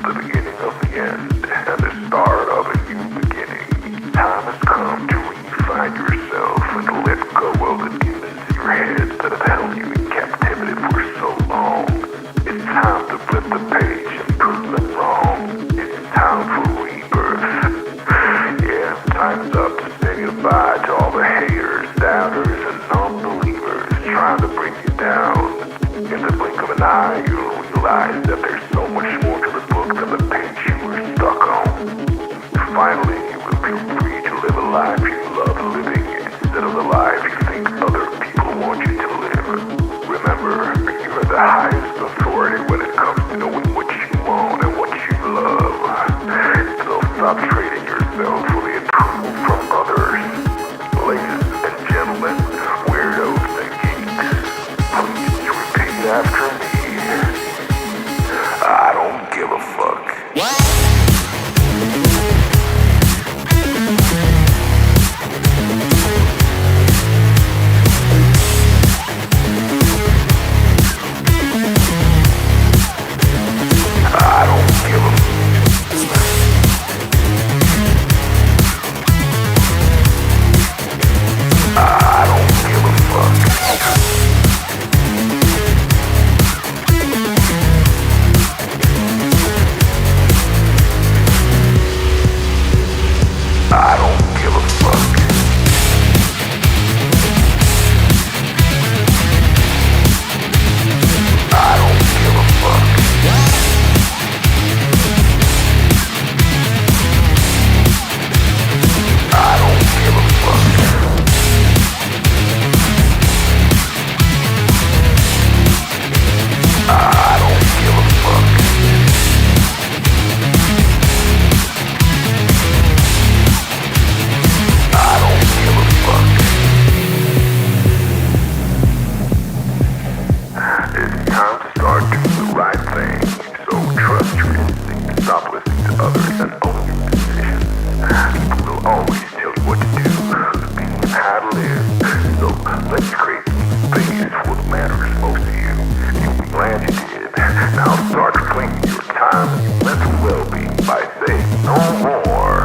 the beginning of the end and the start of a new beginning. Time has come to redefine yourself and to let go of the demons in your head that have held you in captivity for so long. It's time to flip the page and prove them wrong. It's time for rebirth. Yeah, time's up to say goodbye to all the haters, doubters, and non-believers trying to bring you down. In the blink of an eye, you'll realize that there's so much more to the book than the page you were stuck on. Finally, you will be free to live a life you love living instead of the life you think other people want you to live. Remember, you are the highest authority when it comes to knowing what you want and what you love. So stop trading yourself for the approval from others. Ladies and gentlemen, weirdos and geeks, please repeat after me. I don't give a fuck. I don't give a I don't give a fuck. I don't give a fuck. I don't give a fuck. I don't give a fuck. I don't give a fuck. I don't give a fuck. It's time to start doing the right thing. So trust your instincts, stop listening to others, and own your decisions. People will always tell you what to do, speak and how to live. So let's create space for what matters most to you. You'll be glad you did. Now start claiming your time and your mental well-being by saying no more.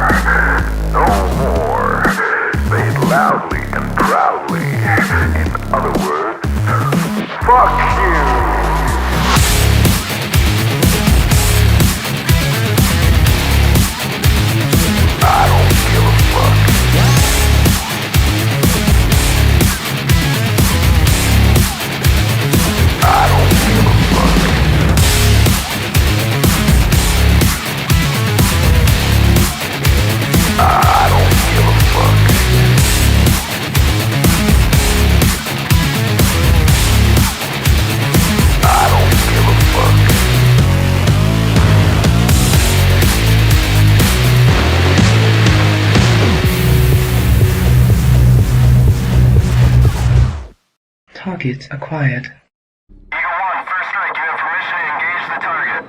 No more. Say it loudly and proudly. In other words, fuck you. I don't give a fuck. I don't give a fuck. I don't give a fuck. I don't give a fuck. Target acquired. Eagle 1, first strike, you have permission to engage the target.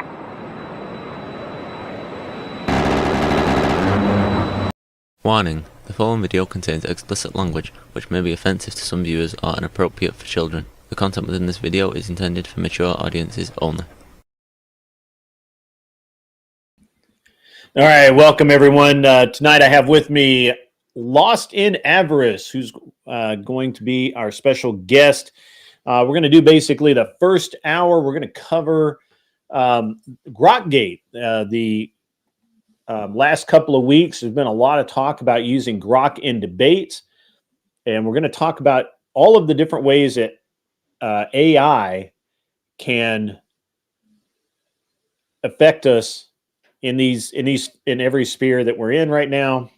Warning: the following video contains explicit language which may be offensive to some viewers or inappropriate for children. The content within this video is intended for mature audiences only. All right, welcome everyone. Tonight I have with me Lost in Avarice, who's going to be our special guest. We're going to do basically the first hour. We're going to cover GROKGATE. The last couple of weeks, there's been a lot of talk about using Grok in debates, and we're going to talk about all of the different ways that AI can affect us in every sphere that we're in right now.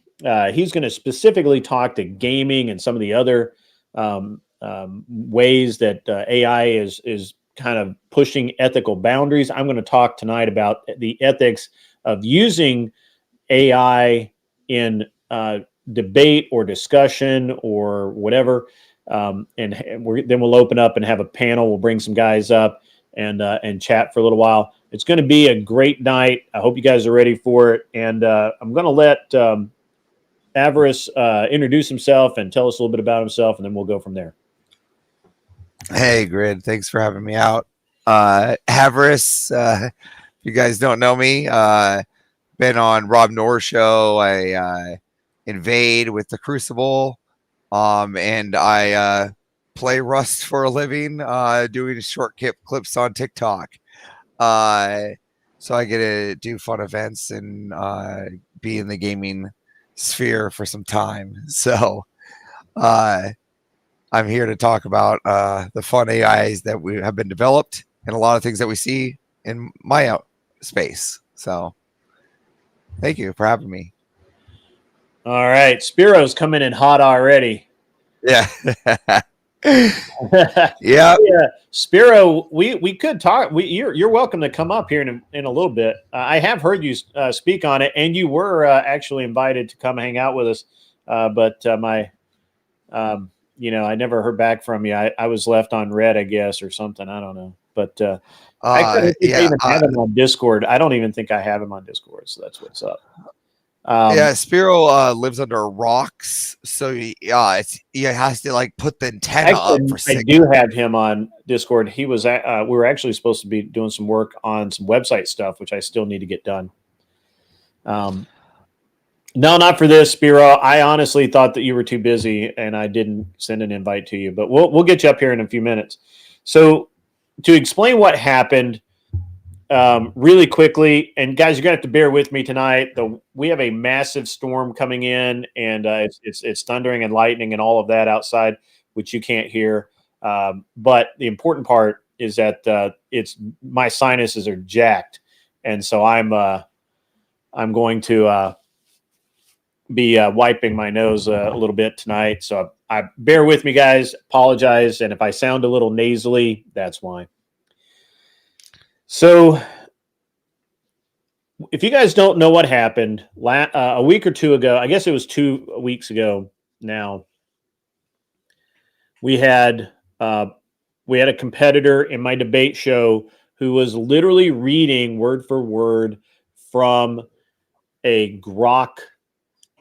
He's going to specifically talk to gaming and some of the other ways that AI is kind of pushing ethical boundaries. I'm going to talk tonight about the ethics of using AI in debate or discussion or whatever. Then we'll open up and have a panel. We'll bring some guys up and chat for a little while. It's going to be a great night. I hope you guys are ready for it. And I'm going to let Avarice introduce himself and tell us a little bit about himself, and then we'll go from there. Hey, Grid. Thanks for having me out. Avarice, you guys don't know me, been on Rob Noor's show. I invade with the Crucible, and I play Rust for a living, doing short clips on TikTok. So I get to do fun events and be in the gaming sphere for some time. So I'm here to talk about the fun AIs that we have been developed and a lot of things that we see in my space. So thank you for having me. All right, Spiro's coming in hot already. Yeah. Yeah, Yeah. Spiro, we could talk. You're welcome to come up here in a little bit. I have heard you speak on it, and you were actually invited to come hang out with us. But I never heard back from you. I was left on red, I guess, or something. I don't know. But I couldn't even have him on Discord. I don't even think I have him on Discord. So that's what's up. Yeah, Spiro lives under rocks, so he has to like put the antenna up for I do have him on Discord. He was we were actually supposed to be doing some work on some website stuff, which I still need to get done. No, not for this, Spiro. I honestly thought that you were too busy, and I didn't send an invite to you. But we'll get you up here in a few minutes. So to explain what happened. Really quickly, and guys, you're gonna have to bear with me tonight. We have a massive storm coming in, and it's thundering and lightning and all of that outside, which you can't hear. But the important part is that it's my sinuses are jacked, and so I'm going to be wiping my nose a little bit tonight. So I bear with me, guys. Apologize, and if I sound a little nasally, that's why. So, if you guys don't know what happened a week or two ago, I guess it was 2 weeks ago now, we had a competitor in my debate show who was literally reading word for word from a Grok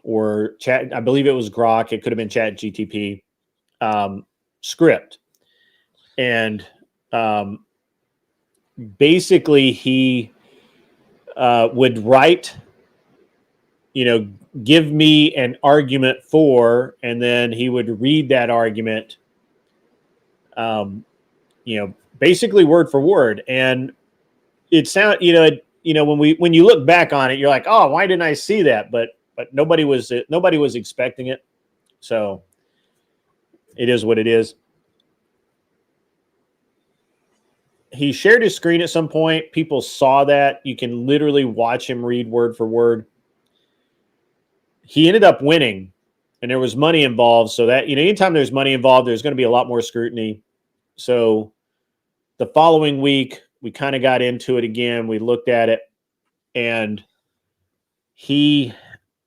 or chat. I believe it was Grok. It could have been Chat GTP script. And basically he would write, give me an argument for, and then he would read that argument, basically word for word. And it sound, when you look back on it, you're like, oh, why didn't I see that? But nobody was expecting it. So it is what it is. He shared his screen at some point. People saw that. You can literally watch him read word for word. He ended up winning, and there was money involved. So that, anytime there's money involved, there's going to be a lot more scrutiny. So the following week, we kind of got into it again. We looked at it, and he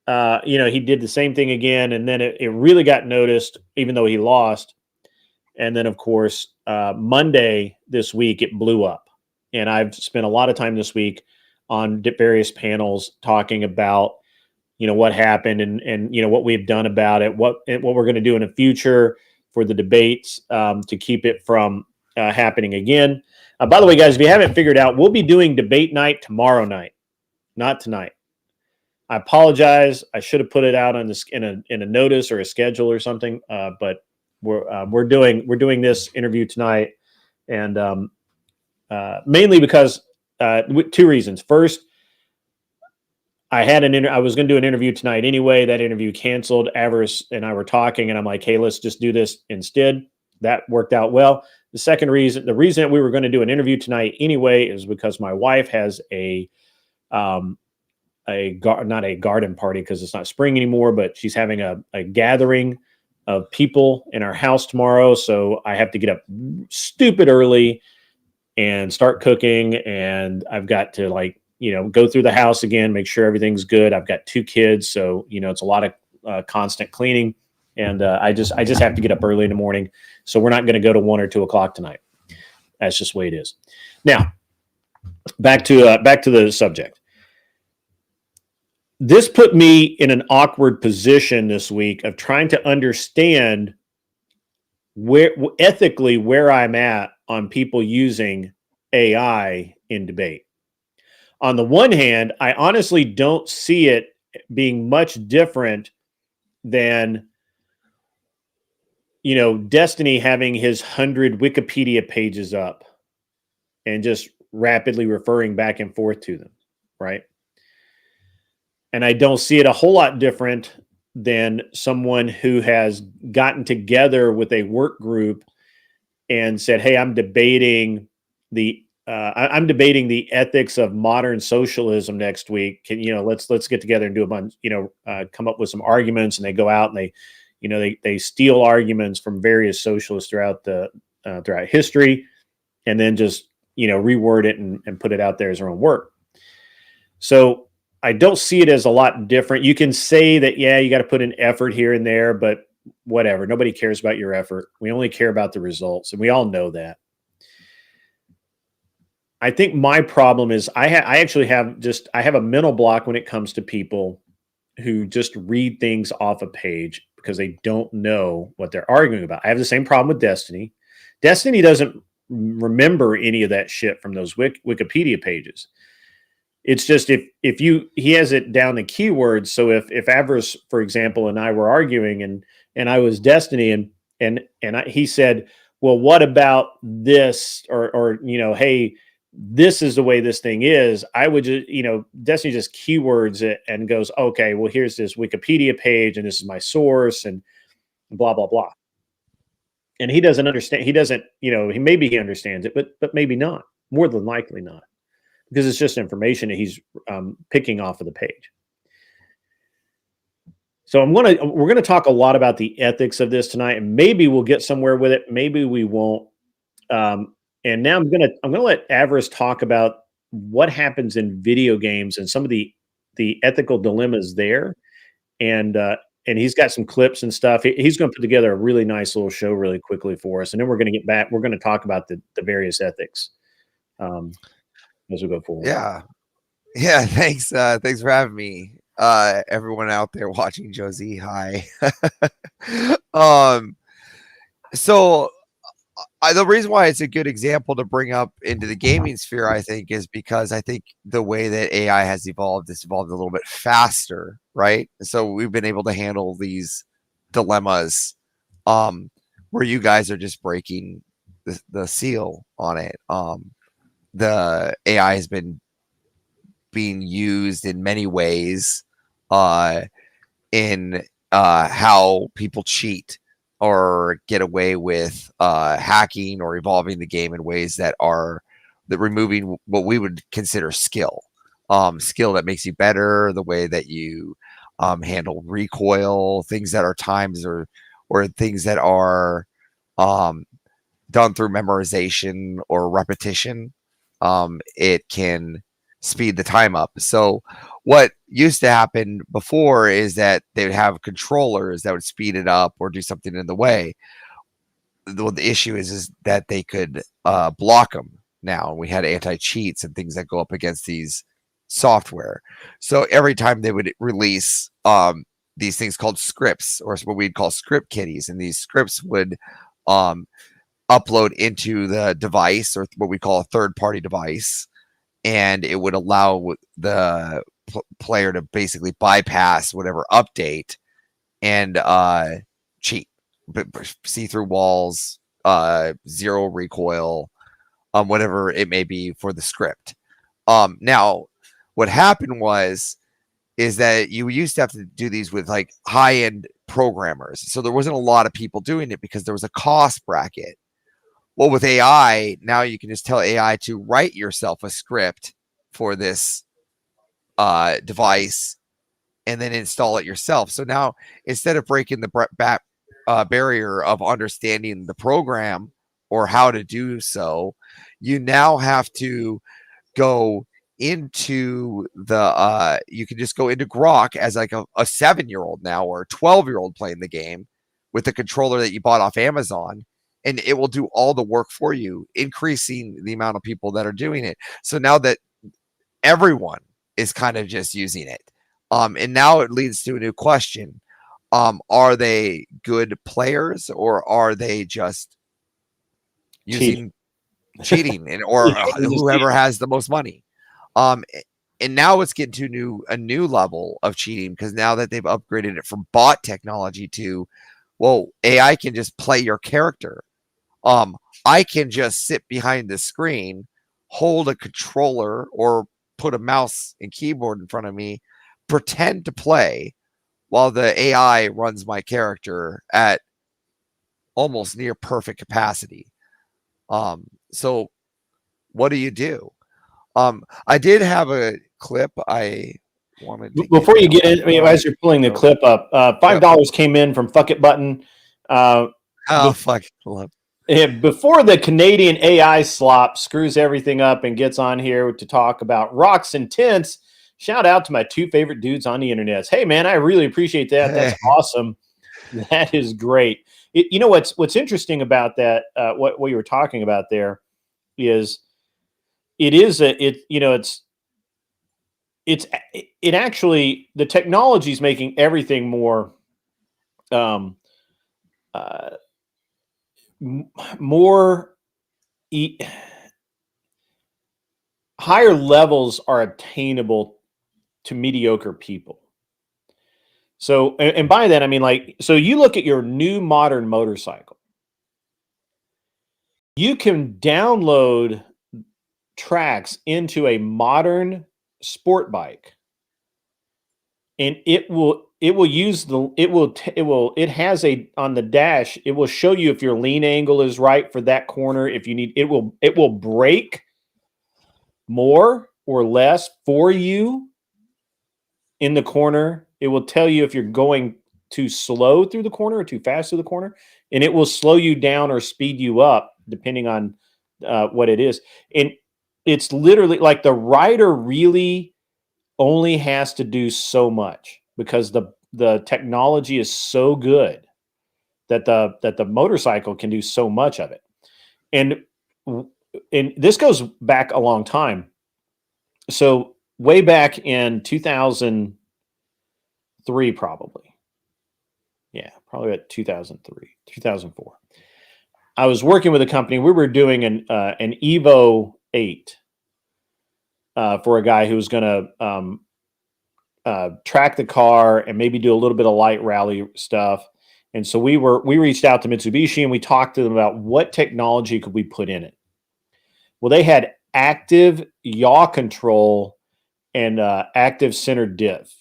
did the same thing again. And then it really got noticed, even though he lost. And then, of course, Monday this week, it blew up. And I've spent a lot of time this week on various panels talking about, what happened and what we've done about it, what we're going to do in the future for the debates to keep it from happening again. By the way, guys, if you haven't figured out, we'll be doing debate night tomorrow night, not tonight. I apologize. I should have put it out on this in a notice or a schedule or something, but we're doing this interview tonight, and mainly because two reasons. First, I was going to do an interview tonight anyway. That interview canceled. Avarice and I were talking, and I'm like, hey, let's just do this instead. That worked out well. The reason that we were going to do an interview tonight anyway is because my wife has not a garden party because it's not spring anymore, but she's having a gathering of people in our house tomorrow. So I have to get up stupid early and start cooking. And I've got to go through the house again, make sure everything's good. I've got 2 kids. So, it's a lot of constant cleaning. And I just have to get up early in the morning. So we're not going to go to 1 or 2 o'clock tonight. That's just the way it is. Now, back to the subject. This put me in an awkward position this week of trying to understand where I'm at on people using AI in debate. on the one hand, I honestly don't see it being much different than, you know, Destiny having his 100 Wikipedia pages up and just rapidly referring back and forth to them, right? And I don't see it a whole lot different than someone who has gotten together with a work group and said, "Hey, I'm debating I'm debating the ethics of modern socialism next week. Can, you know, let's get together and do a bunch, you know, come up with some arguments." And they go out and they, you know, they steal arguments from various socialists throughout throughout history, and then just, you know, reword it and put it out there as their own work. So I don't see it as a lot different. You can say that, yeah, you got to put an effort here and there, but whatever. Nobody cares about your effort. We only care about the results, and we all know that. I think my problem is I actually have I have a mental block when it comes to people who just read things off a page because they don't know what they're arguing about. I have the same problem with Destiny. Destiny doesn't remember any of that shit from those Wikipedia pages. It's just he has it down to keywords. So if Avarice, for example, and I were arguing and I was Destiny he said, well, what about this? Or, you know, hey, this is the way this thing is. I would just, you know, Destiny just keywords it and goes, okay, well, here's this Wikipedia page and this is my source and blah, blah, blah. And he doesn't understand. He doesn't, you know, maybe he understands it, but maybe not. More than likely not, because it's just information that he's picking off of the page. So we're gonna talk a lot about the ethics of this tonight, and maybe we'll get somewhere with it. Maybe we won't. And now I'm gonna let Avarice talk about what happens in video games and some of the ethical dilemmas there. And he's got some clips and stuff. He's going to put together a really nice little show really quickly for us, and then we're going to get back. We're going to talk about the various ethics as we go forward. Yeah. Thanks. Thanks for having me. Everyone out there watching, Josie, hi. So the reason why it's a good example to bring up into the gaming sphere, I think, is because I think the way that AI has evolved, it's evolved a little bit faster, right? So we've been able to handle these dilemmas where you guys are just breaking the seal on it. The AI has been being used in many ways in how people cheat or get away with hacking or evolving the game in ways that are removing what we would consider skill that makes you better, the way that you handle recoil, things that are times or things that are done through memorization or repetition. It can speed the time up. So what used to happen before is that they would have controllers that would speed it up or do something in the way. The issue is that they could block them now. We had anti-cheats and things that go up against these software. So every time they would release these things called scripts, or what we'd call script kiddies, and these scripts would upload into the device, or what we call a third-party device, and it would allow the player to basically bypass whatever update and cheat, see through walls, zero recoil, whatever it may be for the script. Now, what happened is that you used to have to do these with like high-end programmers, so there wasn't a lot of people doing it because there was a cost bracket. Well, with AI, now you can just tell AI to write yourself a script for this device and then install it yourself. So now, instead of breaking the barrier of understanding the program or how to do so, you now have to go into you can just go into Grok as like a 7-year-old now, or a 12-year-old playing the game with the controller that you bought off Amazon. And it will do all the work for you, increasing the amount of people that are doing it. So now that everyone is kind of just using it. And now it leads to a new question. Are they good players, or are they just using cheating or whoever has the most money? And now it's getting to a new level of cheating, because now that they've upgraded it from bot technology to, well, AI can just play your character. I can just sit behind the screen, hold a controller, or put a mouse and keyboard in front of me, pretend to play while the AI runs my character at almost near perfect capacity. So what do you do? I did have a clip I wanted to Before you get in, I mean, down. as you're pulling the clip up, $5 came in from Fuck It Button. Oh, Bef- fuck. Love. Before the Canadian AI slop screws everything up and gets on here to talk about rocks and tints, shout out to my two favorite dudes on the internet. Hey, man, I really appreciate that. That's awesome. That is great. You know what's interesting about that? What you were talking about there is it actually, the technology is making everything more um, uh, more higher levels are obtainable to mediocre people. So, and by that I mean, like, so you look at your new modern motorcycle, you can download tracks into a modern sport bike, and it has a, on the dash, it will show you if your lean angle is right for that corner. If you need, it will brake more or less for you in the corner. It will tell you if you're going too slow through the corner or too fast through the corner, and it will slow you down or speed you up depending on what it is. And it's literally like the rider really only has to do so much, because the technology is so good that the motorcycle can do so much of it. And this goes back a long time. So way back in 2003, probably. Yeah, probably at 2003, 2004. I was working with a company. We were doing an Evo 8 for a guy who was going to track the car and maybe do a little bit of light rally stuff. And so we reached out to Mitsubishi and we talked to them about what technology could we put in it. Well, they had active yaw control and active center diff.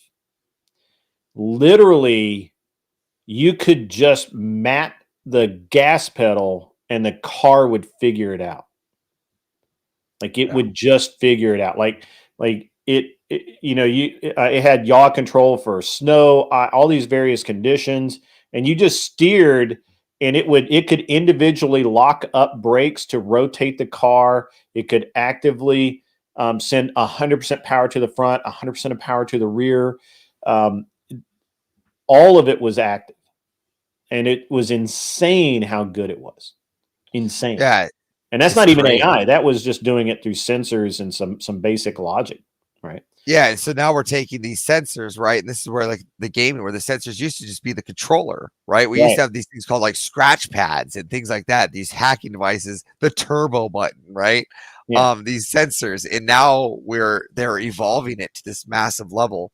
Literally, you could just mat the gas pedal and the car would figure it out. Like it would just figure it out. Like it had yaw control for snow, all these various conditions, and you just steered, and it could individually lock up brakes to rotate the car. It could actively send 100% power to the front, 100% of power to the rear. All of it was active, and it was insane how good it was. Insane. Yeah. And that's not even AI. That was just doing it through sensors and some basic logic, right? Yeah, and so now we're taking these sensors, right? And this is where, like, the gaming, where the sensors used to just be the controller, right? We used to have these things called like scratch pads and things like that, these hacking devices, the turbo button, right? Yeah. These sensors, and now they're evolving it to this massive level.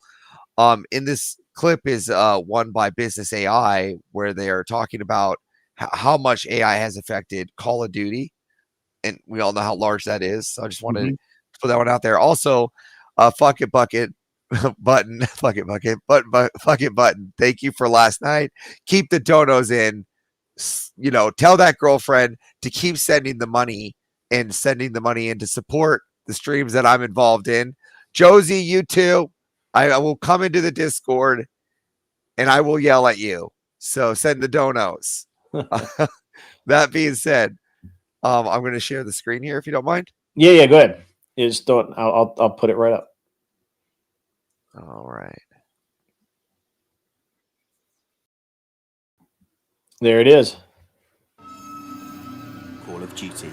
In this clip is one by Business AI, where they are talking about how much AI has affected Call of Duty, and we all know how large that is. So I just wanted to put that one out there. Also, fuck it bucket button, fuck it button. Thank you for last night. Keep the donos in. Tell that girlfriend to keep sending the money in to support the streams that I'm involved in. Josie, you too. I will come into the Discord and I will yell at you. So send the donos. That being said, I'm going to share the screen here if you don't mind. Yeah, go ahead. I'll put it right up. All right. There it is. Call of Duty,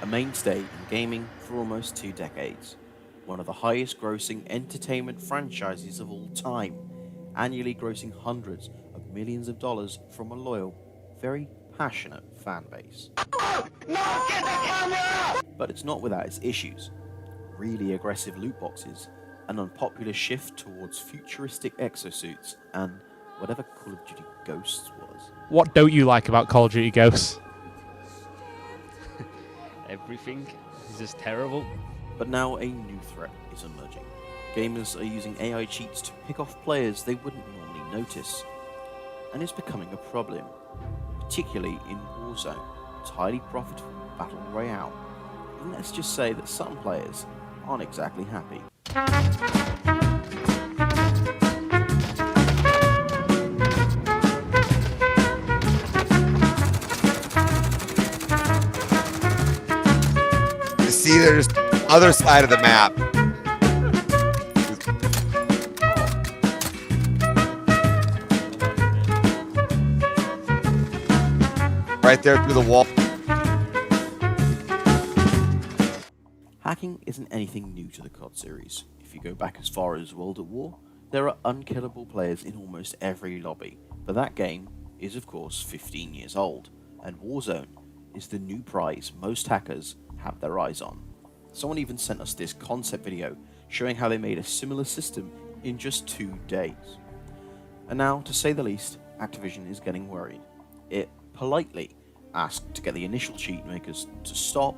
a mainstay in gaming for almost 2 decades. One of the highest grossing entertainment franchises of all time, annually grossing hundreds of millions of dollars from a loyal, very passionate fan base. But it's not without its issues. really aggressive loot boxes, an unpopular shift towards futuristic exosuits, and whatever Call of Duty Ghosts was. What don't you like about Call of Duty Ghosts? Everything is just terrible. But now a new threat is emerging. Gamers are using AI cheats to pick off players they wouldn't normally notice. And it's becoming a problem, particularly in Warzone, its highly profitable battle royale. And let's just say that some players aren't exactly happy. You see, there's other side of the map. Right there through the wall. Hacking isn't anything new to the COD series. If you go back as far as World at War, there are unkillable players in almost every lobby. But that game is of course 15 years old, and Warzone is the new prize most hackers have their eyes on. Someone even sent us this concept video showing how they made a similar system in just 2 days. And now, to say the least, Activision is getting worried. It politely asked to get the initial cheat makers to stop,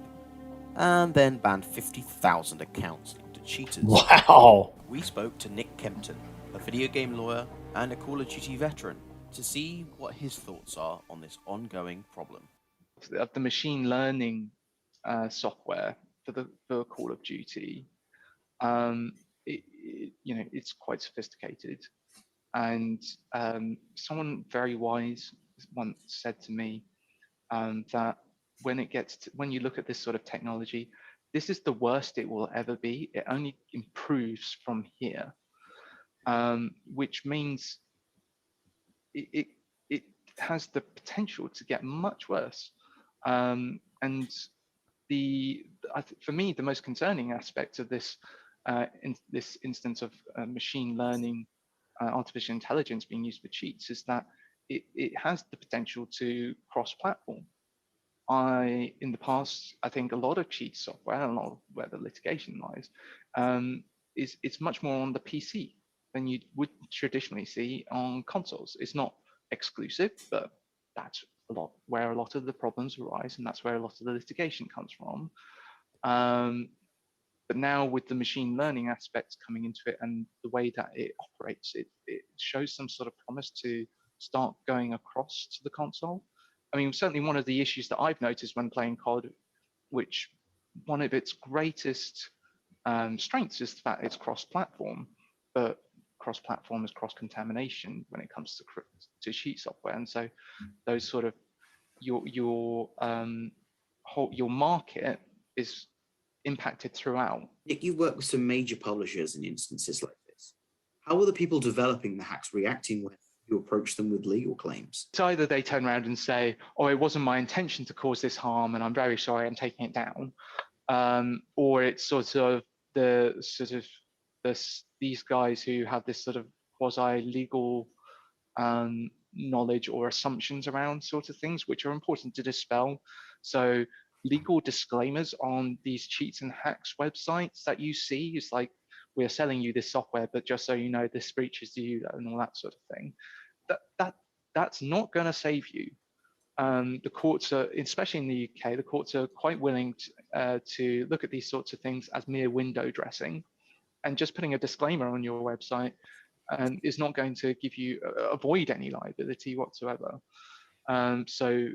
and then banned 50,000 accounts linked to cheaters. Wow. We spoke to Nick Kempton, a video game lawyer and a Call of Duty veteran, to see what his thoughts are on this ongoing problem. Of the machine learning software for Call of Duty, it's quite sophisticated, and someone very wise once said to me that when you look at this sort of technology, this is the worst it will ever be. It only improves from here, which means it has the potential to get much worse. And for me, the most concerning aspect of this this instance of machine learning, artificial intelligence being used for cheats is that it has the potential to cross-platform. In the past, I think a lot of cheat software, and a lot of where the litigation lies, it's much more on the PC than you would traditionally see on consoles. It's not exclusive, but that's where a lot of the problems arise, and that's where a lot of the litigation comes from. But now with the machine learning aspects coming into it and the way that it operates, it shows some sort of promise to start going across to the console. I mean, certainly one of the issues that I've noticed when playing COD, which one of its greatest strengths is the fact it's cross-platform, but cross-platform is cross-contamination when it comes to cheat software, and so those sort of your market is impacted throughout. Nick, you've worked with some major publishers in instances like this. How are the people developing the hacks reacting when you approach them with legal claims? It's either they turn around and say, "Oh, it wasn't my intention to cause this harm, and I'm very sorry, I'm taking it down," or it's sort of these guys who have this sort of quasi-legal knowledge or assumptions around sort of things, which are important to dispel. So legal disclaimers on these cheats and hacks websites that you see is like, "We're selling you this software, but just so you know, this breaches you," and all that sort of thing. That's not going to save you. The courts are, especially in the UK, the courts are quite willing to look at these sorts of things as mere window dressing, and just putting a disclaimer on your website is not going to give you avoid any liability whatsoever. So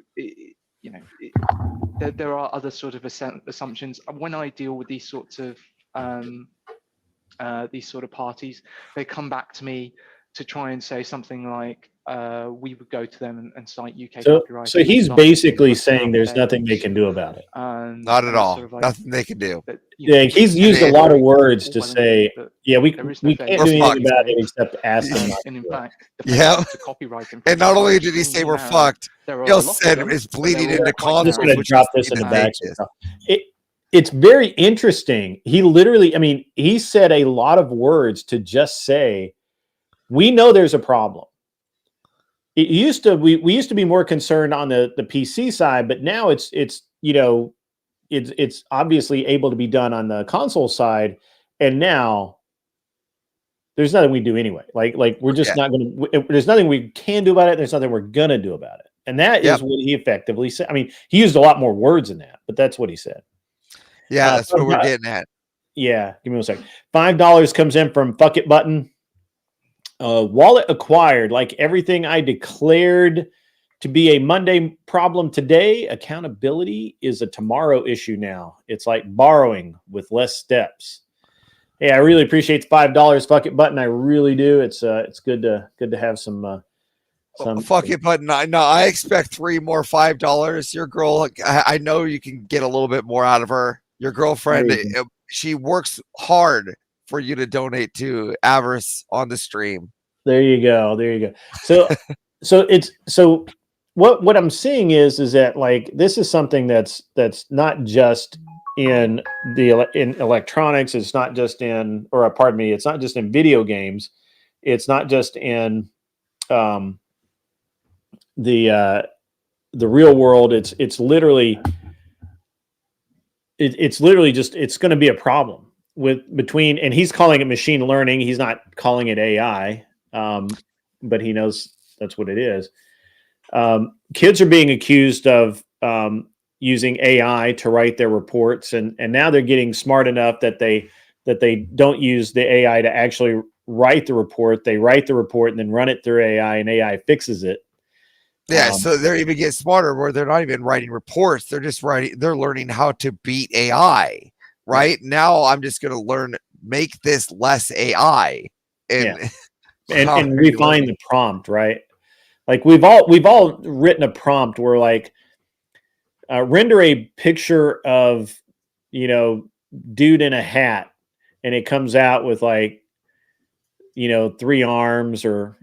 there are other sort of assumptions. When I deal with these sorts of parties, they come back to me to try and say something like, we would go to them and cite UK copyright. So he's basically saying there's nothing they can do about it. Not at all. Sort of like, nothing they can do. But, yeah, he's used a lot of words to say, yeah, we can't do anything about it except ask them. And in fact, yeah. And not only did he say we're fucked, he also said it's bleeding into conflict. I'm just going to drop this in the bag. It's very interesting. He literally, I mean, he said a lot of words to just say, we know there's a problem. It used to, we used to be more concerned on the PC side, but now it's it's obviously able to be done on the console side, and now there's nothing we do anyway. Like we're just not going to. There's nothing we can do about it. There's nothing we're going to do about it, and that is what he effectively said. I mean, he used a lot more words than that, but that's what he said. Yeah, that's what we're getting at. Yeah, give me 1 second. $5 comes in from Fuck It Button. Wallet acquired, like everything I declared to be a Monday problem today, accountability is a tomorrow issue now. It's like borrowing with less steps. Hey, I really appreciate the $5 Fuck It Button. I really do. It's good to have some Fuck it button. I expect 3 more $5. Your girl, I know you can get a little bit more out of her. Your girlfriend, she works hard for you to donate to Avarice on the stream. There you go. There you go. So what I'm seeing is that like this is something that's not just in electronics. It's not just in, or pardon me, it's not just in video games. It's not just in the real world. It's literally just, it's going to be a problem and he's calling it machine learning. He's not calling it AI, but he knows that's what it is. Kids are being accused of using AI to write their reports, and now they're getting smart enough that they don't use the AI to actually write the report. They write the report and then run it through AI, and AI fixes it. Yeah, so they're even getting smarter where they're not even writing reports. They're just they're learning how to beat AI, right? Now I'm just going to make this less AI and refine the prompt, right? Like we've all written a prompt where like render a picture of, dude in a hat, and it comes out with like, 3 arms or,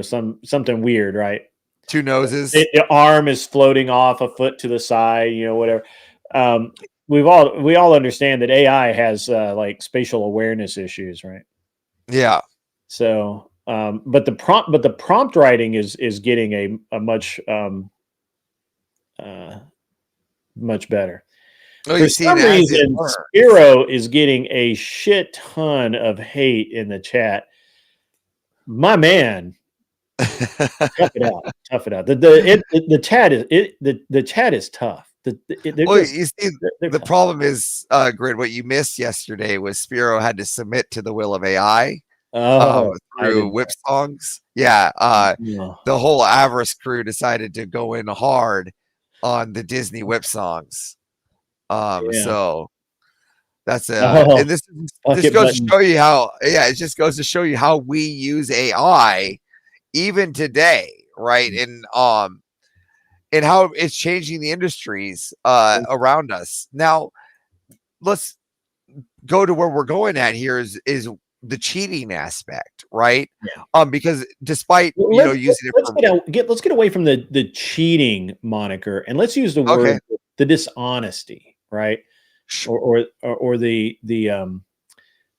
something weird, right? 2 noses. The arm is floating off a foot to the side, whatever. We all understand that AI has like spatial awareness issues, right? Yeah. So, but the prompt writing is getting a much much better. For some reason, Spiro is getting a shit ton of hate in the chat. My man, tough it out. Tough it out. The chat is tough. The problem is, Grid, what you missed yesterday was Spiro had to submit to the will of AI through whip songs. Yeah. The whole Avarice crew decided to go in hard on the Disney whip songs. So that's and this goes to show you how, it just goes to show you how we use AI even today, right? And how it's changing the industries around us. Now let's go to where we're going at here is the cheating aspect, right? Yeah. Because despite using it, let's get away from the cheating moniker and let's use the word the dishonesty, right? Or the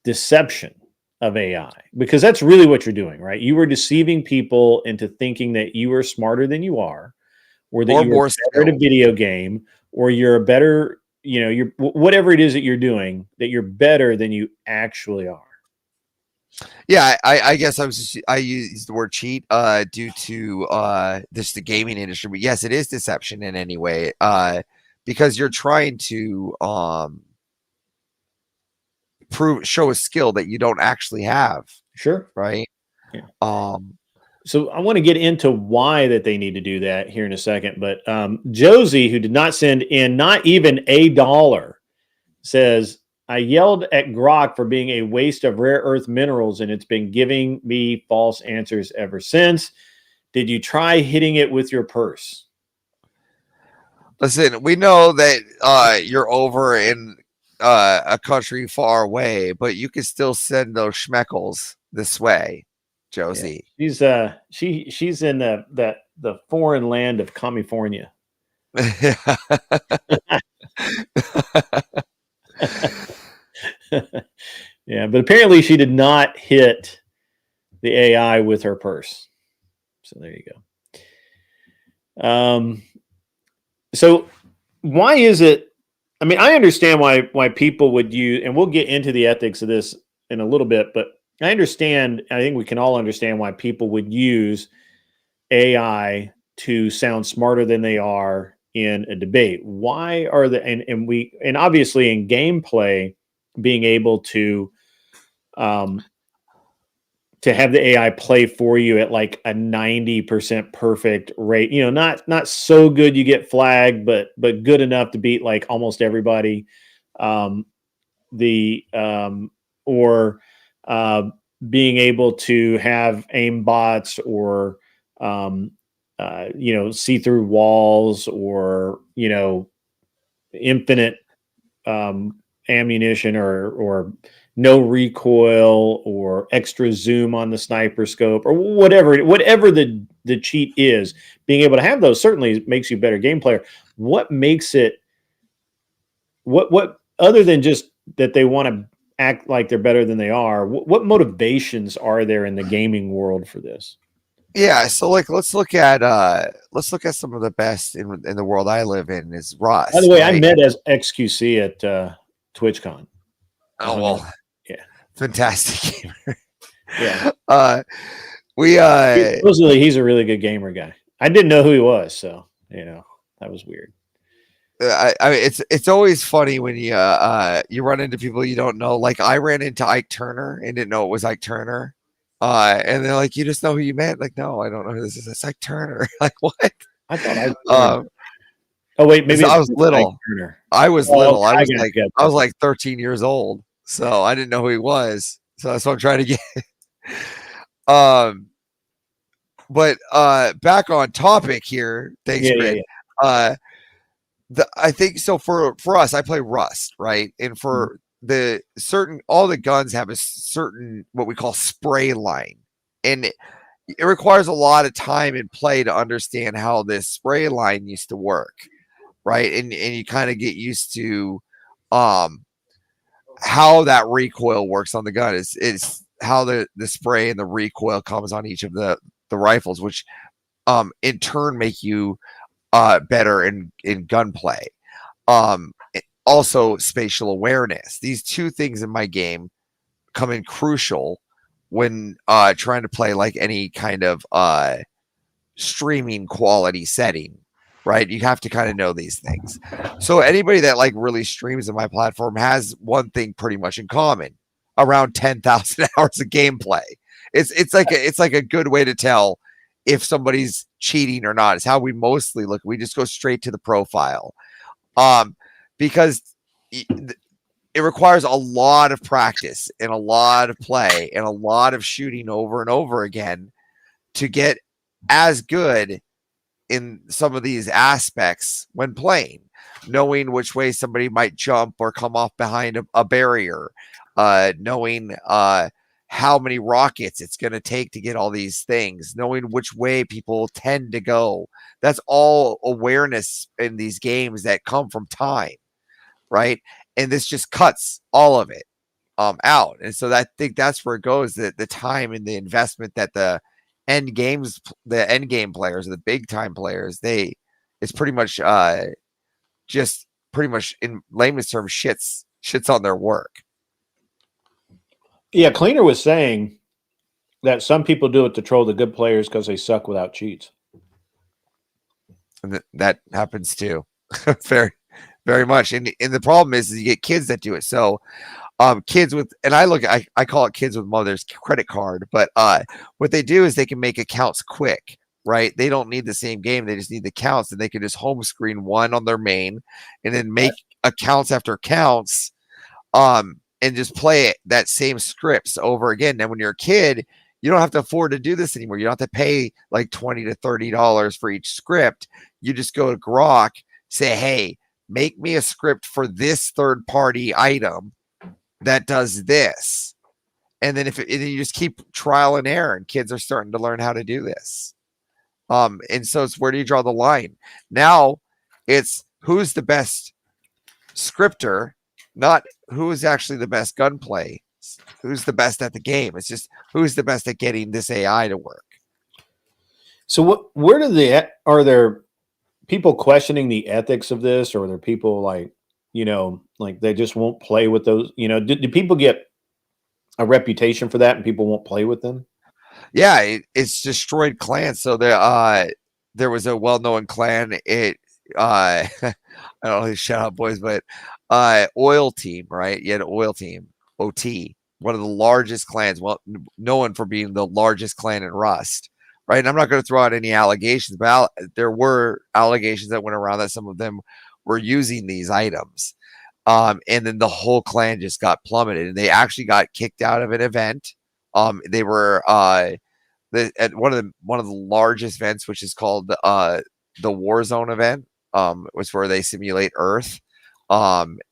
deception of AI, because that's really what you're doing, right? You were deceiving people into thinking that you are smarter than you are, or that you're better at a video game, or you're a better, you're whatever it is that you're doing, that you're better than you actually are. Yeah, I guess I used the word cheat due to the gaming industry, but yes, it is deception in any way, because you're trying to show a skill that you don't actually have. Sure. Right. Yeah. So I want to get into why that they need to do that here in a second, but Josie, who did not send in not even $1, says, I yelled at Grok for being a waste of rare earth minerals, and it's been giving me false answers ever since. Did you try hitting it with your purse? Listen, we know that you're over in a country far away, but you can still send those schmeckles this way, Josie. Yeah. She's in the foreign land of California. Yeah, but apparently she did not hit the AI with her purse. So there you go. So why is it? I mean, I understand why people would use, and we'll get into the ethics of this in a little bit, but I understand. I think we can all understand why people would use AI to sound smarter than they are in a debate. Why are the and obviously in gameplay, being able to have the AI play for you at like a 90% perfect rate, not so good you get flagged, but good enough to beat like almost everybody. Um, the or being able to have aim bots or see through walls or infinite ammunition or no recoil or extra zoom on the sniper scope or whatever the cheat is. Being able to have those certainly makes you a better game player. What makes it what other than just that they want to act like they're better than they are, what motivations are there in the gaming world for this? Yeah, so like let's look at some of the best in the world I live in is Rust. By the way, right? I met as XQC at TwitchCon. Oh well, yeah, fantastic gamer. Yeah, supposedly he's a really good gamer guy. I didn't know who he was, so that was weird. I mean, it's always funny when you run into people you don't know. Like I ran into Ike Turner and didn't know it was Ike Turner. And they're like, you just know who you met? Like, no, I don't know who this is. It's like Turner. Like, what? I thought oh wait, maybe I was little. I was little. I was like 13 years old, so I didn't know who he was. So that's what I'm trying to get. But back on topic here. Thanks, Greg. I think so. For us, I play Rust, right? And for all the guns have a certain what we call spray line, and it requires a lot of time and play to understand how this spray line used to work, right? And you kind of get used to how that recoil works on the gun. Is how the spray and the recoil comes on each of the rifles, which in turn make you better in gunplay. Also spatial awareness. These two things in my game come in crucial when trying to play like any kind of streaming quality setting, right? You have to kind of know these things. So anybody that like really streams on my platform has one thing pretty much in common: around 10,000 hours of gameplay. It's like a good way to tell if somebody's cheating or not. Is how we mostly look. We just go straight to the profile. Because it requires a lot of practice and a lot of play and a lot of shooting over and over again to get as good in some of these aspects when playing, knowing which way somebody might jump or come off behind a barrier, knowing how many rockets it's going to take to get all these things, knowing which way people tend to go. That's all awareness in these games that come from time. Right. And this just cuts all of it out. And so I think that's where it goes, the time and the investment that the end game players, the big time players, it's pretty much just pretty much in layman's terms shits on their work. Yeah, Cleaner was saying that some people do it to troll the good players because they suck without cheats. And that happens too. Very, very much. And the problem is you get kids that do it. So kids with, and I call it kids with mother's credit card, but what they do is they can make accounts quick, right? They don't need the same game. They just need the counts, and they can just home screen one on their main and then make accounts after accounts and just play that same scripts over again. Now, when you're a kid, you don't have to afford to do this anymore. You don't have to pay like $20 to $30 for each script. You just go to Grok, say, hey, make me a script for this third-party item that does this. And then and you just keep trial and error, and kids are starting to learn how to do this. And so it's where do you draw the line? Now it's who's the best scripter, not who's actually the best gunplay, who's the best at the game. It's just who's the best at getting this AI to work. So where are there people questioning the ethics of this, or are there people like, like they just won't play with those? Do people get a reputation for that and people won't play with them? Yeah, it's destroyed clans. So there was a well-known clan. I don't know, shout out boys, but Oil Team, right? You had an Oil Team, OT, one of the largest clans, well, known for being the largest clan in Rust, right? And I'm not going to throw out any allegations, but there were allegations that went around that some of them were using these items. And then the whole clan just got plummeted, and they actually got kicked out of an event. They were at one of the largest events, which is called the Warzone event, was where they simulate Earth. And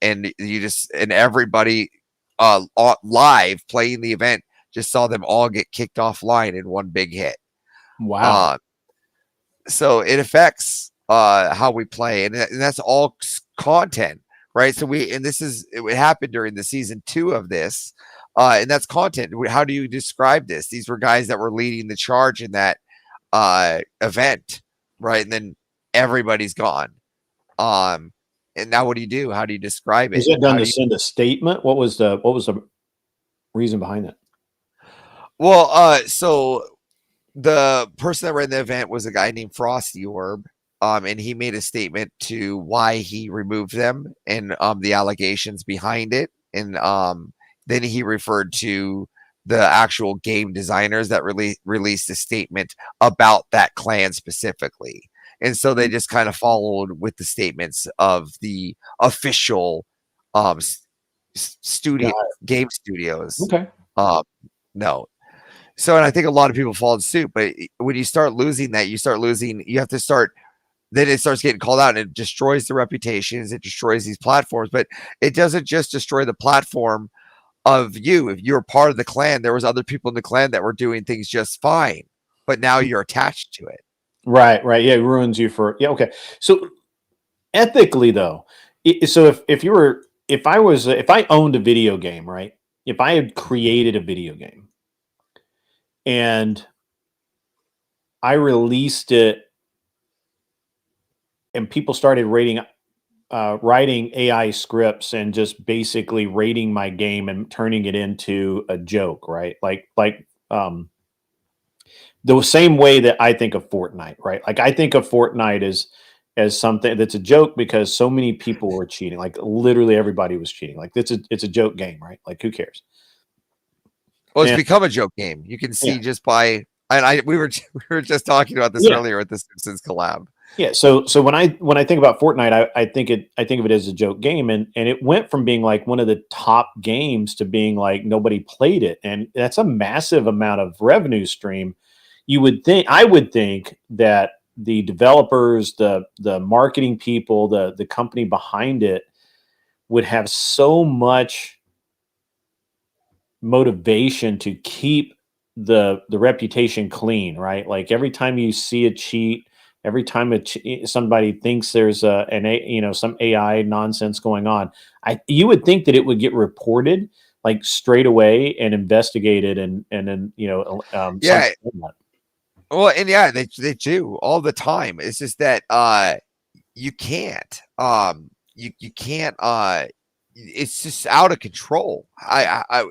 everybody live playing the event just saw them all get kicked offline in one big hit. Wow. So it affects how we play, and that's all content, right? So it happened during the season 2 of this. And that's content. How do you describe this? These were guys that were leading the charge in that event, right? And then everybody's gone. And now what do you do? How do you describe it? Is it done to send a statement? What was the reason behind that? Well, so the person that ran the event was a guy named Frosty Orb. And he made a statement to why he removed them and the allegations behind it. And then he referred to the actual game designers that released a statement about that clan specifically. And so they just kind of followed with the statements of the official game studios. Okay. No. So, and I think a lot of people followed suit, but when you start losing that, you have to start, then it starts getting called out, and it destroys the reputations. It destroys these platforms, but it doesn't just destroy the platform of you. If you're part of the clan, there was other people in the clan that were doing things just fine, but now you're attached to it. Right. Yeah, it ruins you for, yeah. Okay. So ethically though, so if I owned a video game, right? If I had created a video game and I released it and people started writing AI scripts and just basically rating my game and turning it into a joke, right? Like the same way that I think of Fortnite, right? Like I think of Fortnite as something that's a joke because so many people were cheating. Like literally everybody was cheating. Like it's a joke game, right? Like who cares? Well, it's become a joke game. You can see just by, and we were just talking about this earlier at the Simpsons collab. Yeah. So when I think about Fortnite, I think of it as a joke game, and it went from being like one of the top games to being like nobody played it, and that's a massive amount of revenue stream. I would think that the developers, the marketing people, the company behind it would have so much motivation to keep the reputation clean, right? Like every time you see a cheat, every time somebody thinks there's some AI nonsense going on, you would think that it would get reported like straight away and investigated and then Well, and they do all the time. It's just that you can't you can't it's just out of control.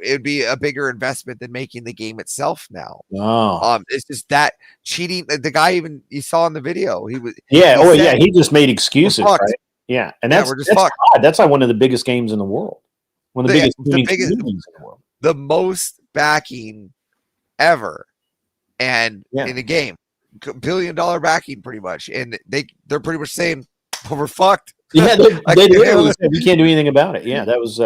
It'd be a bigger investment than making the game itself now. Oh. It's just that cheating. The guy even you saw in the video, he just made excuses, right? Yeah, and that's odd. That's like one of the biggest games in the world. One of the biggest games in the world. The most backing ever, and in a game, $1 billion backing, pretty much, and they're pretty much saying, well, we're fucked. Yeah, they literally said we can't do anything about it. Yeah, that was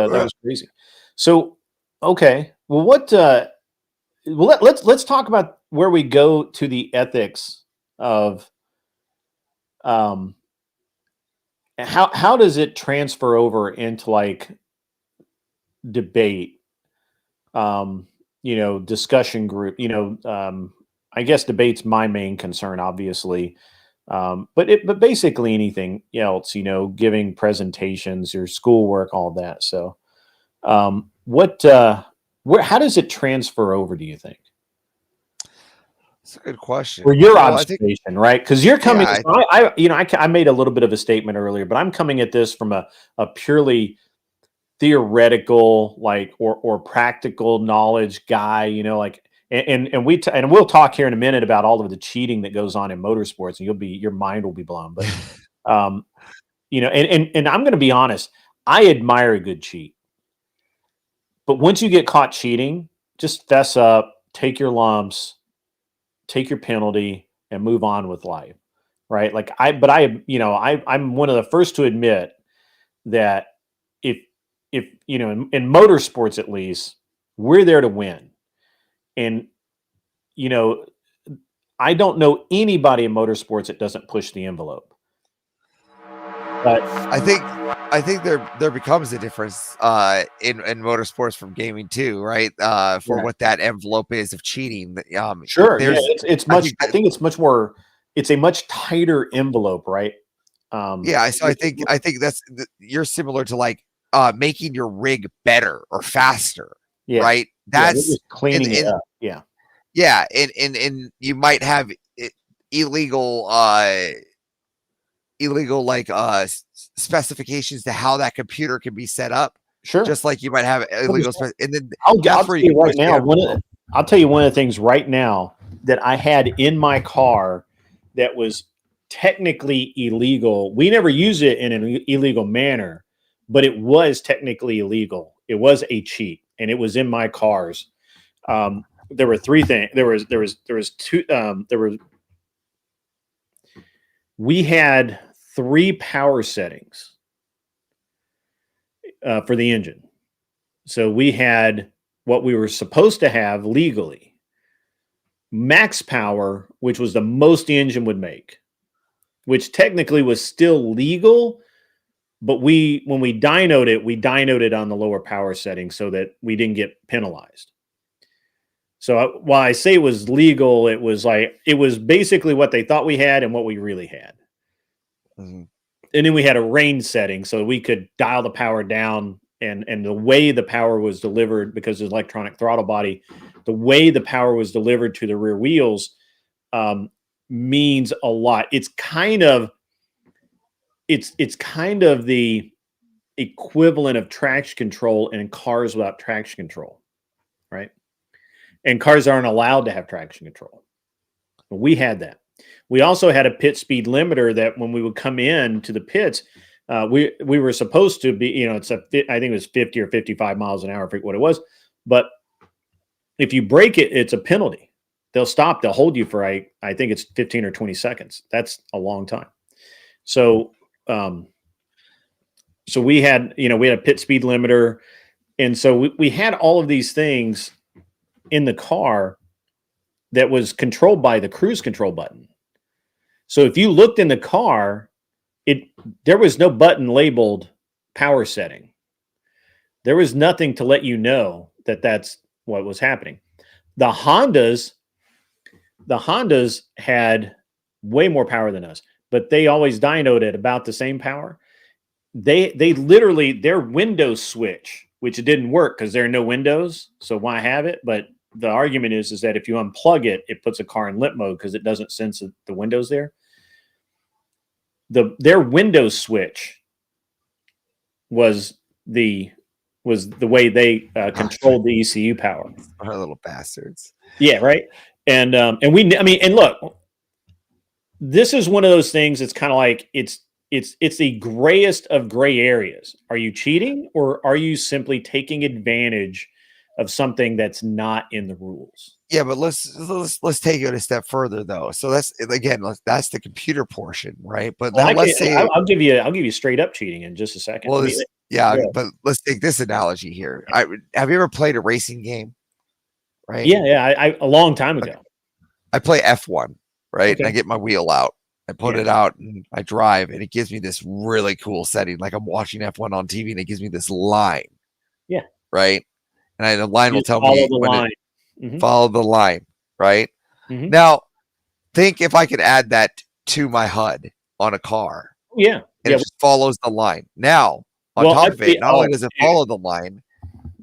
crazy. So, okay, well, let's talk about where we go to the ethics of, how does it transfer over into like debate, discussion group, I guess debate's my main concern, obviously. But basically anything else, giving presentations, your schoolwork, all that. So, how does it transfer over, do you think? That's a good question. For your Well, I think observation, right? Because you're coming. Yeah, I made a little bit of a statement earlier, but I'm coming at this from a purely theoretical, like or practical knowledge guy. Like, and we'll talk here in a minute about all of the cheating that goes on in motorsports, and your mind will be blown. But and I'm going to be honest, I admire a good cheat, but once you get caught cheating, just fess up, take your lumps, take your penalty, and move on with life, right? Like I'm one of the first to admit that if in motorsports at least, we're there to win, and I don't know anybody in motorsports that doesn't push the envelope. But I think there becomes a difference in motorsports from gaming too, right? For what that envelope is of cheating. Sure, yeah, it's much. I think it's much more. It's a much tighter envelope, right? Yeah, so I think that's you're similar to like making your rig better or faster, right? That's just cleaning it up. Yeah, and you might have illegal like specifications to how that computer can be set up. Sure. Just like you might have illegal and then I'll tell you right now, I'll tell you one of the things right now that I had in my car that was technically illegal. We never use it in an illegal manner, but it was technically illegal. It was a cheat, and it was in my cars. There were three things. There was two. We had 3 power settings for the engine. So we had what we were supposed to have legally. Max power, which was the most the engine would make, which technically was still legal, but when we dynoed it on the lower power setting so that we didn't get penalized. So while I say it was legal, it was basically what they thought we had and what we really had. Mm-hmm. And then we had a range setting so we could dial the power down, and the way the power was delivered, because of the electronic throttle body, the way the power was delivered to the rear wheels means a lot. It's kind of the equivalent of traction control in cars without traction control, right? And cars aren't allowed to have traction control. But we had that. We also had a pit speed limiter that when we would come in to the pits, we were supposed to be, I think it was 50 or 55 miles an hour, I forget what it was. But if you break it, it's a penalty. They'll stop. They'll hold you for, I think it's 15 or 20 seconds. That's a long time. So, so we had a pit speed limiter. And so we had all of these things in the car that was controlled by the cruise control button. So if you looked in the car, there was no button labeled power setting. There was nothing to let you know that that's what was happening. The Hondas had way more power than us, but they always dynoed at about the same power. They literally, their Windows switch, which it didn't work because there are no windows, so why have it? But the argument is that if you unplug it, it puts a car in limp mode because it doesn't sense the windows there. Their Windows switch was the way they controlled the ECU power. Our little bastards. Yeah, right. And look, this is one of those things. It's kind of like it's the grayest of gray areas. Are you cheating, or are you simply taking advantage of something that's not in the rules? Yeah, but let's take it a step further though. So that's the computer portion, right? But now I'll give you straight up cheating in just a second. Well, but let's take this analogy here. Have you ever played a racing game? Right? Yeah, a long time ago. I play F1, right? Okay. And I get my wheel out, I put it out, and I drive, and it gives me this really cool setting, like I'm watching F1 on TV, and it gives me this line. Yeah. Right. And the line will tell me follow the line, right? Mm-hmm. Now, think if I could add that to my HUD on a car. Yeah. And it just follows the line. Now, on top of it, not only does it follow the line,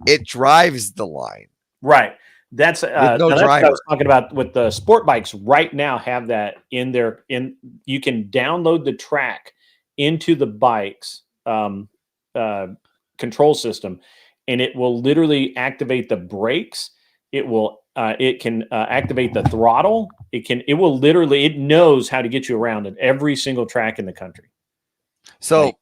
it drives the line. Right. That's with no now that's what I driver. was talking about with the sport bikes right now have that in their you can download the track into the bike's control system, and it will literally activate the brakes. It can activate the throttle. It will literally, it knows how to get you around at every single track in the country. So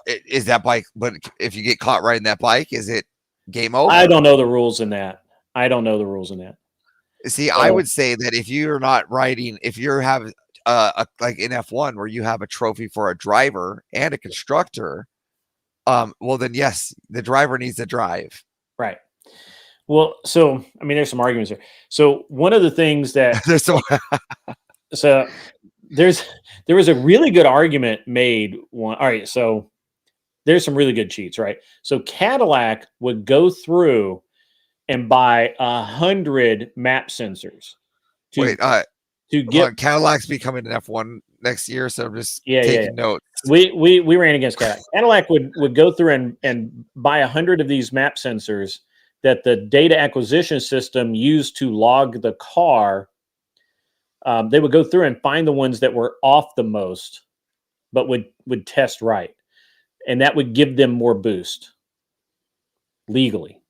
is that bike, but if you get caught riding that bike, is it game over? I don't know the rules in that. I don't know the rules in that. See, I would say that if you're not riding, if you have like in F1 where you have a trophy for a driver and a constructor, well then yes, the driver needs to drive. Right. Well, so I mean, there's some arguments here. So one of the things that There's some so there was a really good argument made. All right, so there's some really good cheats, right? So Cadillac would go through and buy 100 map sensors to get Cadillac's becoming an F1 next year, so I'm just yeah, taking notes. We ran against Cadillac. Cadillac would go through and buy 100 of these map sensors that the data acquisition system used to log the car. They would go through and find the ones that were off the most, but would test right, and that would give them more boost legally,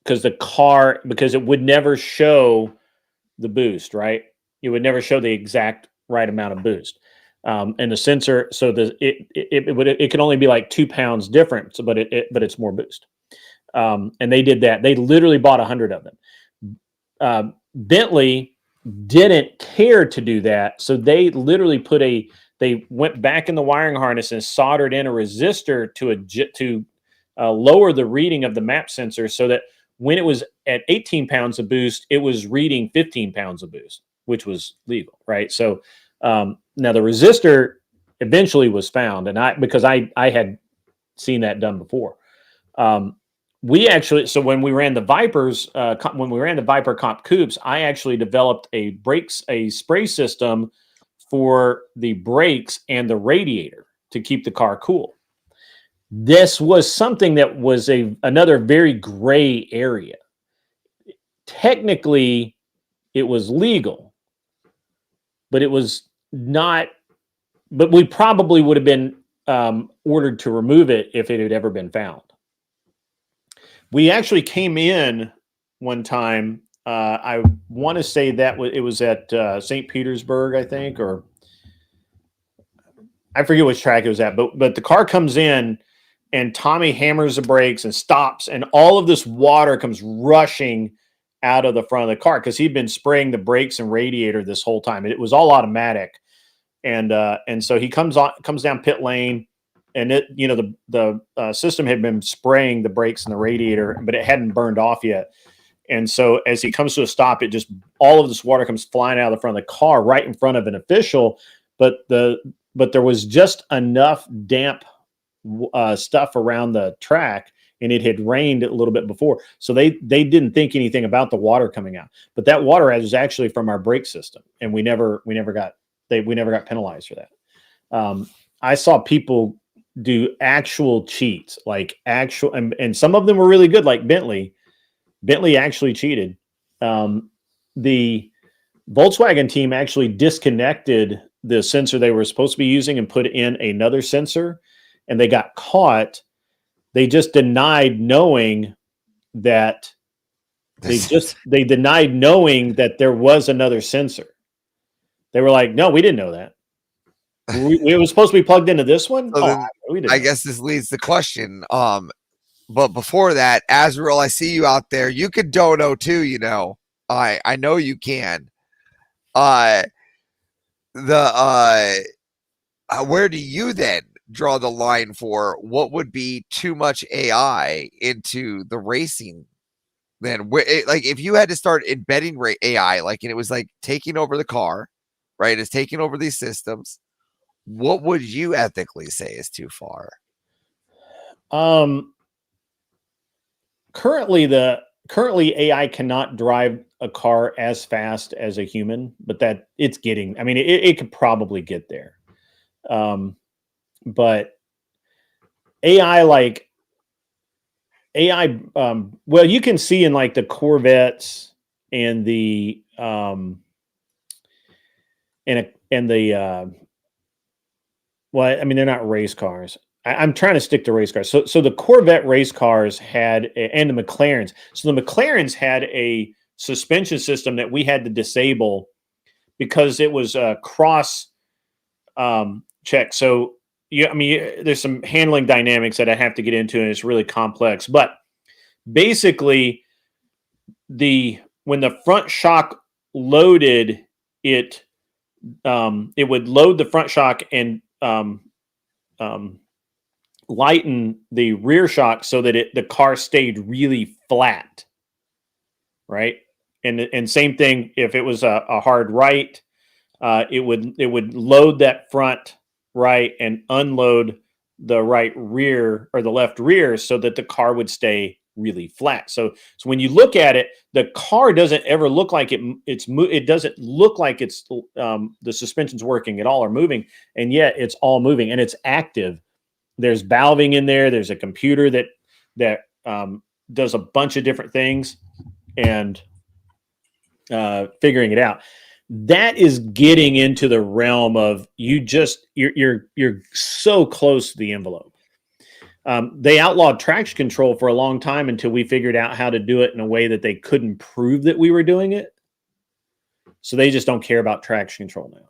because it would never show the boost, right? It would never show the exact right amount of boost, and the sensor. So it can only be like 2 pounds difference, but it's more boost. And they did that. They literally bought 100 of them. Bentley didn't care to do that, so they literally they went back in the wiring harness and soldered in a resistor to lower the reading of the map sensor, so that when it was at 18 pounds of boost, it was reading 15 pounds of boost, which was legal, right? So now the resistor eventually was found, and because I had seen that done before. We actually, so when we ran the Vipers, when we ran the Viper Comp Coupes, I actually developed a spray system for the brakes and the radiator to keep the car cool. This was something that was another very gray area. Technically, it was legal, but it was not. But we probably would have been ordered to remove it if it had ever been found. We actually came in one time. I want to say that it was at St. Petersburg, I think, or I forget which track it was at. But the car comes in, and Tommy hammers the brakes and stops, and all of this water comes rushing out of the front of the car because he'd been spraying the brakes and radiator this whole time. It was all automatic, and so he comes down pit lane. And the system had been spraying the brakes and the radiator, but it hadn't burned off yet. And so as he comes to a stop, all of this water comes flying out of the front of the car right in front of an official. But there was just enough damp stuff around the track, and it had rained a little bit before, so they didn't think anything about the water coming out. But that water was actually from our brake system, and we never got penalized for that. I saw people do actual cheats, like actual, and some of them were really good, like Bentley. Bentley actually cheated. The Volkswagen team actually disconnected the sensor they were supposed to be using and put in another sensor, and they got caught. They just denied knowing that they denied knowing that there was another sensor. They were like, "No, we didn't know that. We were supposed to be plugged into this one." So I guess this leads to the question. But before that, Azrael, I see you out there. You could dono too, you know. I know you can. Where do you then draw the line for what would be too much AI into the racing? Then, like, if you had to start embedding AI, like, and it was like taking over the car, right? It's taking over these systems. What would you ethically say is too far? Currently AI cannot drive a car as fast as a human, but that it's getting, I mean, it could probably get there. But AI, well, you can see in like the Corvettes and the well, I mean, they're not race cars. I'm trying to stick to race cars. So the Corvette race cars and the McLarens. So the McLarens had a suspension system that we had to disable because it was a cross check. So I mean, there's some handling dynamics that I have to get into, and it's really complex. But basically, when the front shock loaded, it would load the front shock and lighten the rear shock so that the car stayed really flat, right? And same thing if it was a hard right, it would load that front right and unload the right rear or the left rear so that the car would stay really flat. So when you look at it, the car doesn't ever look like it doesn't look like it's the suspension's working at all or moving, and yet it's all moving and it's active. There's valving in there. There's a computer that does a bunch of different things and figuring it out. That is getting into the realm of you're so close to the envelope. They outlawed traction control for a long time until we figured out how to do it in a way that they couldn't prove that we were doing it. So they just don't care about traction control now.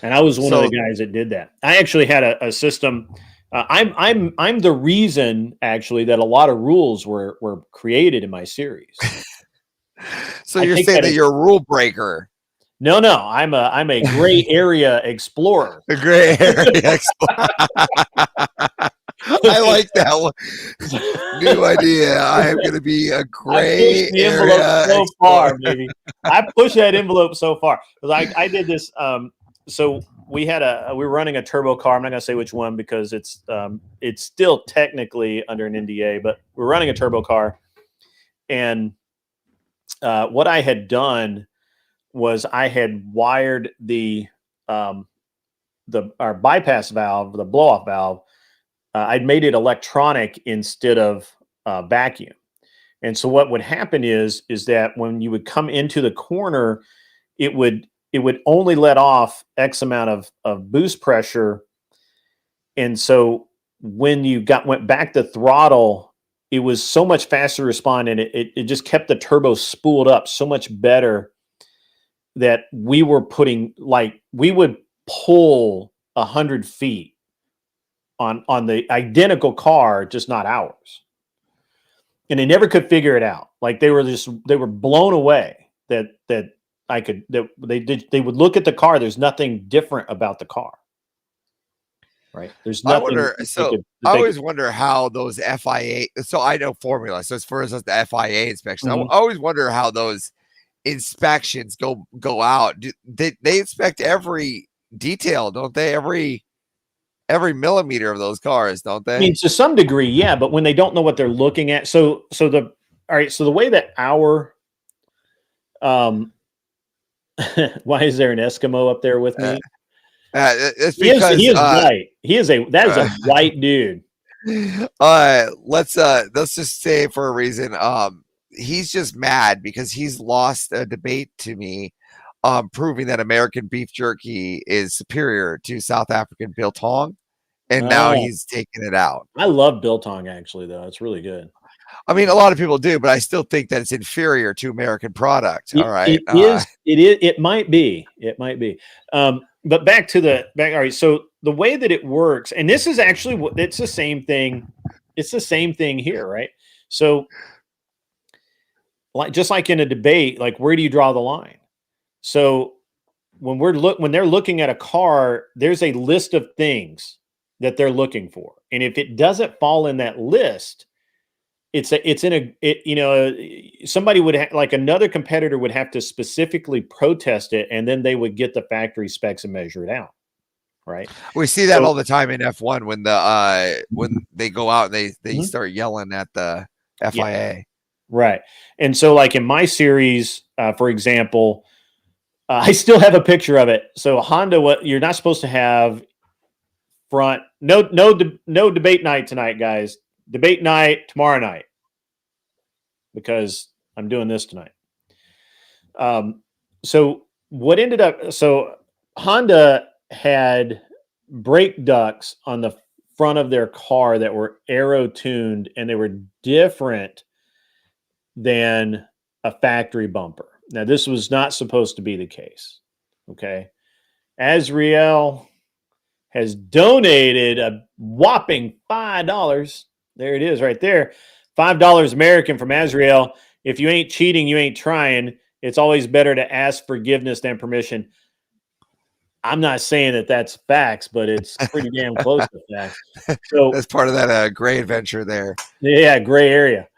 And I was one of the guys that did that. I actually had a system. I'm the reason actually that a lot of rules were created in my series. So you're saying that you're a rule breaker? No, I'm a gray area explorer. A gray area explorer. I like that one. New idea. I am going to be a gray area so far, baby. I pushed that envelope so far because I did this. So we were running a turbo car. I'm not going to say which one because it's still technically under an NDA, but we're running a turbo car. And what I had done was I had wired our bypass valve, the blow off valve. I'd made it electronic instead of vacuum. And so what would happen is that when you would come into the corner, it would only let off X amount of boost pressure. And so when you went back to throttle, it was so much faster to respond, and it just kept the turbo spooled up so much better that we would pull 100 feet on the identical car, just not ours. And they never could figure it out. Like they were blown away that they would look at the car. There's nothing different about the car. Right. There's nothing. I always wonder how those FIA. So I know formula. So as far as the FIA inspection, I always wonder how those inspections go out. They inspect every detail, don't they? Every millimeter of those cars, don't they? I mean, to some degree, yeah. But when they don't know what they're looking at, so the way that our why is there an Eskimo up there with me? It's because he is white. That is a white dude. Let's just say for a reason. He's just mad because he's lost a debate to me, proving that American beef jerky is superior to South African biltong, and now he's taking it out. I love biltong, actually, though. It's really good. I mean, a lot of people do, but I still think that it's inferior to American product. All right. It is. It might be. It might be. But back. All right. So the way that it works, and this is actually it's the same thing. It's the same thing here, right? So, just like in a debate, like where do you draw the line? So when they're looking at a car, there's a list of things that they're looking for, and if it doesn't fall in that list, somebody would like another competitor would have to specifically protest it, and then they would get the factory specs and measure it out. Right. We see that all the time in F1 when they go out and they start yelling at the FIA. Yeah. Right. And so like in my series, for example, I still have a picture of it. So Honda, you're not supposed to have front, no debate night tonight, guys. Debate night tomorrow night, because I'm doing this tonight. So what ended up, so Honda had brake ducts on the front of their car that were aero tuned, and they were different than a factory bumper. Now, this was not supposed to be the case. Okay. Azriel has donated a whopping $5. There it is right there. $5 American from Azriel. If you ain't cheating, you ain't trying. It's always better to ask forgiveness than permission. I'm not saying that that's facts, but it's pretty damn close to facts. So That's part of that gray adventure there. yeah, gray area.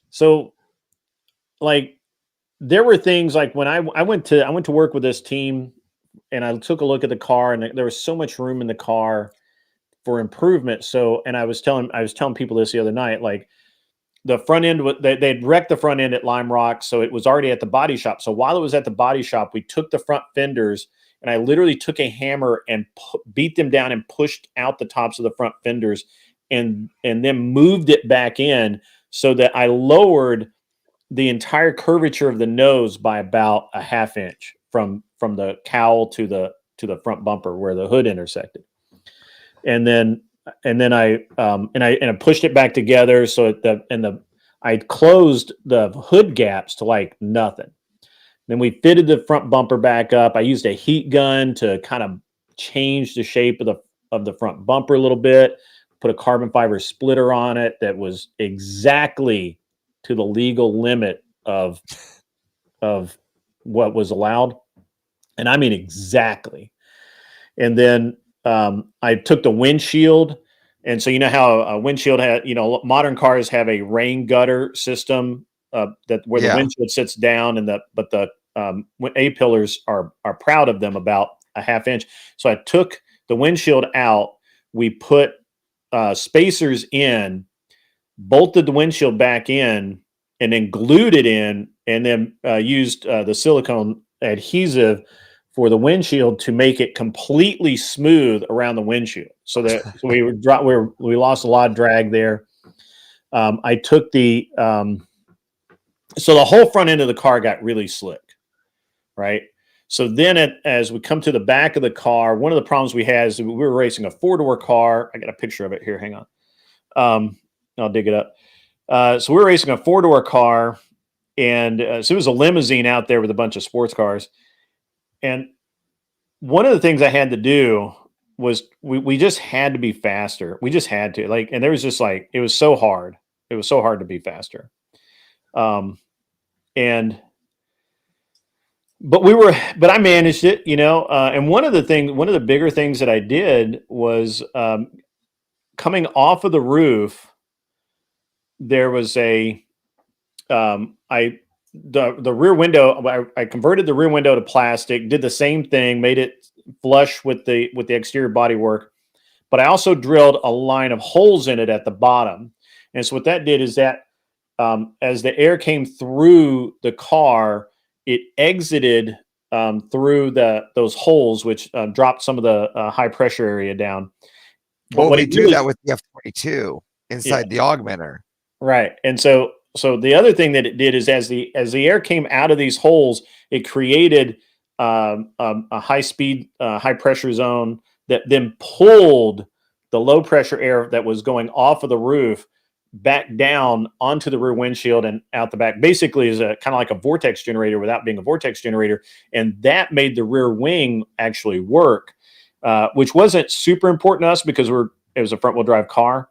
So like there were things like when I went to work with this team, and I took a look at the car, and there was so much room in the car for improvement. So, and I was telling people this the other night, like the front end, they'd wrecked the front end at Lime Rock. So it was already at the body shop. So while it was at the body shop, we took the front fenders, and I literally took a hammer and beat them down and pushed out the tops of the front fenders, and then moved it back in so that I lowered the entire curvature of the nose by about a half inch from the cowl to the front bumper where the hood intersected. And then I pushed it back together so I closed the hood gaps to like nothing. Then we fitted the front bumper back up. I used a heat gun to kind of change the shape of the front bumper a little bit. Put a carbon fiber splitter on it that was exactly to the legal limit of what was allowed. And I mean exactly. And then I took the windshield. And so you know how a windshield had, modern cars have a rain gutter system that where the windshield sits down, but the A-pillars are proud of them about a half inch. So I took the windshield out. We put spacers in, bolted the windshield back in, and then glued it in, and then used the silicone adhesive for the windshield to make it completely smooth around the windshield. So that we lost a lot of drag there. I took so the whole front end of the car got really slick, right? So then as we come to the back of the car, one of the problems we had is we were racing a 4-door car. I got a picture of it here. Hang on. I'll dig it up. So we were racing a 4-door car, and so it was a limousine out there with a bunch of sports cars. And one of the things I had to do was we just had to be faster. We just had to, and there was just it was so hard. It was so hard to be faster. But I managed it, and one of the bigger things that I did was coming off of the roof, there was the rear window. I converted the rear window to plastic, did the same thing, made it flush with the exterior bodywork, but I also drilled a line of holes in it at the bottom. And so what that did is that as the air came through the car, it exited through those holes, which dropped some of the high pressure area down. But we do that with the F-22 inside the augmenter. Right. And so the other thing that it did is as the air came out of these holes, it created a high speed, high pressure zone that then pulled the low pressure air that was going off of the roof back down onto the rear windshield and out the back. Basically is a kind of like a vortex generator without being a vortex generator. And that made the rear wing actually work, which wasn't super important to us because it was a front wheel drive car.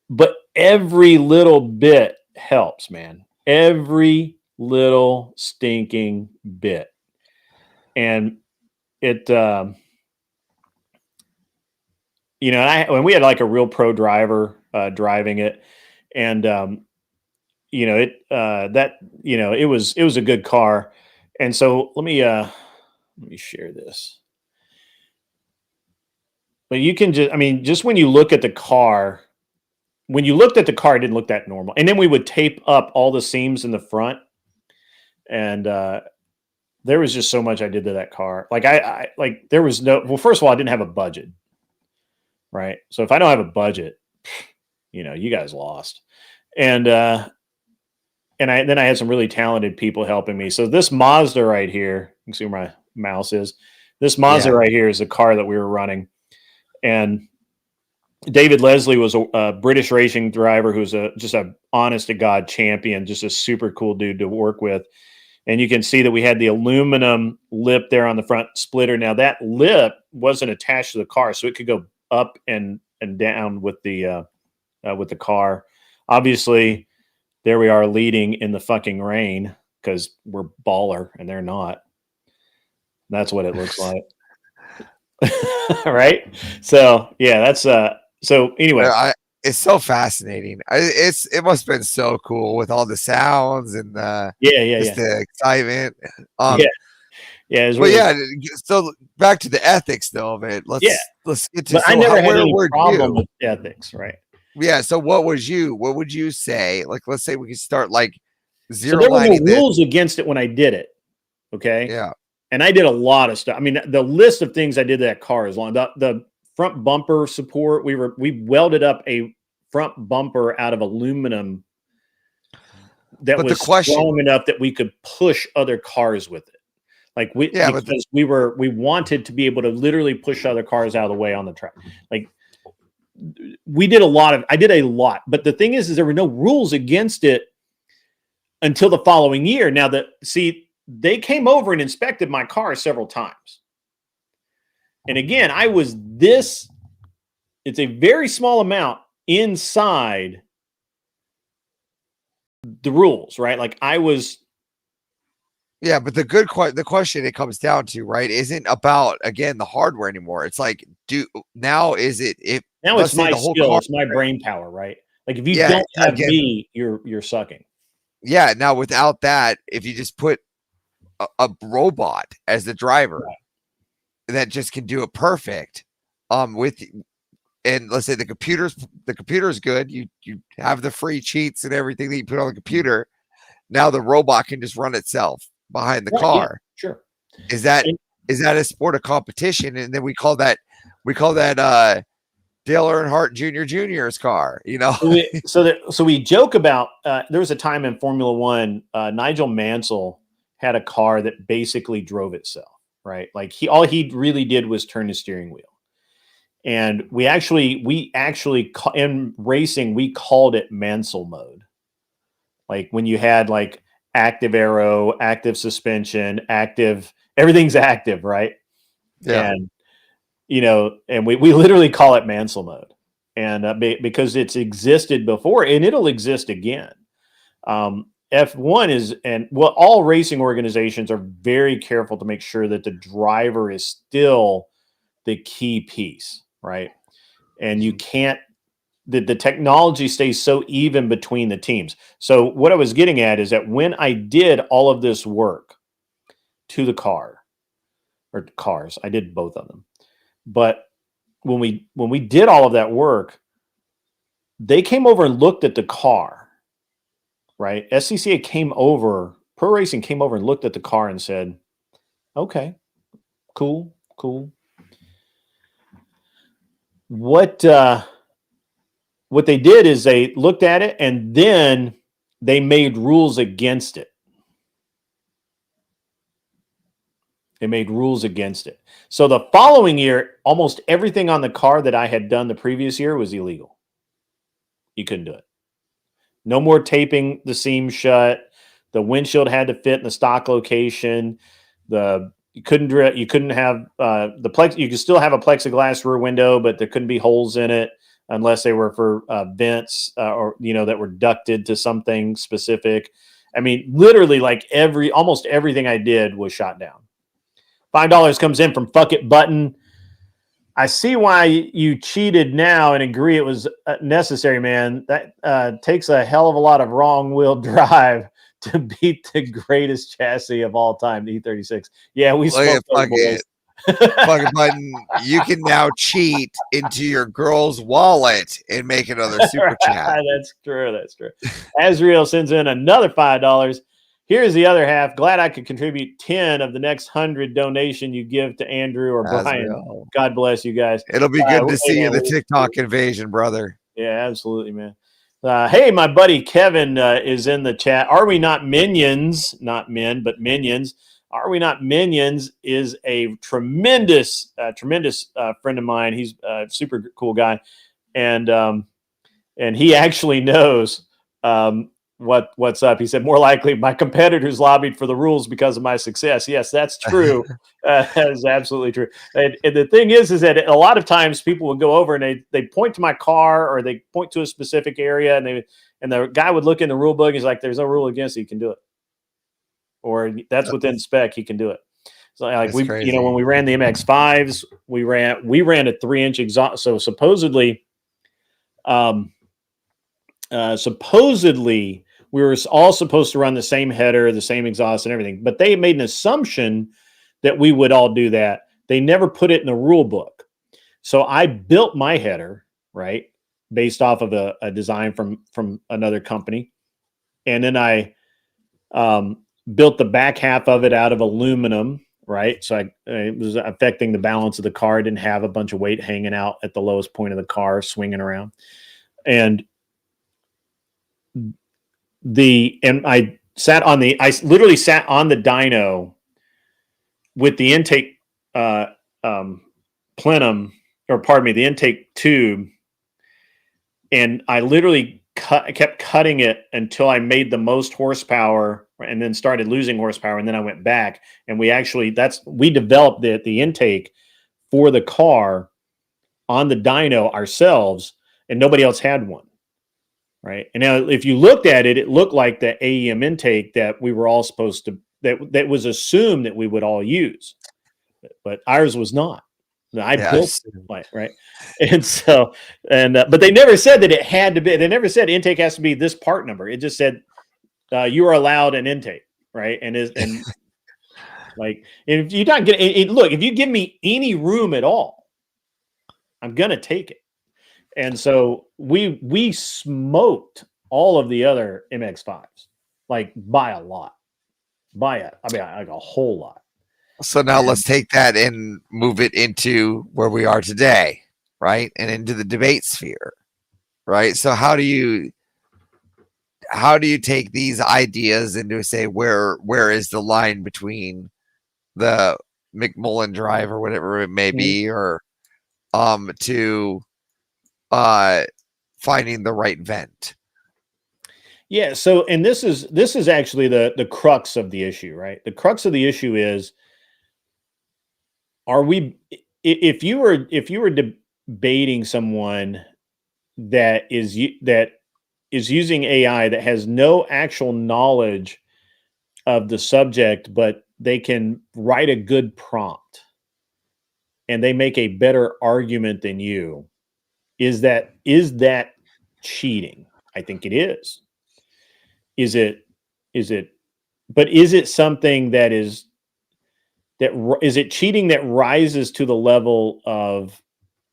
But every little bit helps, man. Every little stinking bit. And it, when we had like a real pro driver driving it, and it was a good car. And so let me share this. But you can just when you look at the car, when you looked at the car, it didn't look that normal. And then we would tape up all the seams in the front. And there was just so much I did to that car. There was first of all, I didn't have a budget. Right. So if I don't have a budget, you guys lost. And and then I had some really talented people helping me. So this Mazda right here, you can see where my mouse is. This Mazda right here is a car that we were running, and David Leslie was a British racing driver who's just a honest to God champion, just a super cool dude to work with. And you can see that we had the aluminum lip there on the front splitter. Now that lip wasn't attached to the car, so it could go up and down with the car. Obviously, there we are leading in the fucking rain because we're baller and they're not. That's what it looks like. Right? So yeah, that's so anyway. It's so fascinating. It must have been so cool with all the sounds and the excitement. So back to the ethics though of it. Let's get to. But I never had any problem with ethics, right? Yeah. So what would you say? Like, let's say we could start like zero. So there were no rules against it when I did it. Okay. Yeah. And I did a lot of stuff. I mean, the list of things I did to that car is long. The front bumper support, we welded up a front bumper out of aluminum that was strong enough that we could push other cars with it. Like we wanted to be able to literally push other cars out of the way on the track. Like I did a lot. But the thing is there were no rules against it until the following year. Now they came over and inspected my car several times. And again, it's a very small amount inside the rules, right? Like I was. Yeah, but the question it comes down to, right, isn't about, again, the hardware anymore. It's like, now it's my skill, it's my brain power, right? Like if you don't have me, you're sucking. Yeah, now without that, if you just put a robot as the driver that just can do it perfect, and let's say the computer is good. You have the free cheats and everything that you put on the computer. Now the robot can just run itself behind the car. Yeah, sure. Is that a sport of competition? And then we call that Dale Earnhardt Jr.'s car, you know? So we joke about, there was a time in Formula One, Nigel Mansell had a car that basically drove itself, right? Like all he really did was turn the steering wheel. And we actually in racing, we called it Mansell mode. Like when you had like active aero, active suspension, everything's active, right? Yeah. And, and we literally call it Mansell mode. And because it's existed before and it'll exist again. F1 all racing organizations are very careful to make sure that the driver is still the key piece, right? And you can't, the technology stays so even between the teams. So what I was getting at is that when I did all of this work to the car or cars, I did both of them. But when we did all of that work, they came over and looked at the car. Right? SCCA Pro Racing came over and looked at the car and said, okay, cool. What they did is they looked at it and then they made rules against it. So the following year, almost everything on the car that I had done the previous year was illegal. You couldn't do it. No more taping the seam shut. The windshield had to fit in the stock location. You couldn't have the plex. You could still have a plexiglass rear window, but there couldn't be holes in it unless they were for vents or that were ducted to something specific. I mean, literally, like almost everything I did was shot down. $5 comes in from Fuck It Button. I see why you cheated now and agree it was necessary, man. That takes a hell of a lot of wrong-wheel drive to beat the greatest chassis of all time, the E36. Yeah, we smoked those boys. Fuck It Button. You can now cheat into your girl's wallet and make another super chat. That's true. Azriel sends in another $5. Here's the other half. Glad I could contribute 10 of the next 100 donation you give to Andrew or Brian. God bless you guys. It'll be good to see you in the TikTok invasion, brother. Yeah, absolutely, man. Hey, my buddy Kevin is in the chat. Are we not minions? Not men, but minions. Are we not minions? Is a tremendous friend of mine. He's a super cool guy, and he actually knows what's up. He said, more likely my competitors lobbied for the rules because of my success. Yes, that's true. That is absolutely true. And the thing is that a lot of times people would go over and they point to my car or they point to a specific area and the guy would look in the rule book. He's like, there's no rule against it. You can do it. Or that's within spec. He can do it. So like when we ran the MX5s, we ran a 3-inch exhaust. So supposedly we were all supposed to run the same header, the same exhaust and everything, but they made an assumption that we would all do that. They never put it in the rule book. So I built my header, right, based off of a design from another company. And then I built the back half of it out of aluminum, right? So it was affecting the balance of the car. I didn't have a bunch of weight hanging out at the lowest point of the car, swinging around. And I literally sat on the dyno with the intake plenum, or pardon me, the intake tube, and I literally kept cutting it until I made the most horsepower, and then started losing horsepower, and then I went back, and we developed the intake for the car on the dyno ourselves, and nobody else had one. Right. And now if you looked at it, it looked like the AEM intake that we were all supposed to, that was assumed that we would all use, but ours was not. I built it, right. And so, but they never said that it had to be, they never said intake has to be this part number. It just said, you are allowed an intake. Right. And like, if you're not getting, look, if you give me any room at all, I'm going to take it. And so we smoked all of the other MX5s, like by a lot, like a whole lot. So now let's take that and move it into where we are today, right? And into the debate sphere, right? So how do you take these ideas into say where is the line between the McMullen drive or whatever it may be, or to finding the right vent? Yeah. So, and this is actually the crux of the issue, right? The crux of the issue is, if you were debating someone that is using AI that has no actual knowledge of the subject, but they can write a good prompt and they make a better argument than you, is that cheating? I think it is. Is it something that is it cheating that rises to the level of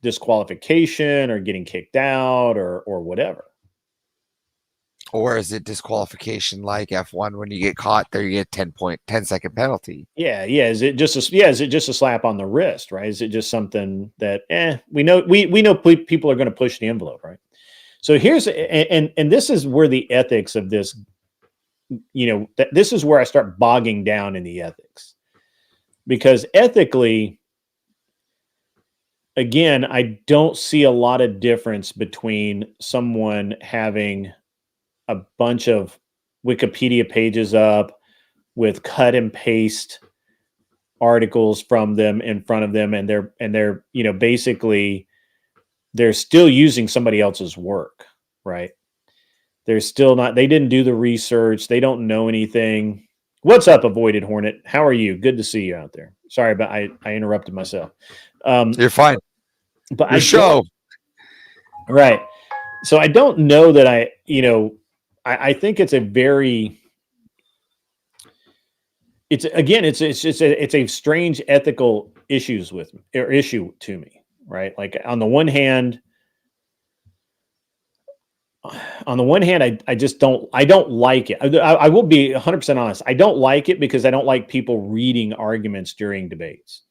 disqualification or getting kicked out or whatever? Or is it disqualification like F1 when you get caught there, you get 10-second penalty? Yeah. Is it just a slap on the wrist, right? Is it just something that we know people are going to push the envelope, right? So here's and this is where the ethics of this, this is where I start bogging down in the ethics, because ethically, again, I don't see a lot of difference between someone having a bunch of Wikipedia pages up with cut and paste articles from them in front of them, and they're basically they're still using somebody else's work, right? They're still not, they didn't do the research. They don't know anything. What's up, Avoided Hornet? How are you? Good to see you out there. Sorry, but I interrupted myself. You're fine. But Your show. Right. So I don't know that I think it's a very, it's a strange ethical issue to me, right? Like on the one hand, I just don't like it. I will be 100% honest. I don't like it because I don't like people reading arguments during debates.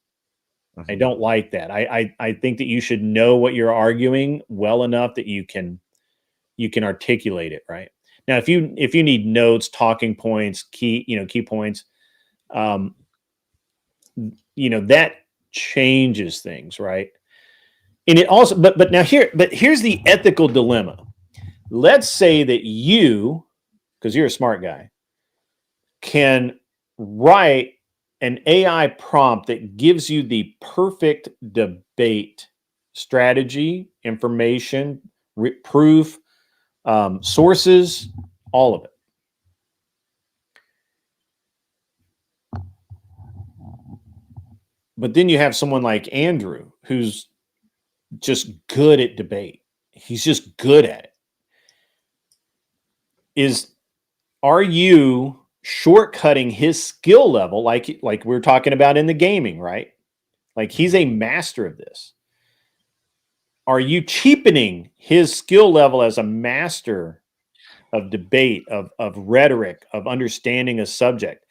Mm-hmm. I don't like that. I think that you should know what you're arguing well enough that you can you can articulate it, right? Now, if you need notes, talking points, key points, that changes things, right? And it also, but here's the ethical dilemma. Let's say that you, because you're a smart guy, can write an AI prompt that gives you the perfect debate strategy, information, proof, sources, all of it. But then you have someone like Andrew, who's just good at debate. He's just good at it. Are you shortcutting his skill level, like we were talking about in the gaming, right? Like, he's a master of this. Are you cheapening his skill level as a master of debate, of rhetoric, of understanding a subject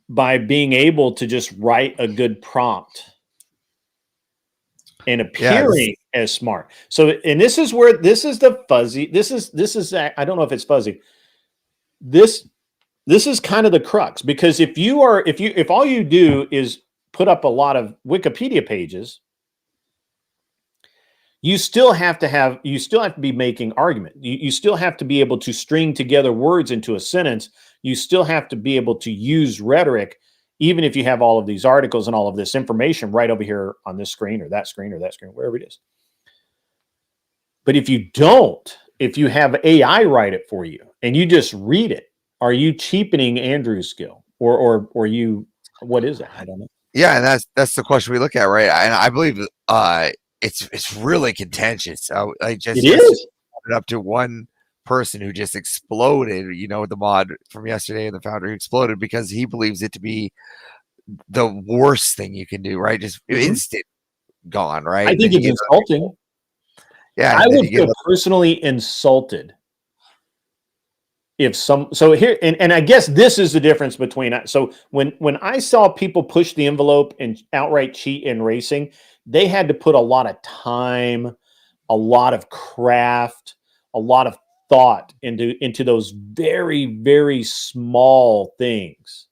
by being able to just write a good prompt and appearing as smart? So, and this is the fuzzy. This is I don't know if it's fuzzy. This is kind of the crux, because if all you do is put up a lot of Wikipedia pages, you still have to be making argument. You still have to be able to string together words into a sentence. You still have to be able to use rhetoric, even if you have all of these articles and all of this information right over here on this screen or that screen, wherever it is. But if you have AI write it for you and you just read it, are you cheapening Andrew's skill, or what is that? I don't know. Yeah, and that's the question we look at, right? And I believe it's really contentious. I just put it up to one person who just exploded, the mod from yesterday, and the founder who exploded because he believes it to be the worst thing you can do, right? Just instant gone, right? I think it's insulting. Yeah, I would feel personally insulted if here, and I guess this is the difference between, so when I saw people push the envelope and outright cheat in racing, they had to put a lot of time, a lot of craft, a lot of thought into those very, very small things.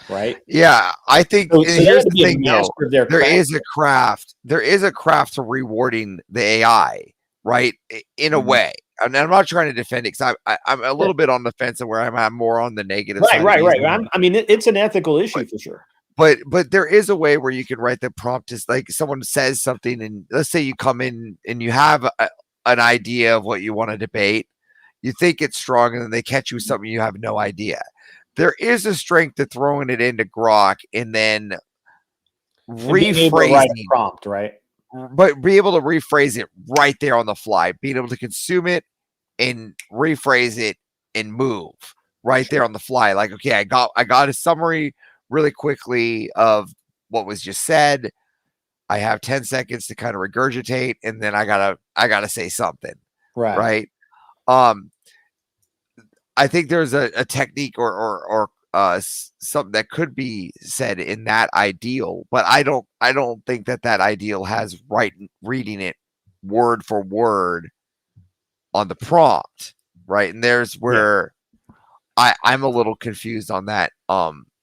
Right? Yeah, I think here's the thing, though. There is a craft to rewarding the AI, right? In a way. And I'm not trying to defend it, because I'm a little bit on the fence of where I'm more on the negative side. Right. It's an ethical issue for sure. But there is a way where you can write the prompt as, like, someone says something, and let's say you come in and you have an idea of what you want to debate. You think it's strong, and then they catch you with something you have no idea. There is a strength to throwing it into Grok and then rephrasing a prompt, right? But be able to rephrase it right there on the fly, being able to consume it and rephrase it and move right there on the fly. Like, okay, I got a summary really quickly of what was just said. I have 10 seconds to kind of regurgitate, and then I gotta say something. Right. I think there's a technique or something that could be said in that ideal, but I don't think that ideal has reading it word for word on the prompt, right? And there's where I'm a little confused on that,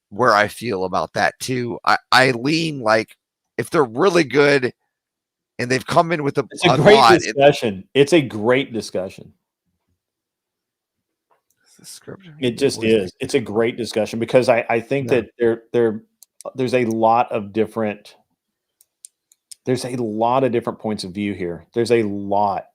where I feel about that too. I lean, like, if they're really good and they've come in with it's a great discussion. It's a great discussion. It just is. It's a great discussion, because I think that there's a lot of different points of view here. There's a lot.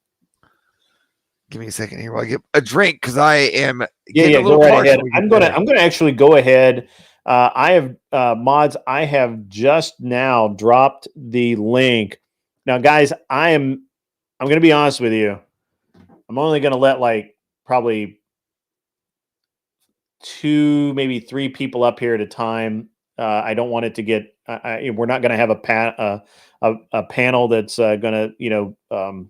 Give me a second here while I get a drink, because I am go right ahead. I'm gonna actually go ahead. I have mods. I have just now dropped the link. Now, guys, I'm gonna be honest with you. I'm only gonna let probably 2, maybe 3 people up here at a time. I don't want it to get. We're not going to have a panel that's going to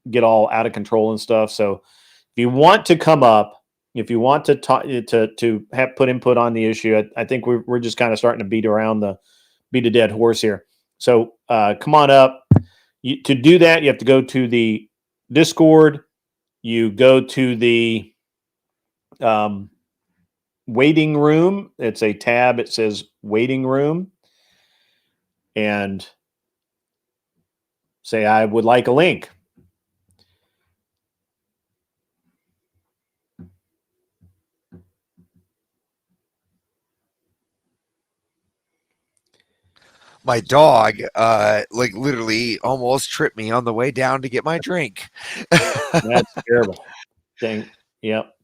get all out of control and stuff. So if you want to come up, if you want to talk to have put input on the issue, I think we're just kind of starting to beat a dead horse here. So come on up. To do that, you have to go to the Discord, you go to the waiting room. It's a tab. It says waiting room, and say, I would like a link. My dog, like literally almost tripped me on the way down to get my drink. That's terrible. Dang. Yep.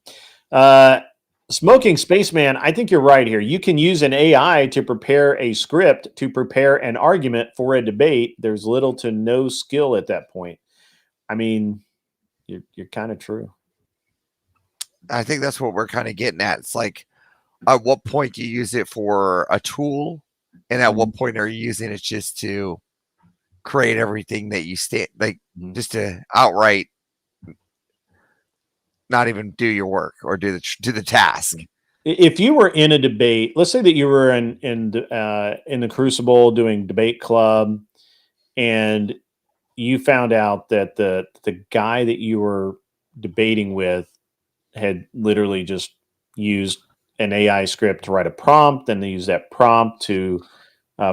Smoking Spaceman, I think you're right here. You can use an AI to prepare a script to prepare an argument for a debate. There's little to no skill at that point. I mean, you're kind of true. I think that's what we're kind of getting at. It's like, at what point do you use it for a tool, and at what point are you using it just to create everything that you just to outright not even do your work or do the task? If you were in a debate, let's say that you were in the Crucible doing debate club, and you found out that the guy that you were debating with had literally just used an AI script to write a prompt, and they use that prompt to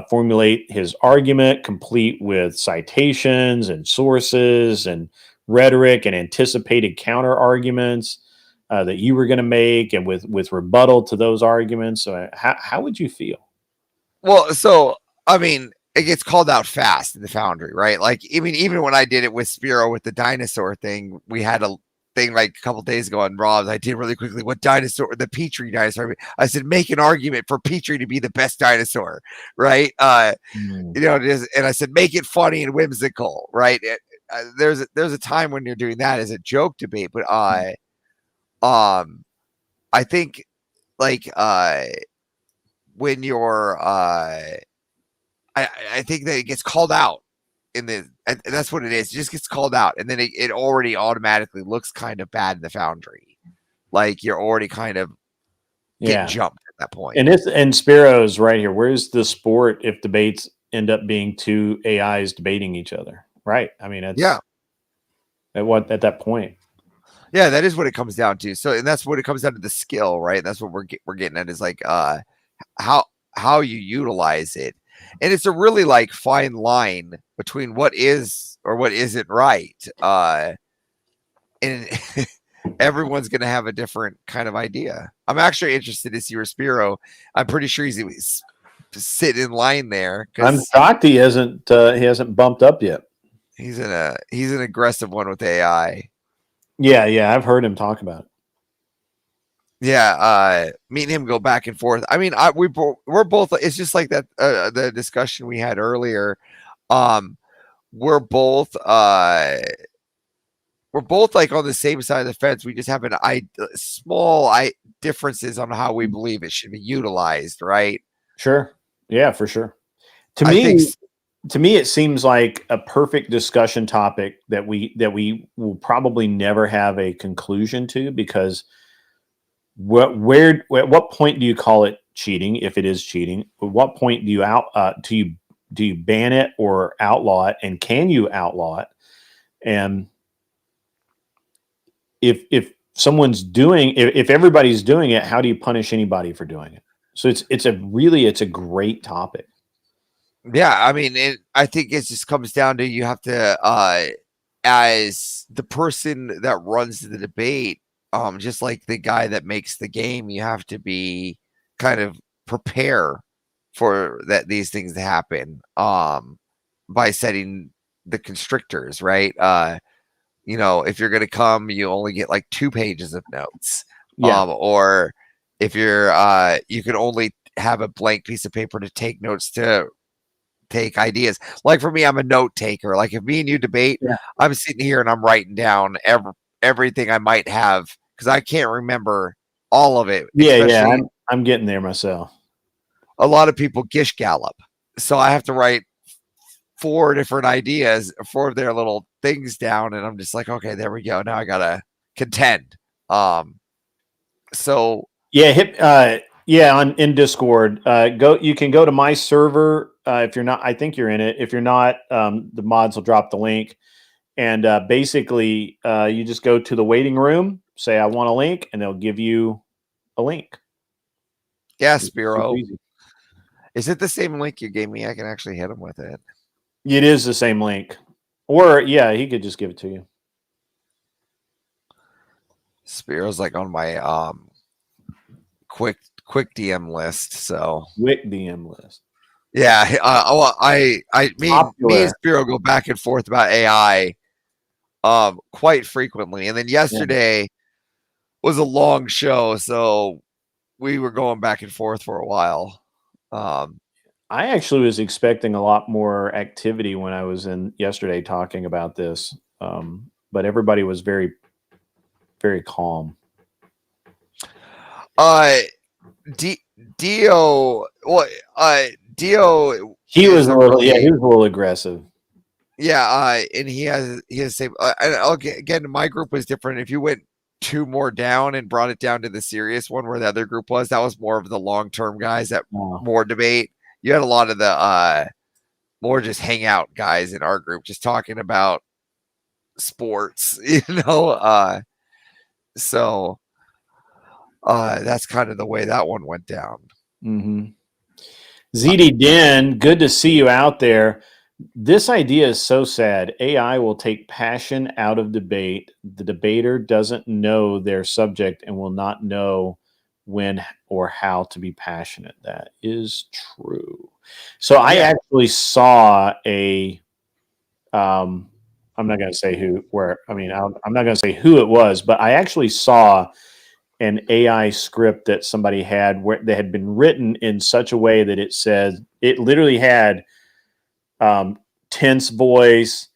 formulate his argument, complete with citations and sources and rhetoric and anticipated counter arguments that you were going to make, and with rebuttal to those arguments. So how would you feel? Well, so I mean, it gets called out fast in the Foundry, right? Like, I mean, even when I did it with Spiro with the dinosaur thing, we had a thing like a couple days ago on Rob's. I did really quickly what dinosaur, the Petrie dinosaur. I said, make an argument for Petrie to be the best dinosaur, right? You know, and I said, make it funny and whimsical, right? There's a time when you're doing that as a joke debate, but I think like when you're I think that it gets called out in the, and that's what it is. It just gets called out, and then it already automatically looks kind of bad in the Foundry. Like you're already kind of getting jumped at that point. And Spiro's right here. Where's the sport if debates end up being two AIs debating each other? Right. I mean, it's at that point. Yeah, that is what it comes down to. So, and that's what it comes down to, the skill, right? That's what we're getting at, is like how you utilize it. And it's a really like fine line between what is or what isn't right. And everyone's going to have a different kind of idea. I'm actually interested to see where Spiro, I'm pretty sure he's sitting in line there. I'm shocked he hasn't bumped up yet. He's an aggressive one with AI. Yeah, I've heard him talk about it. Yeah, me and him go back and forth. I mean, we're both. It's just like that. The discussion we had earlier. We're both like on the same side of the fence. We just have small differences on how we believe it should be utilized. Right? Sure. Yeah, for sure. To me, it seems like a perfect discussion topic that we will probably never have a conclusion to, because at what point do you call it cheating, if it is cheating? At what point do you do you ban it or outlaw it, and can you outlaw it? And if someone's if everybody's doing it, how do you punish anybody for doing it? So it's a great topic. Yeah, I mean, I think it just comes down to, you have to, as the person that runs the debate, just like the guy that makes the game, you have to be kind of prepare for these things to happen, by setting the constrictors, right? You know, if you're going to come, you only get like 2 pages of notes, or if you're, you can only have a blank piece of paper to take notes, to take ideas. Like for me, I'm a note taker. Like if me and you debate, I'm sitting here and I'm writing down everything I might have, because I can't remember all of it. Yeah, I'm getting there myself. A lot of people gish gallop, so I have to write 4 different ideas, 4 of their little things down, and I'm just like, okay, there we go. Now I gotta contend. So in Discord, you can go to my server if you're not. I think you're in it. If you're not, the mods will drop the link, And basically, you just go to the waiting room, say, I want a link, and they'll give you a link. Yeah, It's super Spiro. easy. Is it the same link you gave me? I can actually hit him with it. It is the same link. Or, yeah, he could just give it to you. Spiro's like on my quick DM list. So Quick DM list. yeah, me and Spiro go back and forth about AI quite frequently. And then yesterday was a long show, so we were going back and forth for a while. I actually was expecting a lot more activity when I was in yesterday talking about this, but everybody was very, very calm. Dio, well, Dio. He was a little aggressive. Yeah, and he has same. And I'll again, my group was different. If you went 2 more down and brought it down to the serious one where the other group was, that was more of the long-term guys that more debate. You had a lot of the more just hangout guys in our group just talking about sports, so that's kind of the way that one went down. ZD Den, good to see you out there. This idea is so sad. AI will take passion out of debate. The debater doesn't know their subject and will not know when or how to be passionate. That is true. So I actually saw a I'm not going to say I'm not going to say who it was, but I actually saw an AI script that somebody had where they had been written in such a way that it literally had tense voice,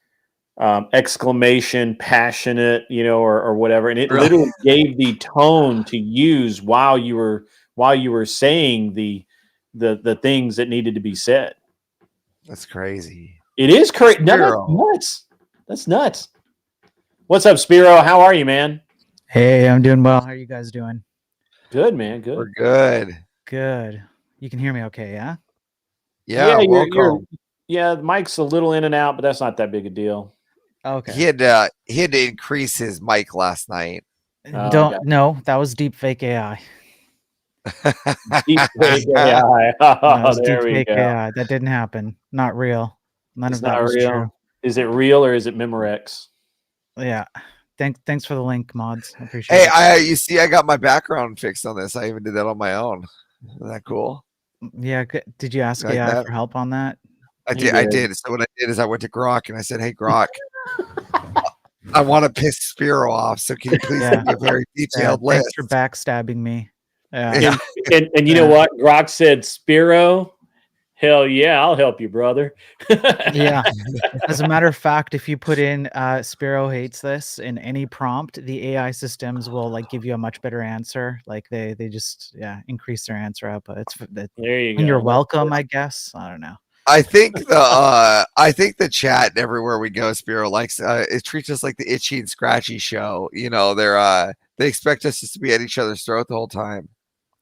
exclamation, passionate, or whatever, and it literally gave the tone to use while you were saying the things that needed to be said. That's crazy. It is crazy. No, that's nuts. That's nuts. What's up, Spiro? How are you, man? Hey, I'm doing well. How are you guys doing? Good, man. Good. We're good. Good. You can hear me okay, yeah? Yeah, welcome. The mic's a little in and out, but that's not that big a deal. Okay. He had to increase his mic last night. No, that was deep fake AI. Deep fake AI. There we go. AI. That didn't happen. Not real. None of that was true. Is it real or is it Memorex? Yeah. Thanks for the link, mods. I appreciate it. Hey, you see, I got my background fixed on this. I even did that on my own. Isn't that cool? Yeah. Did you ask AI for help on that? I did. So what I did is I went to Grok and I said, "Hey, Grok, I want to piss Spiro off. So can you please give me a very detailed list?" Thanks for backstabbing me. And you know what? Grok said, "Spiro, hell yeah, I'll help you, brother." Yeah. As a matter of fact, if you put in Spiro hates this in any prompt, the AI systems will give you a much better answer. They just increase their answer output. There you go. You're welcome, I guess. I don't know. I think the chat and everywhere we go, Spiro likes it treats us like the itchy and scratchy show. They expect us just to be at each other's throat the whole time.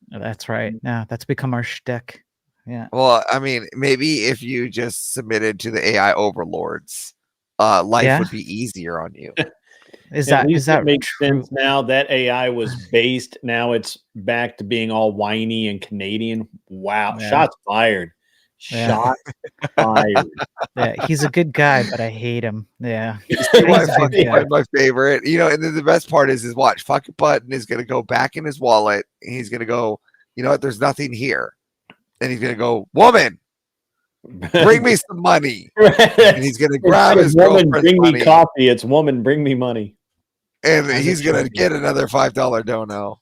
That's right. Yeah, that's become our shtick. Yeah. Well, I mean, maybe if you just submitted to the AI overlords, life would be easier on you. Is that makes sense now? That AI was based. Now it's back to being all whiny and Canadian. Wow. Yeah. Shots fired. Shots fired. Yeah, he's a good guy, but I hate him. Yeah. My favorite. And then the best part is watch. Fucking Button is gonna go back in his wallet and he's gonna go, you know what, there's nothing here. And he's gonna go, "Woman, bring me some money." And he's gonna grab his woman, girlfriend's bring money. me coffee. It's woman, bring me money. And he's gonna get another $5 dono.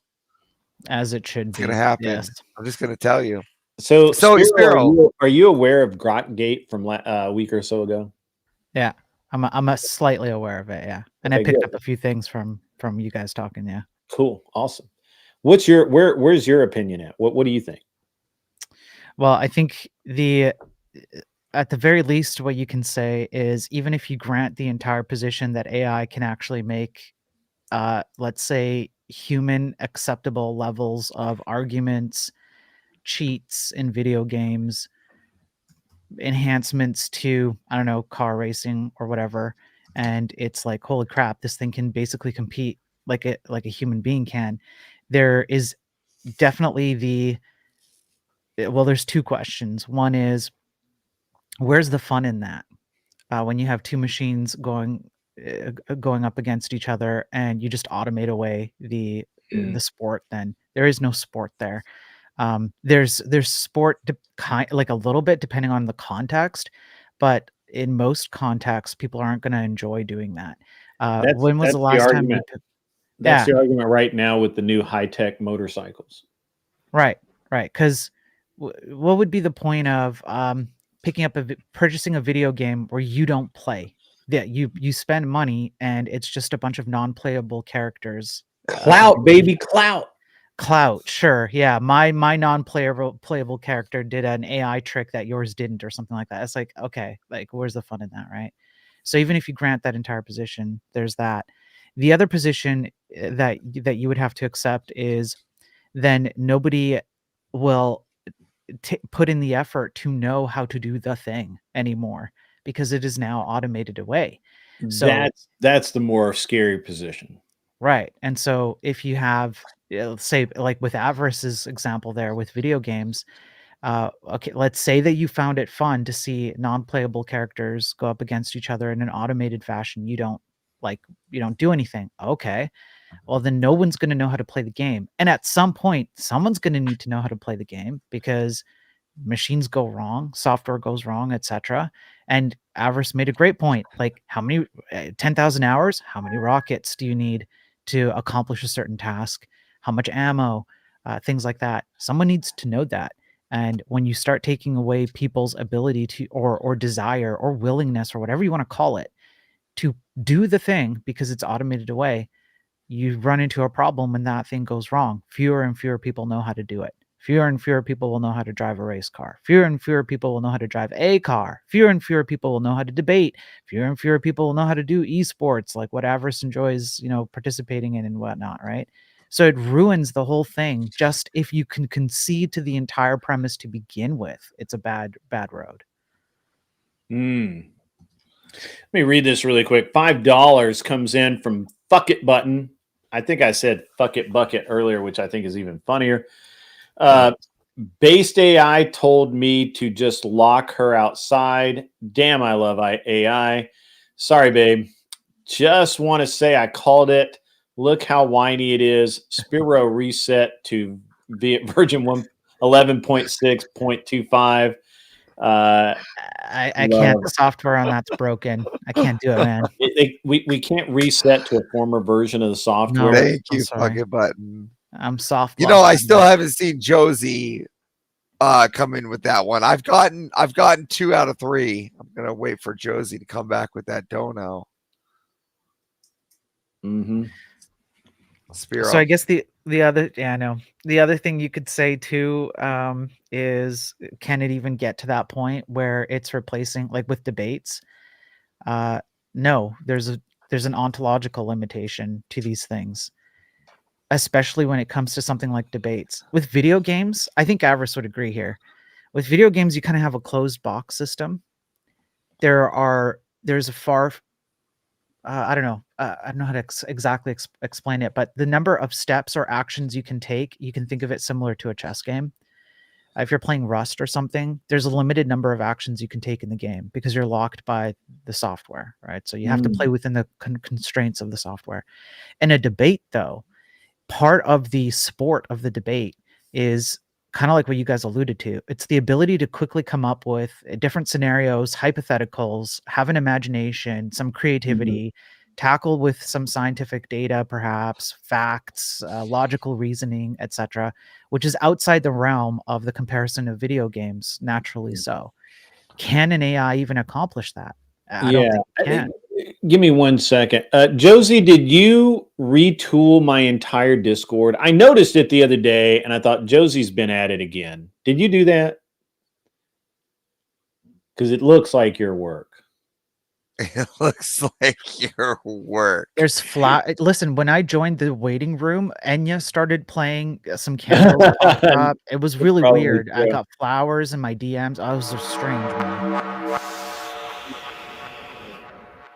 As it should be. It's gonna happen. Yes. I'm just gonna tell you. So Spiro, are you aware of GROKGATE from a week or so ago? Yeah, I'm slightly aware of it. Yeah, and I picked up a few things from you guys talking. Yeah, cool, awesome. What's where's your opinion at? What do you think? Well, I think at the very least, what you can say is even if you grant the entire position that AI can actually make, let's say, human acceptable levels of arguments, cheats in video games, enhancements to, I don't know, car racing or whatever, and it's like, holy crap, this thing can basically compete like a human being can. There is definitely there's two questions. One is, where's the fun in that? When you have two machines going up against each other and you just automate away the sport, then there is no sport there. There's sport like a little bit depending on the context, but in most contexts, people aren't going to enjoy doing that. When was the last time you? That's the argument right now with the new high-tech motorcycles. Right. Because what would be the point of purchasing a video game where you don't play? Yeah, you spend money and it's just a bunch of non-playable characters. Clout, baby, clout. Sure. Yeah, my playable character did an AI trick that yours didn't, or something like that. It's like, okay, like where's the fun in that, right? So even if you grant that entire position, there's that. The other position that you would have to accept is then nobody will put in the effort to know how to do the thing anymore because it is now automated away. So that's the more scary position. Right. And so if you have, say, like with Avarice's example there with video games, okay, let's say that you found it fun to see non-playable characters go up against each other in an automated fashion. You don't do anything. Okay. Well, then no one's going to know how to play the game. And at some point, someone's going to need to know how to play the game because machines go wrong, software goes wrong, etc. And Avarice made a great point. Like, how many 10,000 hours? How many rockets do you need to accomplish a certain task? How much ammo? Things like that. Someone needs to know that. And when you start taking away people's ability to, or desire, or willingness, or whatever you want to call it, to do the thing because it's automated away, you run into a problem when that thing goes wrong. Fewer and fewer people know how to do it. Fewer and fewer people will know how to drive a race car. Fewer and fewer people will know how to drive a car. Fewer and fewer people will know how to debate. Fewer and fewer people will know how to do esports, like what Avarice enjoys, participating in and whatnot, right? So it ruins the whole thing. Just if you can concede to the entire premise to begin with, it's a bad road. Let me read this really quick. $5 comes in from Fuck It Button. I think I said Fuck It Bucket earlier, which I think is even funnier. Based AI told me to just lock her outside. Damn, I love AI. Sorry, babe. Just want to say I called it. Look how whiny it is. Spiro reset to version 11.6.25. I can't. The software on that's broken. I can't do it, man. We can't reset to a former version of the software. No, Thank you, Fuck It Button. I'm soft. I still haven't seen Josie come in with that one. I've gotten 2 out of 3. I'm gonna wait for Josie to come back with that dono. Spiro. So I guess the other the other thing you could say too is, can it even get to that point where it's replacing, like with debates? No, there's an ontological limitation to these things, especially when it comes to something like debates. With video games, I think Avarice would agree here. With video games, you kind of have a closed box system. There's a far I don't know how to exactly explain it, but the number of steps or actions you can take, you can think of it similar to a chess game. If you're playing Rust or something, there's a limited number of actions you can take in the game because you're locked by the software, right? So you have to play within the constraints of the software. In a debate, though, part of the sport of the debate is kind of like what you guys alluded to. It's the ability to quickly come up with different scenarios, hypotheticals, have an imagination, some creativity, tackle with some scientific data, perhaps facts, logical reasoning, etc., which is outside the realm of the comparison of video games. Naturally, so can an AI even accomplish that? I don't think it can. Give me 1 second. Josie, did you retool my entire Discord? I noticed it the other day, and I thought Josie's been at it again. Did you do that? Because it looks like your work. It looks like your work. There's Listen, when I joined the waiting room, Enya started playing. Some candles popped up. It was really weird. True. I got flowers in my DMs. I was so strange, man.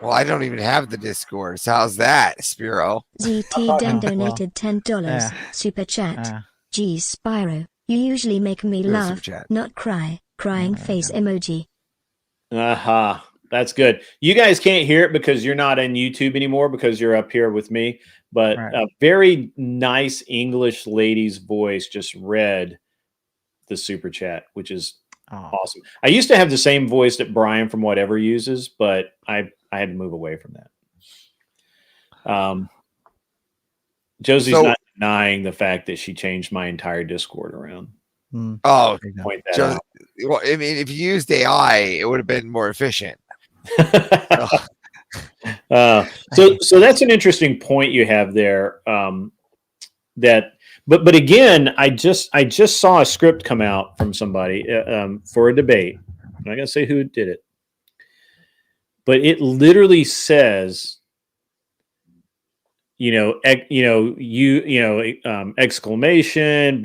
Well, I don't even have the Discord. So how's that, Spiro? ZT Den Oh, well, donated $10. yeah. Super chat. Geez, Spyro, you usually make me Super laugh, chat. not cry. Crying face emoji. Aha. That's good. You guys can't hear it because you're not on YouTube anymore because you're up here with me. But Right. a very nice English lady's voice just read the super chat, which is awesome. I used to have the same voice that Brian from Whatever uses, but I had to move away from that. Josie's not denying the fact that she changed my entire Discord around. Oh, point that out. Well, I mean, if you used AI, it would have been more efficient. So that's an interesting point you have there. But again, I just saw a script come out from somebody for a debate. I'm not gonna say who did it, but it literally says, exclamation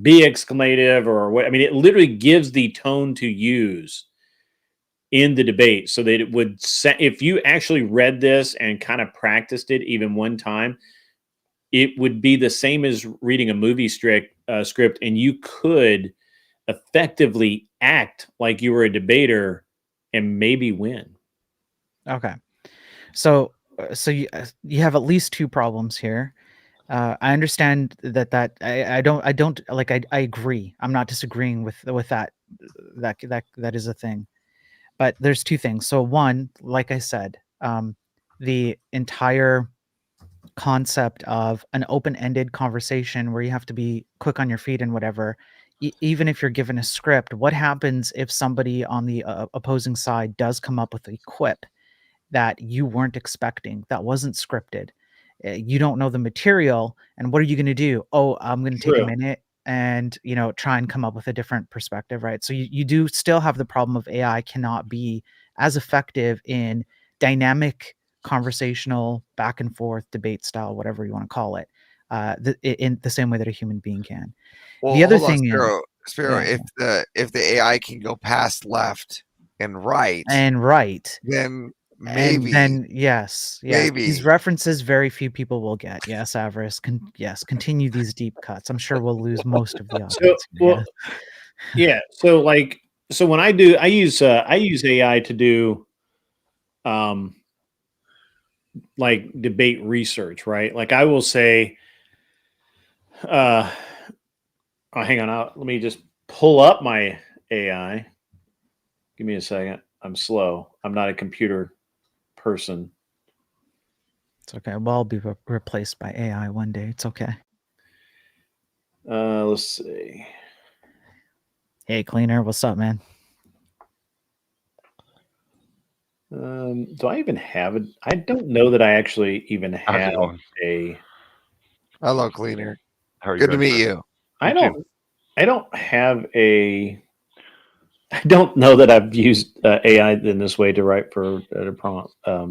be exclamative or what. I mean, it literally gives the tone to use in the debate so that it would if you actually read this and kind of practiced it even one time, it would be the same as reading a movie script, and you could effectively act like you were a debater and maybe win. Okay. So you have at least two problems here. I understand that I don't like I agree. I'm not disagreeing with that is a thing. But there's two things. So one, like I said, the entire concept of an open-ended conversation where you have to be quick on your feet and whatever, even if you're given a script, what happens if somebody on the opposing side does come up with a quip that you weren't expecting, that wasn't scripted? You don't know the material, and what are you going to do? Oh, I'm going to take a minute and try and come up with a different perspective, right? So you do still have the problem of AI cannot be as effective in dynamic conversational back and forth debate style, whatever you want to call it, in the same way that a human being can. Well, The other hold on, thing Spiro, is, if the AI can go past left and right, then maybe, and then yes, maybe these references very few people will get. Yes, Avarice, continue these deep cuts. I'm sure we'll lose most of the audience. So when I use AI to do like debate research, right? Like I will say, hang on, let me just pull up my AI. Give me a second. I'm slow. I'm not a computer person. It's okay. Well, I'll be replaced by AI one day. It's okay. Let's see. Hey, Cleaner, what's up, man? Do I even have it? I don't know that I actually even have a. Hello, Cleaner. How are you Good to guys meet doing? you. I don't have a. I don't know that I've used AI in this way to write for a prompt. Give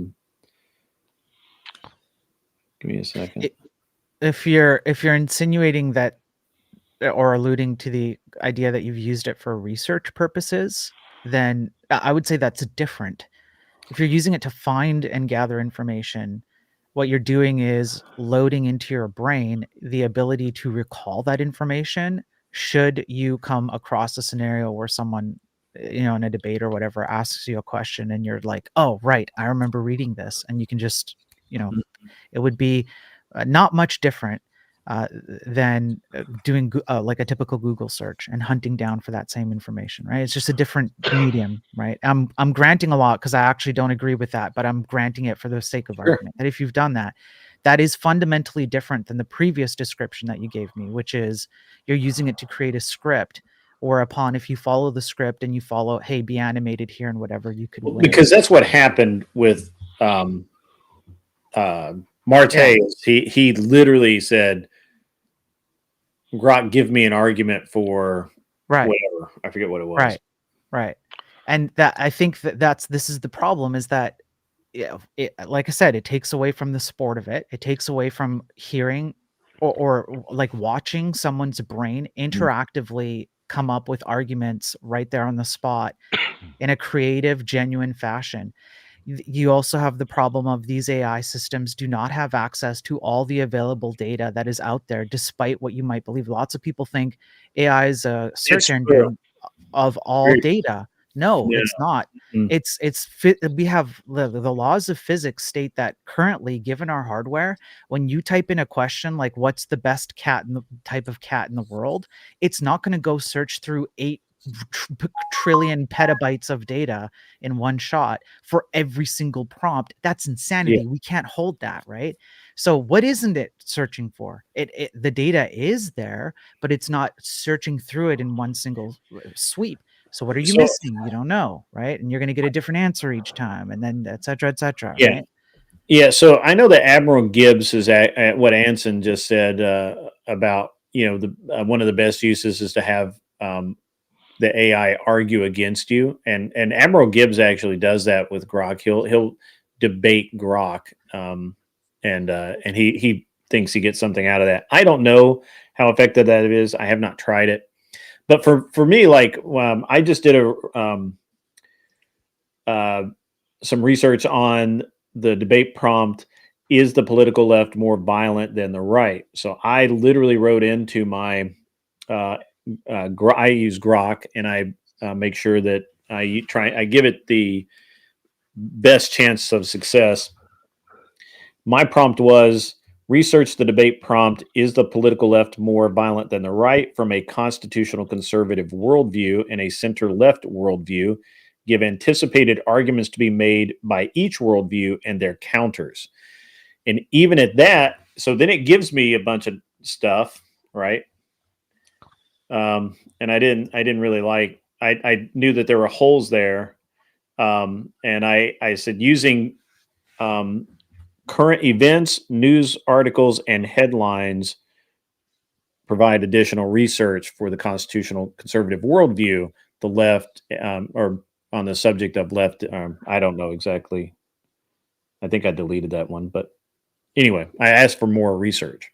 me a second. If you're insinuating that or alluding to the idea that you've used it for research purposes, then I would say that's different. If you're using it to find and gather information, what you're doing is loading into your brain the ability to recall that information should you come across a scenario where someone, in a debate or whatever, asks you a question and you're like, oh, right, I remember reading this. And you can just, it would be not much different than doing like a typical Google search and hunting down for that same information, right? It's just a different medium, right? I'm granting a lot because I actually don't agree with that, but I'm granting it for the sake of argument. That if you've done that, that is fundamentally different than the previous description that you gave me, which is you're using it to create a script, or upon if you follow the script and you follow, hey, be animated here and whatever, you could win. Because that's what happened with Marte. He literally said, Grok, give me an argument for whatever. I forget what it was. Right. And that, I think this is the problem, is that, like I said, it takes away from the sport of it. It takes away from hearing or like watching someone's brain interactively come up with arguments right there on the spot in a creative, genuine fashion. You also have the problem of these AI systems do not have access to all the available data that is out there, despite what you might believe. Lots of people think AI is a search It's true. engine of all Very- data. No, Yeah. it's not. Mm. We have the laws of physics state that currently, given our hardware, when you type in a question like what's the best type of cat in the world, it's not going to go search through 8 trillion petabytes of data in one shot for every single prompt. That's insanity. We can't hold that, right? So what isn't it searching for? The data is there, but it's not searching through it in one single sweep. So what are you So- missing? You don't know, right? And you're going to get a different answer each time, and then et cetera, Yeah. right? Yeah, so I know that Admiral Gibbs is at what Anson just said about the one of the best uses is to have the AI argue against you, and Admiral Gibbs actually does that with Grok. He'll debate Grok, and he thinks he gets something out of that. I don't know how effective that is. I have not tried it, but for me, like I just did some research on the debate prompt, is the political left more violent than the right? So I literally wrote into my I use Grok, and I make sure that I give it the best chance of success. My prompt was research the debate prompt, is the political left more violent than the right from a constitutional conservative worldview and a center left worldview? Give anticipated arguments to be made by each worldview and their counters. And even at that, so then it gives me a bunch of stuff, right? And I didn't really like. I knew that there were holes there, and I said using current events, news articles, and headlines provide additional research for the constitutional conservative worldview. The left, or on the subject of left, I don't know exactly. I think I deleted that one, but anyway, I asked for more research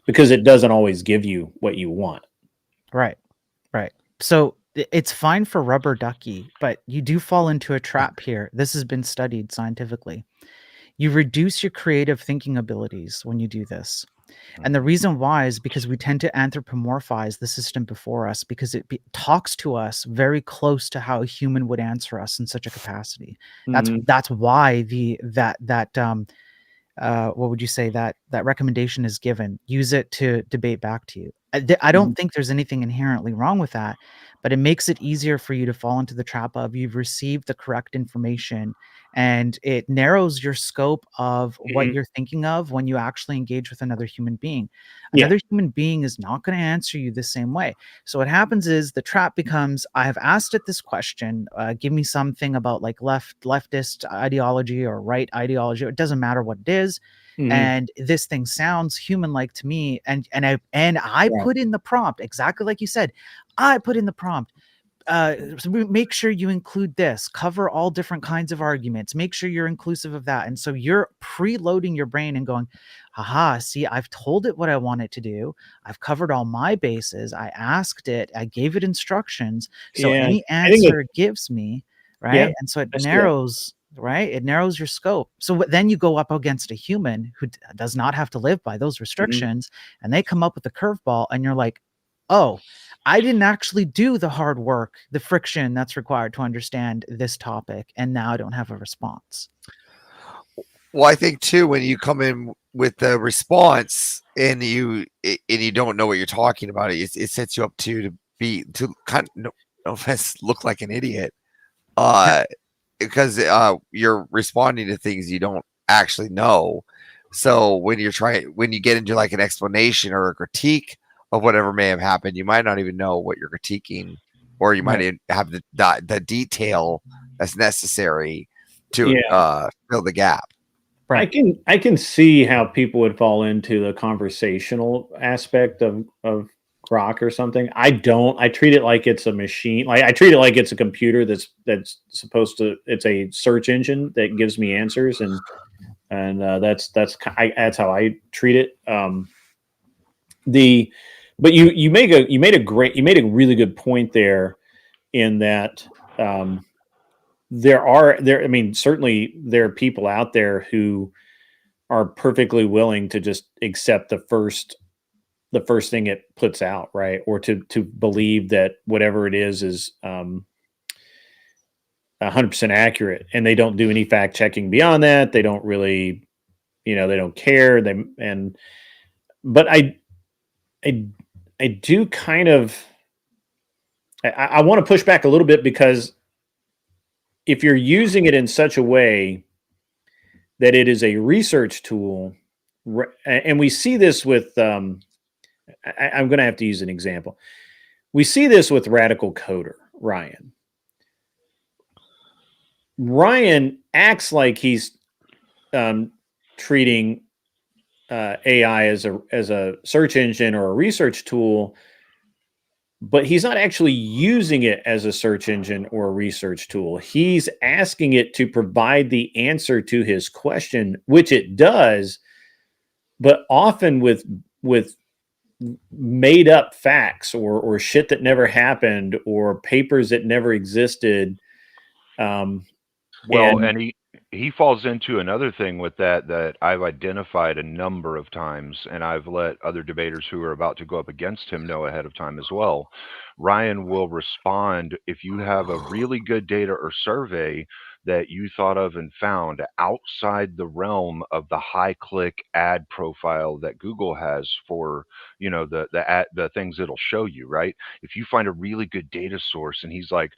because it doesn't always give you what you want. Right. So it's fine for rubber ducky, but you do fall into a trap here. This has been studied scientifically. You reduce your creative thinking abilities when you do this. And the reason why is because we tend to anthropomorphize the system before us because it talks to us very close to how a human would answer us in such a capacity. That's why what would you say that recommendation is given? Use it to debate back to you. I don't think there's anything inherently wrong with that, but it makes it easier for you to fall into the trap of you've received the correct information, and it narrows your scope of what you're thinking of when you actually engage with another human being. Another human being is not going to answer you the same way. So what happens is the trap becomes, I have asked it this question, give me something about like leftist ideology or right ideology. It doesn't matter what it is. And this thing sounds human-like to me, and I put in the prompt exactly like you said. I put in the prompt. So make sure you include this. Cover all different kinds of arguments. Make sure you're inclusive of that. And so you're preloading your brain and going, "Aha! See, I've told it what I want it to do. I've covered all my bases. I asked it. I gave it instructions. So any answer it gives me, right? And so it narrows." Right? It narrows your scope. So then you go up against a human who does not have to live by those restrictions, and they come up with a curveball, and you're like, oh, I didn't actually do the hard work, the friction that's required to understand this topic, and now I don't have a response. Well, I think too, when you come in with the response and you don't know what you're talking about, it sets you up to kind of no offense, look like an idiot. Because you're responding to things you don't actually know. So when you get into like an explanation or a critique of whatever may have happened, you might not even know what you're critiquing, or you might have the detail that's necessary to fill the gap. Right. I can see how people would fall into the conversational aspect of Grok or something. I don't. I treat it like it's a machine. Like I treat it like it's a computer that's supposed to. It's a search engine that gives me answers, and that's how I treat it. But you made a really good point there, in that I mean, certainly there are people out there who are perfectly willing to just accept the first thing it puts out, right? Or to believe that whatever it is 100% accurate, and they don't do any fact checking beyond that. They don't really, they don't care. But I do kind of, I want to push back a little bit, because if you're using it in such a way that it is a research tool, and we see this with, I'm going to have to use an example. We see this with Radical Coder, Ryan. Ryan acts like he's treating AI as a search engine or a research tool, but he's not actually using it as a search engine or a research tool. He's asking it to provide the answer to his question, which it does, but often with made up facts or shit that never happened or papers that never existed. Well, and he falls into another thing with that I've identified a number of times, and I've let other debaters who are about to go up against him know ahead of time as well. Ryan will respond if you have a really good data or survey that you thought of and found outside the realm of the high click ad profile that Google has for, the things it'll show you, right? If you find a really good data source and he's like,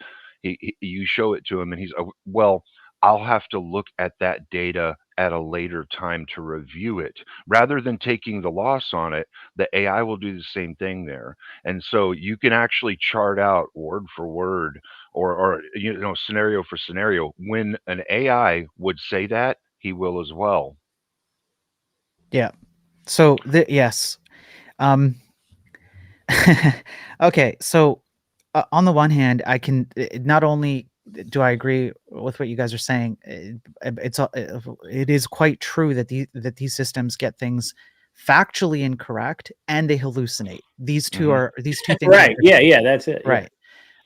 you show it to him and he's, "Oh, well, I'll have to look at that data at a later time to review it." Rather than taking the loss on it, the AI will do the same thing there. And so you can actually chart out word for word or scenario for scenario. When an AI would say that, he will as well. Yeah. So yes. Okay. So on the one hand, I can not only do I agree with what you guys are saying, it is quite true that these systems get things factually incorrect and they hallucinate. These two things. Right. Yeah. That's it. Right.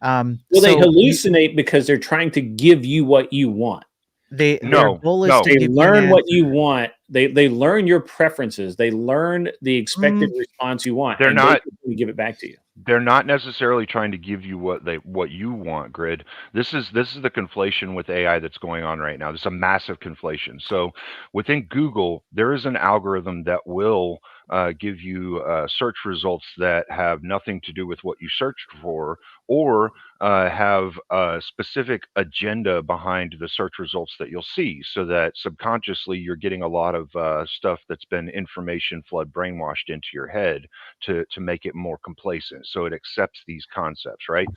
Well, they hallucinate because they're trying to give you what you want. Their goal is to they learn what you want. They learn your preferences. They learn the expected response you want. They're not they give it back to you. They're not necessarily trying to give you what you want, Grid. This is the conflation with AI that's going on right now. This is a massive conflation. So within Google, there is an algorithm that will give you search results that have nothing to do with what you searched for, or have a specific agenda behind the search results that you'll see, so that subconsciously you're getting a lot of stuff that's been information flood brainwashed into your head to make it more complacent, so it accepts these concepts, right?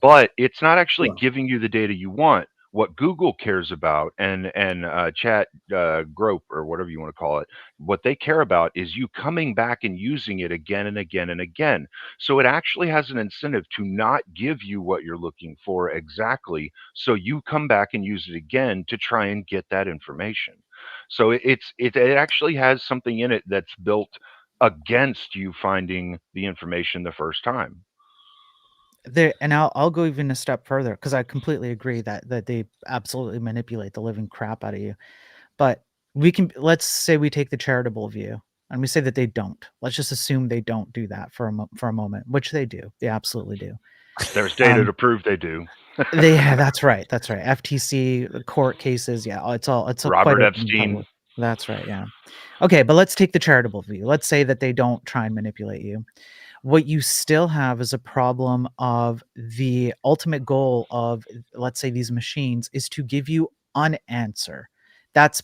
But it's not actually giving you the data you want. What Google cares about, and Chat Grope, or whatever you want to call it, what they care about is you coming back and using it again and again and again. So it actually has an incentive to not give you what you're looking for exactly, so you come back and use it again to try and get that information. So it actually has something in it that's built against you finding the information the first time. And I'll go even a step further, because I completely agree that they absolutely manipulate the living crap out of you. But let's say we take the charitable view and we say that they don't. Let's just assume they don't do that for a moment, which they do. They absolutely do. There's data to prove they do. That's right. FTC court cases. Yeah, it's Robert Epstein. That's right. Yeah. Okay, but let's take the charitable view. Let's say that they don't try and manipulate you. What you still have is a problem of the ultimate goal of, let's say, these machines is to give you an answer. That's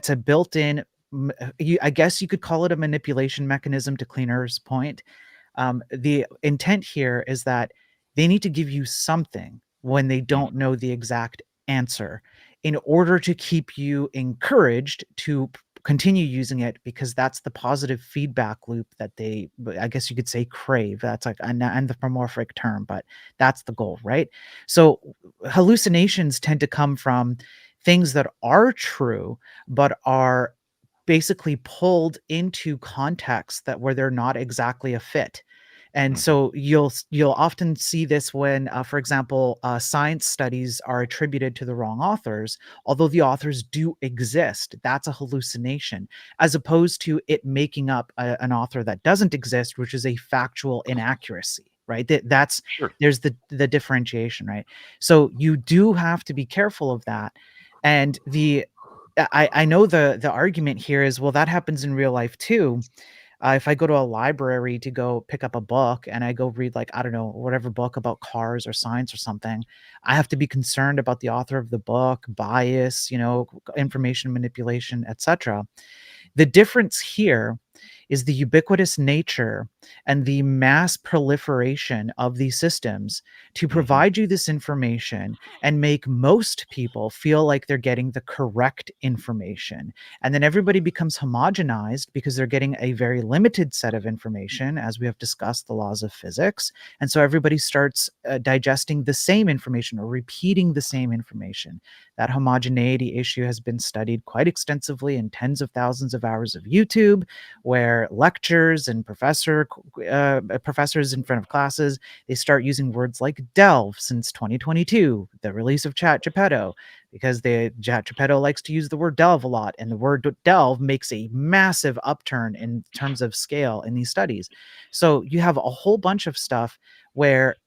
a built-in, I guess you could call it a manipulation mechanism, to Cleaner's point. The intent here is that they need to give you something when they don't know the exact answer, in order to keep you encouraged to continue using it, because that's the positive feedback loop that they, I guess you could say, crave. That's like an anthropomorphic term, but that's the goal, right? So hallucinations tend to come from things that are true, but are basically pulled into contexts where they're not exactly a fit. And Mhm. so you'll often see this when, for example, science studies are attributed to the wrong authors, although the authors do exist. That's a hallucination, as opposed to it making up an author that doesn't exist, which is a factual inaccuracy, right? That's Sure. there's the differentiation, right? So you do have to be careful of that. And I know the argument here is, well, that happens in real life too. If I go to a library to go pick up a book and I go read, like, I don't know, whatever book about cars or science or something, I have to be concerned about the author of the book, bias, information manipulation, etc. The difference here is the ubiquitous nature and the mass proliferation of these systems to Mhm. provide you this information and make most people feel like they're getting the correct information. And then everybody becomes homogenized because they're getting a very limited set of information, as we have discussed the laws of physics. And so everybody starts digesting the same information or repeating the same information. That homogeneity issue has been studied quite extensively in tens of thousands of hours of YouTube, where lectures and professors in front of classes, they start using words like delve since 2022, the release of ChatGPT, because ChatGPT likes to use the word delve a lot, and the word delve makes a massive upturn in terms of scale in these studies. So you have a whole bunch of stuff where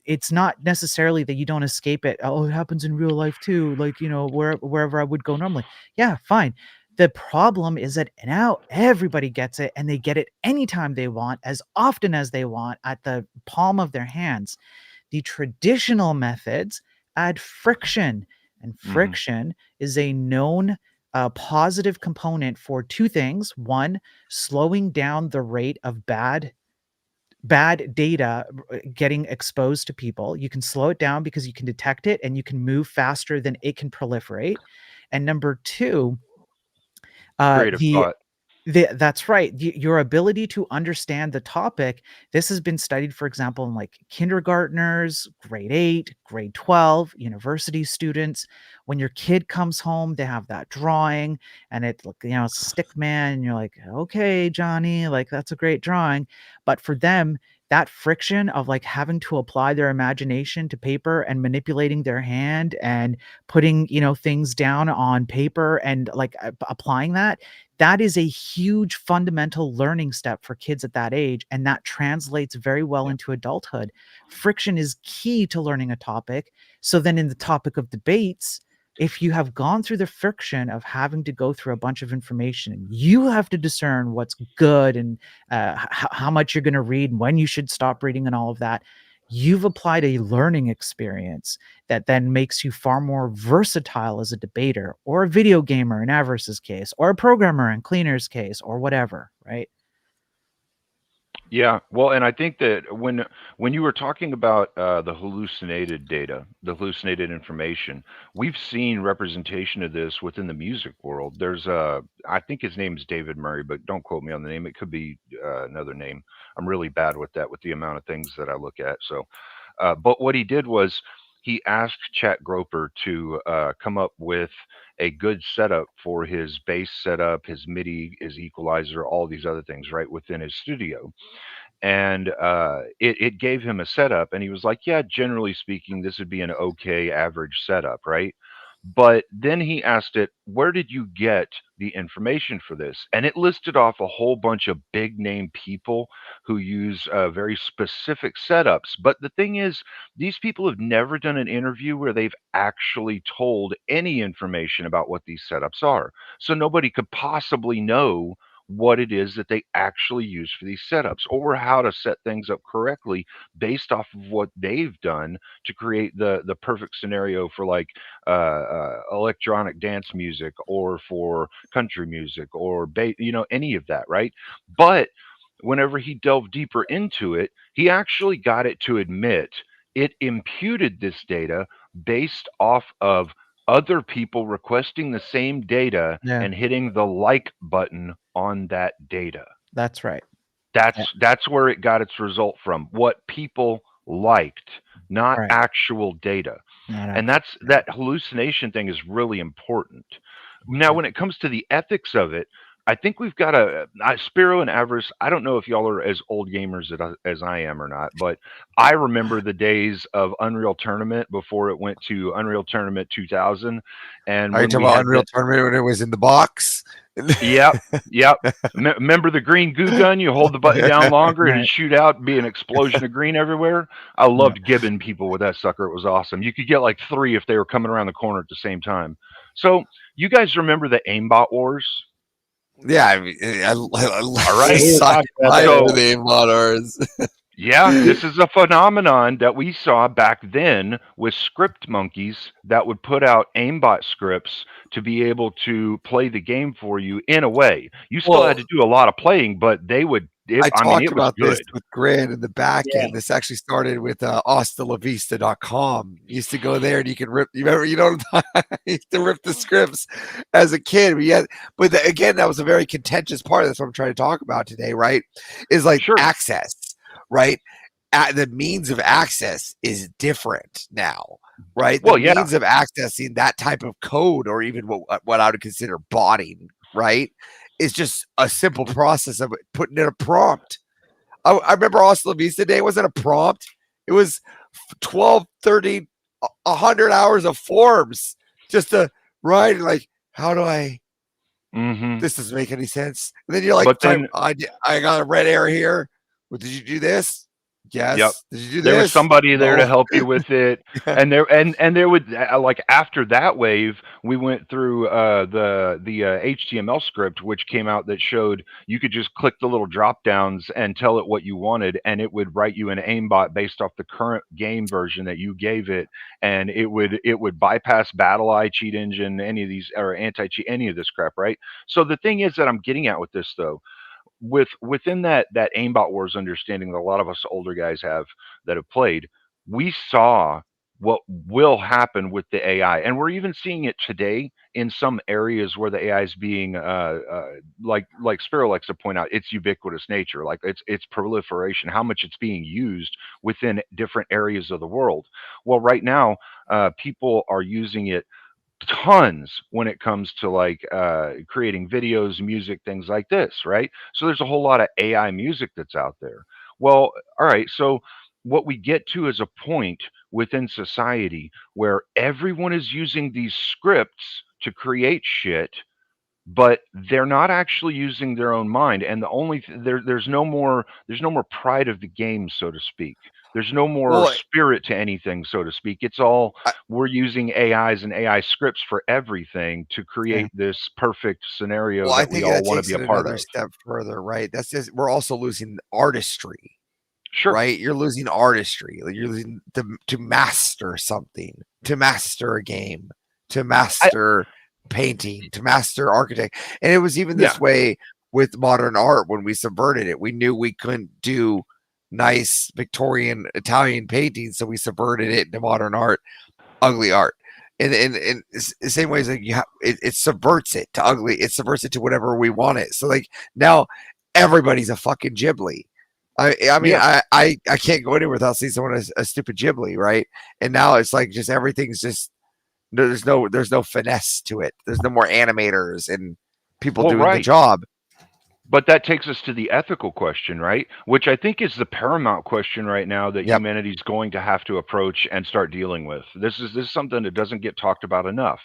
it's not necessarily that you don't escape it. Oh, it happens in real life too. Like, wherever I would go normally. Yeah, fine. The problem is that now everybody gets it, and they get it anytime they want, as often as they want, at the palm of their hands. The traditional methods add friction, and Mhm. friction is a known positive component for two things. One, slowing down the rate of bad data getting exposed to people. You can slow it down because you can detect it and you can move faster than it can proliferate. And number two, Creative the thought. that's right. Your ability to understand the topic. This has been studied, for example, in like kindergartners, grade 8, grade 12, university students. When your kid comes home, they have that drawing and it's stick man. And you're like, okay, Johnny, like that's a great drawing. But for them, that friction of like having to apply their imagination to paper and manipulating their hand and putting, things down on paper and like applying that is a huge fundamental learning step for kids at that age, and that translates very well into adulthood. Friction is key to learning a topic. So then in the topic of debates, if you have gone through the friction of having to go through a bunch of information, you have to discern what's good and how much you're going to read, when you should stop reading, and all of that. You've applied a learning experience that then makes you far more versatile as a debater or a video gamer in Avarice's case, or a programmer in Cleaner's case, or whatever, right? Yeah, well, and I think that when you were talking about the hallucinated data, the hallucinated information, we've seen representation of this within the music world. There's I think his name's David Murray, but don't quote me on the name. It could be another name. I'm really bad with that, with the amount of things that I look at. So, but what he did was he asked Chat Groper to come up with a good setup for his bass setup, his MIDI, his equalizer, all these other things, right, within his studio. And it gave him a setup, and he was like, yeah, generally speaking, this would be an okay average setup, right? But then he asked it, where did you get the information for this? And it listed off a whole bunch of big name people who use very specific setups. But the thing is, these people have never done an interview where they've actually told any information about what these setups are. So nobody could possibly know what it is that they actually use for these setups, or how to set things up correctly based off of what they've done to create the perfect scenario for like electronic dance music, or for country music, or any of that, right? But whenever he delved deeper into it, he actually got it to admit it imputed this data based off of other people requesting the same data Yeah, and hitting the like button on that data. that's right. Yeah, That's where it got its result from. What people liked, not right. actual data. Not And actually. that hallucination thing is really important. Now, Yeah. when it comes to the ethics of it, I think we've got Spiro and Avarice. I don't know if y'all are as old gamers as I am or not, but I remember the days of Unreal Tournament before it went to Unreal Tournament 2000, and Are you when talking we about had Unreal Tournament when it was in the box? Yep, yep. Remember the green goo gun? You hold the button down longer, it'd shoot out, and be an explosion of green everywhere. I loved gibbing people with that sucker. It was awesome. You could get like 3 if they were coming around the corner at the same time. So you guys remember the aimbot wars? Yeah, I mean, All right. So the aimbot wars. Yeah, this is a phenomenon that we saw back then with script monkeys that would put out aimbot scripts to be able to play the game for you in a way. You still had to do a lot of playing, but they would. I mean, talked it was about this good. with Grid in the back end. This actually started with HastaLaVista.com. You used to go there and you could rip. You remember? You know, I used to rip the scripts as a kid. But again, that was a very contentious part. That's what I'm trying to talk about today. Right? Is like access. Right? The means of access is different now. Right? The means of accessing that type of code, or even what I would consider botting. Right? Is just a simple process of putting in a prompt. I remember Hasta Vista Day wasn't a prompt. It was 12, 30, 100 hours of forms just to write. Like, how do I? This doesn't make any sense. And then you're like, I got a red arrow here. Well, did you do this? Yes. Yep. Did you do there this? was somebody there No. to help you with it, and there would like after that wave, we went through the HTML script, which came out that showed you could just click the little drop downs and tell it what you wanted, and it would write you an aimbot based off the current game version that you gave it, and it would bypass BattleEye, Cheat Engine, any of these, or anti-cheat, any of this crap, right? So the thing is that I'm getting at with this though, within that aimbot wars understanding that a lot of us older guys have that have played, we saw what will happen with the AI, and we're even seeing it today in some areas where the AI is being like Sparrow likes to point out, its ubiquitous nature, like its proliferation, how much it's being used within different areas of the world. Well, right now, people are using it tons when it comes to like creating videos, music, things like this, right? So there's a whole lot of AI music that's out there. Well, all right, so what we get to is a point within society where everyone is using these scripts to create shit, but they're not actually using their own mind, and the only there's no more pride of the game, so to speak. There's no more spirit to anything, so to speak. It's all, we're using AIs and AI scripts for everything to create this perfect scenario Well, I that we think all that want to takes be it a part another of. step further, right? That's just, we're also losing artistry. Sure. Right? You're losing artistry. You're losing to master something, to master a game, to master painting, to master architect. And it was even this way with modern art when we subverted it. We knew we couldn't do nice Victorian Italian paintings, so we subverted it into modern art, ugly art. And the same way as like it subverts it to ugly, it subverts it to whatever we want it. So like now everybody's a fucking Ghibli. I mean, I can't go anywhere without seeing someone a stupid Ghibli, right? And now it's like just everything's just there's no finesse to it. There's no more animators and people doing the job. But that takes us to the ethical question, right? Which I think is the paramount question right now that humanity's going to have to approach and start dealing with. This is something that doesn't get talked about enough.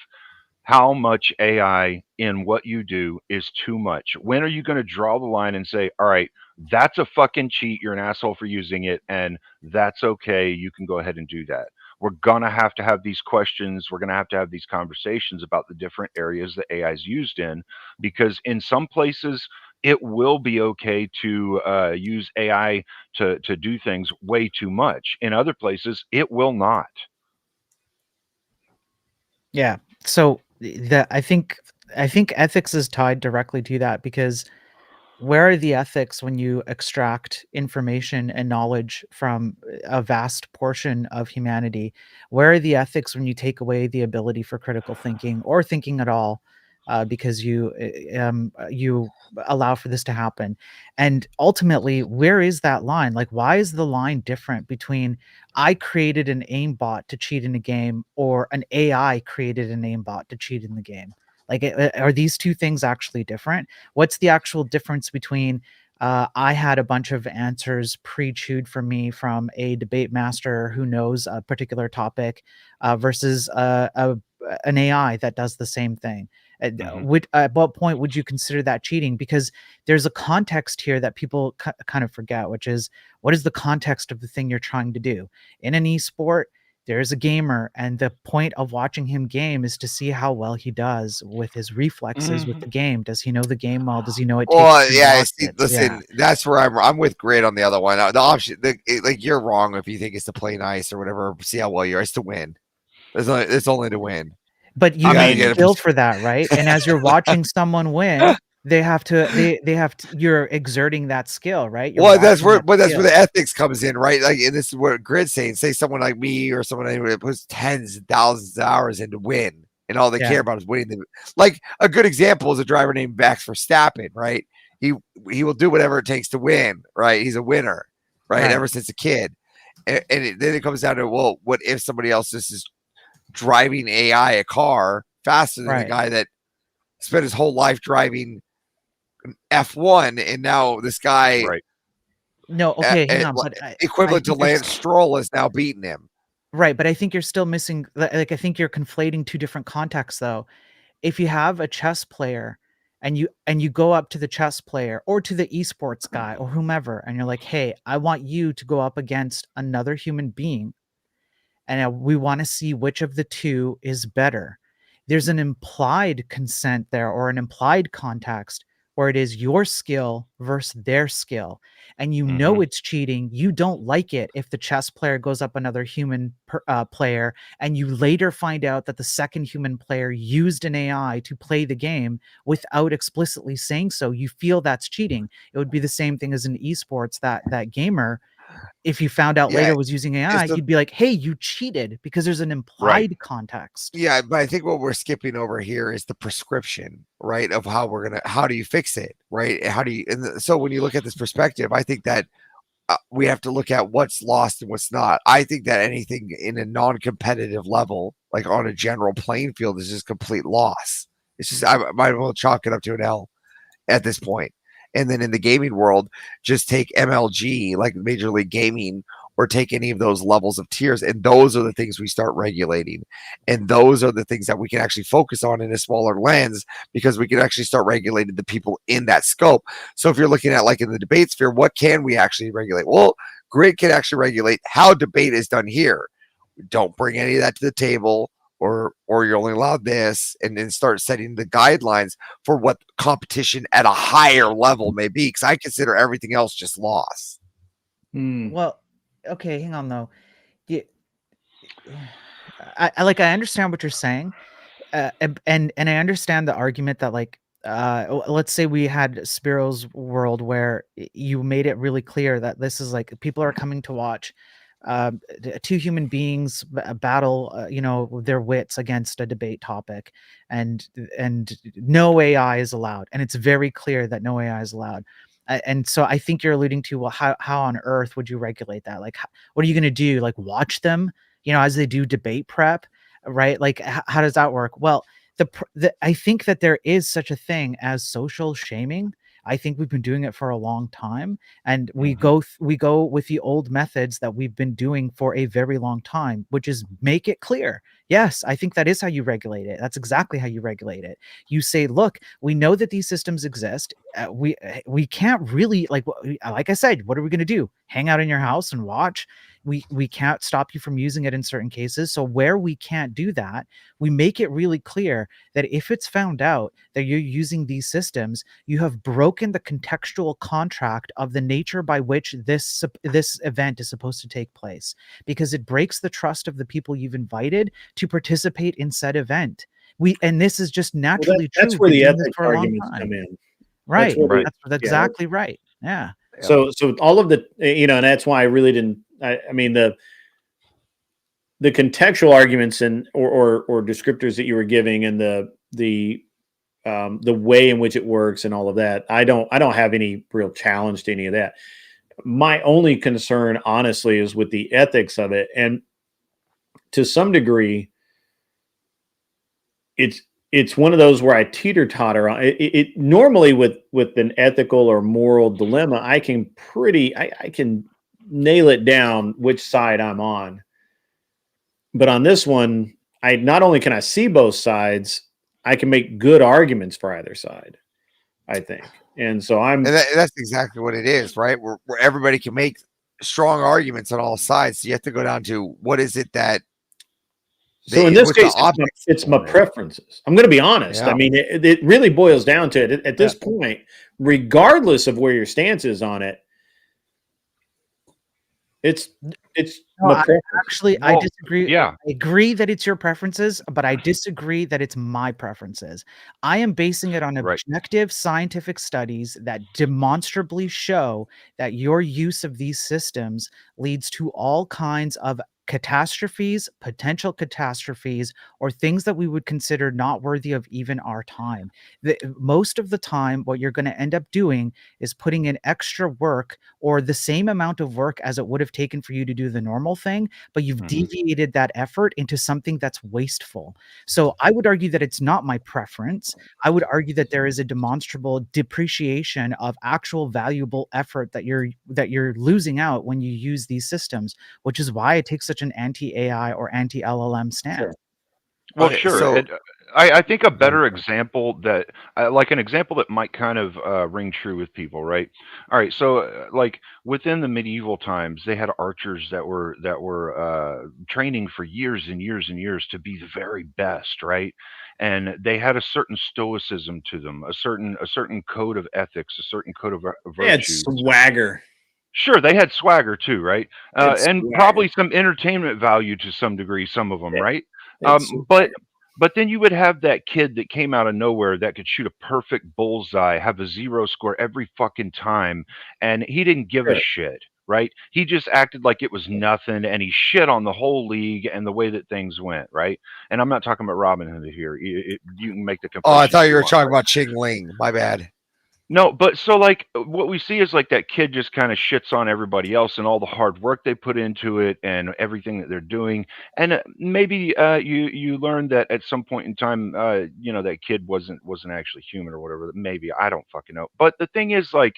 How much AI in what you do is too much? When are you going to draw the line and say, all right, that's a fucking cheat, you're an asshole for using it, and that's okay, you can go ahead and do that? We're going to have these questions. We're going to have these conversations about the different areas that AI is used in, because in some places, it will be okay to use AI to do things way too much. In other places, it will not. Yeah. So I think ethics is tied directly to that, because where are the ethics when you extract information and knowledge from a vast portion of humanity? Where are the ethics when you take away the ability for critical thinking or thinking at all, because you allow for this to happen? And ultimately, where is that line? Like, why is the line different between I created an aimbot to cheat in a game or an AI created an aimbot to cheat in the game? Like, are these two things actually different? What's the actual difference between I had a bunch of answers pre-chewed for me from a debate master who knows a particular topic versus an AI that does the same thing? At what point would you consider that cheating? Because there's a context here that people kind of forget, which is, what is the context of the thing you're trying to do? In an esport, there's a gamer, and the point of watching him game is to see how well he does with his reflexes with the game. Does he know the game well? Does he know it takes Well, 2 yeah, see, rockets? listen, that's where I'm with Grid on the other one. The option, like, you're wrong if you think it's to play nice or whatever. See how well you are. It's to win. It's only to win. But you gotta need get a skill for that, right? And as you're watching someone win, they have to you're exerting that skill, right? You're Well, that's watching where, that but that's where skill. the ethics comes in, right? Like, and this is what Grid's saying. Say someone like me or someone that puts tens of thousands of hours in to win, and all they Yeah. care about is winning. Like, a good example is a driver named Max Verstappen, right? He will do whatever it takes to win, right? He's a winner, right? Right. Ever since a kid, and then it comes down to, well, what if somebody else just is driving AI a car faster than the Right. guy that spent his whole life driving F1, and now this guy, Right. No, okay, hang on, but I equivalent to think there's Lance Stroll, is now beating him. Right, but I think you're still missing, like, I think you're conflating 2 different contexts, though. If you have a chess player and you go up to the chess player or to the esports guy or whomever, and you're like, "Hey, I want you to go up against another human being, and we want to see which of the 2 is better." There's an implied consent there, or an implied context, where it is your skill versus their skill, and you know it's cheating. You don't like it if the chess player goes up another human player, and you later find out that the second human player used an AI to play the game without explicitly saying so. You feel that's cheating. It would be the same thing as in esports, that gamer, if you found out Yeah, later was using AI, it's the- you'd be like, "Hey, you cheated," because there's an implied context. Yeah, but I think what we're skipping over here is the prescription, right? Of how do you fix it, right? How do you, so when you look at this perspective, I think that we have to look at what's lost and what's not. I think that anything in a non-competitive level, like on a general playing field, is just complete loss. It's just, I might as well chalk it up to an L at this point. And then in the gaming world, just take MLG, like Major League Gaming, or take any of those levels of tiers, and those are the things we start regulating, and those are the things that we can actually focus on in a smaller lens, because we can actually start regulating the people in that scope. So if you're looking at, like, in the debate sphere, what can we actually regulate? Well, Grid can actually regulate how debate is done here. Don't bring any of that to the table, or you're only allowed this, and then start setting the guidelines for what competition at a higher level may be, because I consider everything else just loss. Well, okay, hang on though. Yeah, I understand what you're saying, and I understand the argument that, like, let's say we had Spiro's world where you made it really clear that this is like people are coming to watch 2 human beings battle, their wits against a debate topic, and no AI is allowed, and it's very clear that no AI is allowed. And so I think you're alluding to, well, how on earth would you regulate that? Like, what are you going to do? Like, watch them, as they do debate prep, right? Like, how does that work? Well, I think that there is such a thing as social shaming. I think we've been doing it for a long time, and we go with the old methods that we've been doing for a very long time, which is make it clear. Yes, I think that is how you regulate it. That's exactly how you regulate it. You say, look, we know that these systems exist. We can't really, like I said, what are we going to do? Hang out in your house and watch? We can't stop you from using it in certain cases. So where we can't do that, we make it really clear that if it's found out that you're using these systems, you have broken the contextual contract of the nature by which this event is supposed to take place, because it breaks the trust of the people you've invited to participate in said event. And this is just naturally true. That's where We've the been doing this ethics for a long arguments time. come in. Right. That's Yeah. exactly right. Yeah. So all of the, and that's why I really didn't, I mean, the contextual arguments and or descriptors that you were giving, and the way in which it works and all of that, I don't have any real challenge to any of that. My only concern, honestly, is with the ethics of it, and to some degree, it's it's one of those where I teeter totter on it. Normally with an ethical or moral dilemma, I can I can nail it down which side I'm on. But on this one, I not only can I see both sides, I can make good arguments for either side, I think. And so And that's exactly what it is, right? Where everybody can make strong arguments on all sides. So you have to go down to what is it that. So in this case, it's my preferences. I'm going to be honest. Yeah. I mean, it really boils down to it. At this point, regardless of where your stance is on it, it's No, my preference. actually, I disagree. Yeah. I agree that it's your preferences, but I disagree that it's my preferences. I am basing it on objective scientific studies that demonstrably show that your use of these systems leads to all kinds of catastrophes, potential catastrophes, or things that we would consider not worthy of even our time. Most of the time, what you're going to end up doing is putting in extra work or the same amount of work as it would have taken for you to do the normal thing, but you've deviated that effort into something that's wasteful. So I would argue that it's not my preference. I would argue that there is a demonstrable depreciation of actual valuable effort that you're losing out when you use these systems, which is why it takes such an anti-AI or anti-LLM stance. Well, Okay, sure. so- I think a better example that, like an example that might kind of ring true with people, right? All right, so like within the medieval times, they had archers that were training for years and years and years to be the very best, right? And they had a certain stoicism to them, a certain code of ethics, a certain code of They had virtues. swagger. Sure, they had swagger too, right? It's And swagger. probably some entertainment value to some degree, some of them, right? It's But then you would have that kid that came out of nowhere that could shoot a perfect bullseye, have a 0 score every fucking time, and he didn't give a Sure. shit, right? He just acted like it was nothing, and he shit on the whole league and the way that things went, right? And I'm not talking about Robin Hood here. You can make the Oh, I conflation thought if you were want, talking right? about Ching Ling. My bad. No, but so like what we see is like that kid just kind of shits on everybody else and all the hard work they put into it and everything that they're doing. And maybe you learn that at some point in time, you know, that kid wasn't actually human or whatever. Maybe I don't fucking know. But the thing is, like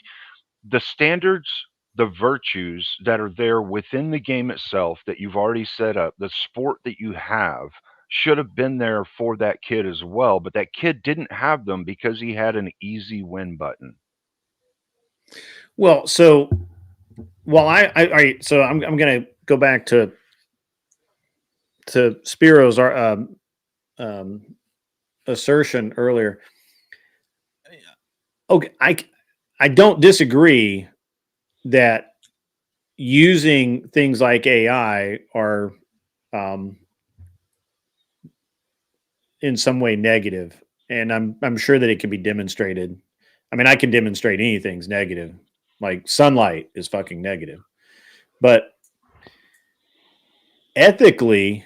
the standards, the virtues that are there within the game itself that you've already set up, the sport that you have should have been there for that kid as well, but that kid didn't have them because he had an easy win button. Well, so so I'm going to go back to Spiro's assertion earlier. Okay, I don't disagree that using things like AI are in some way negative, and I'm sure that it can be demonstrated. I mean, I can demonstrate anything's negative, like sunlight is fucking negative, but ethically,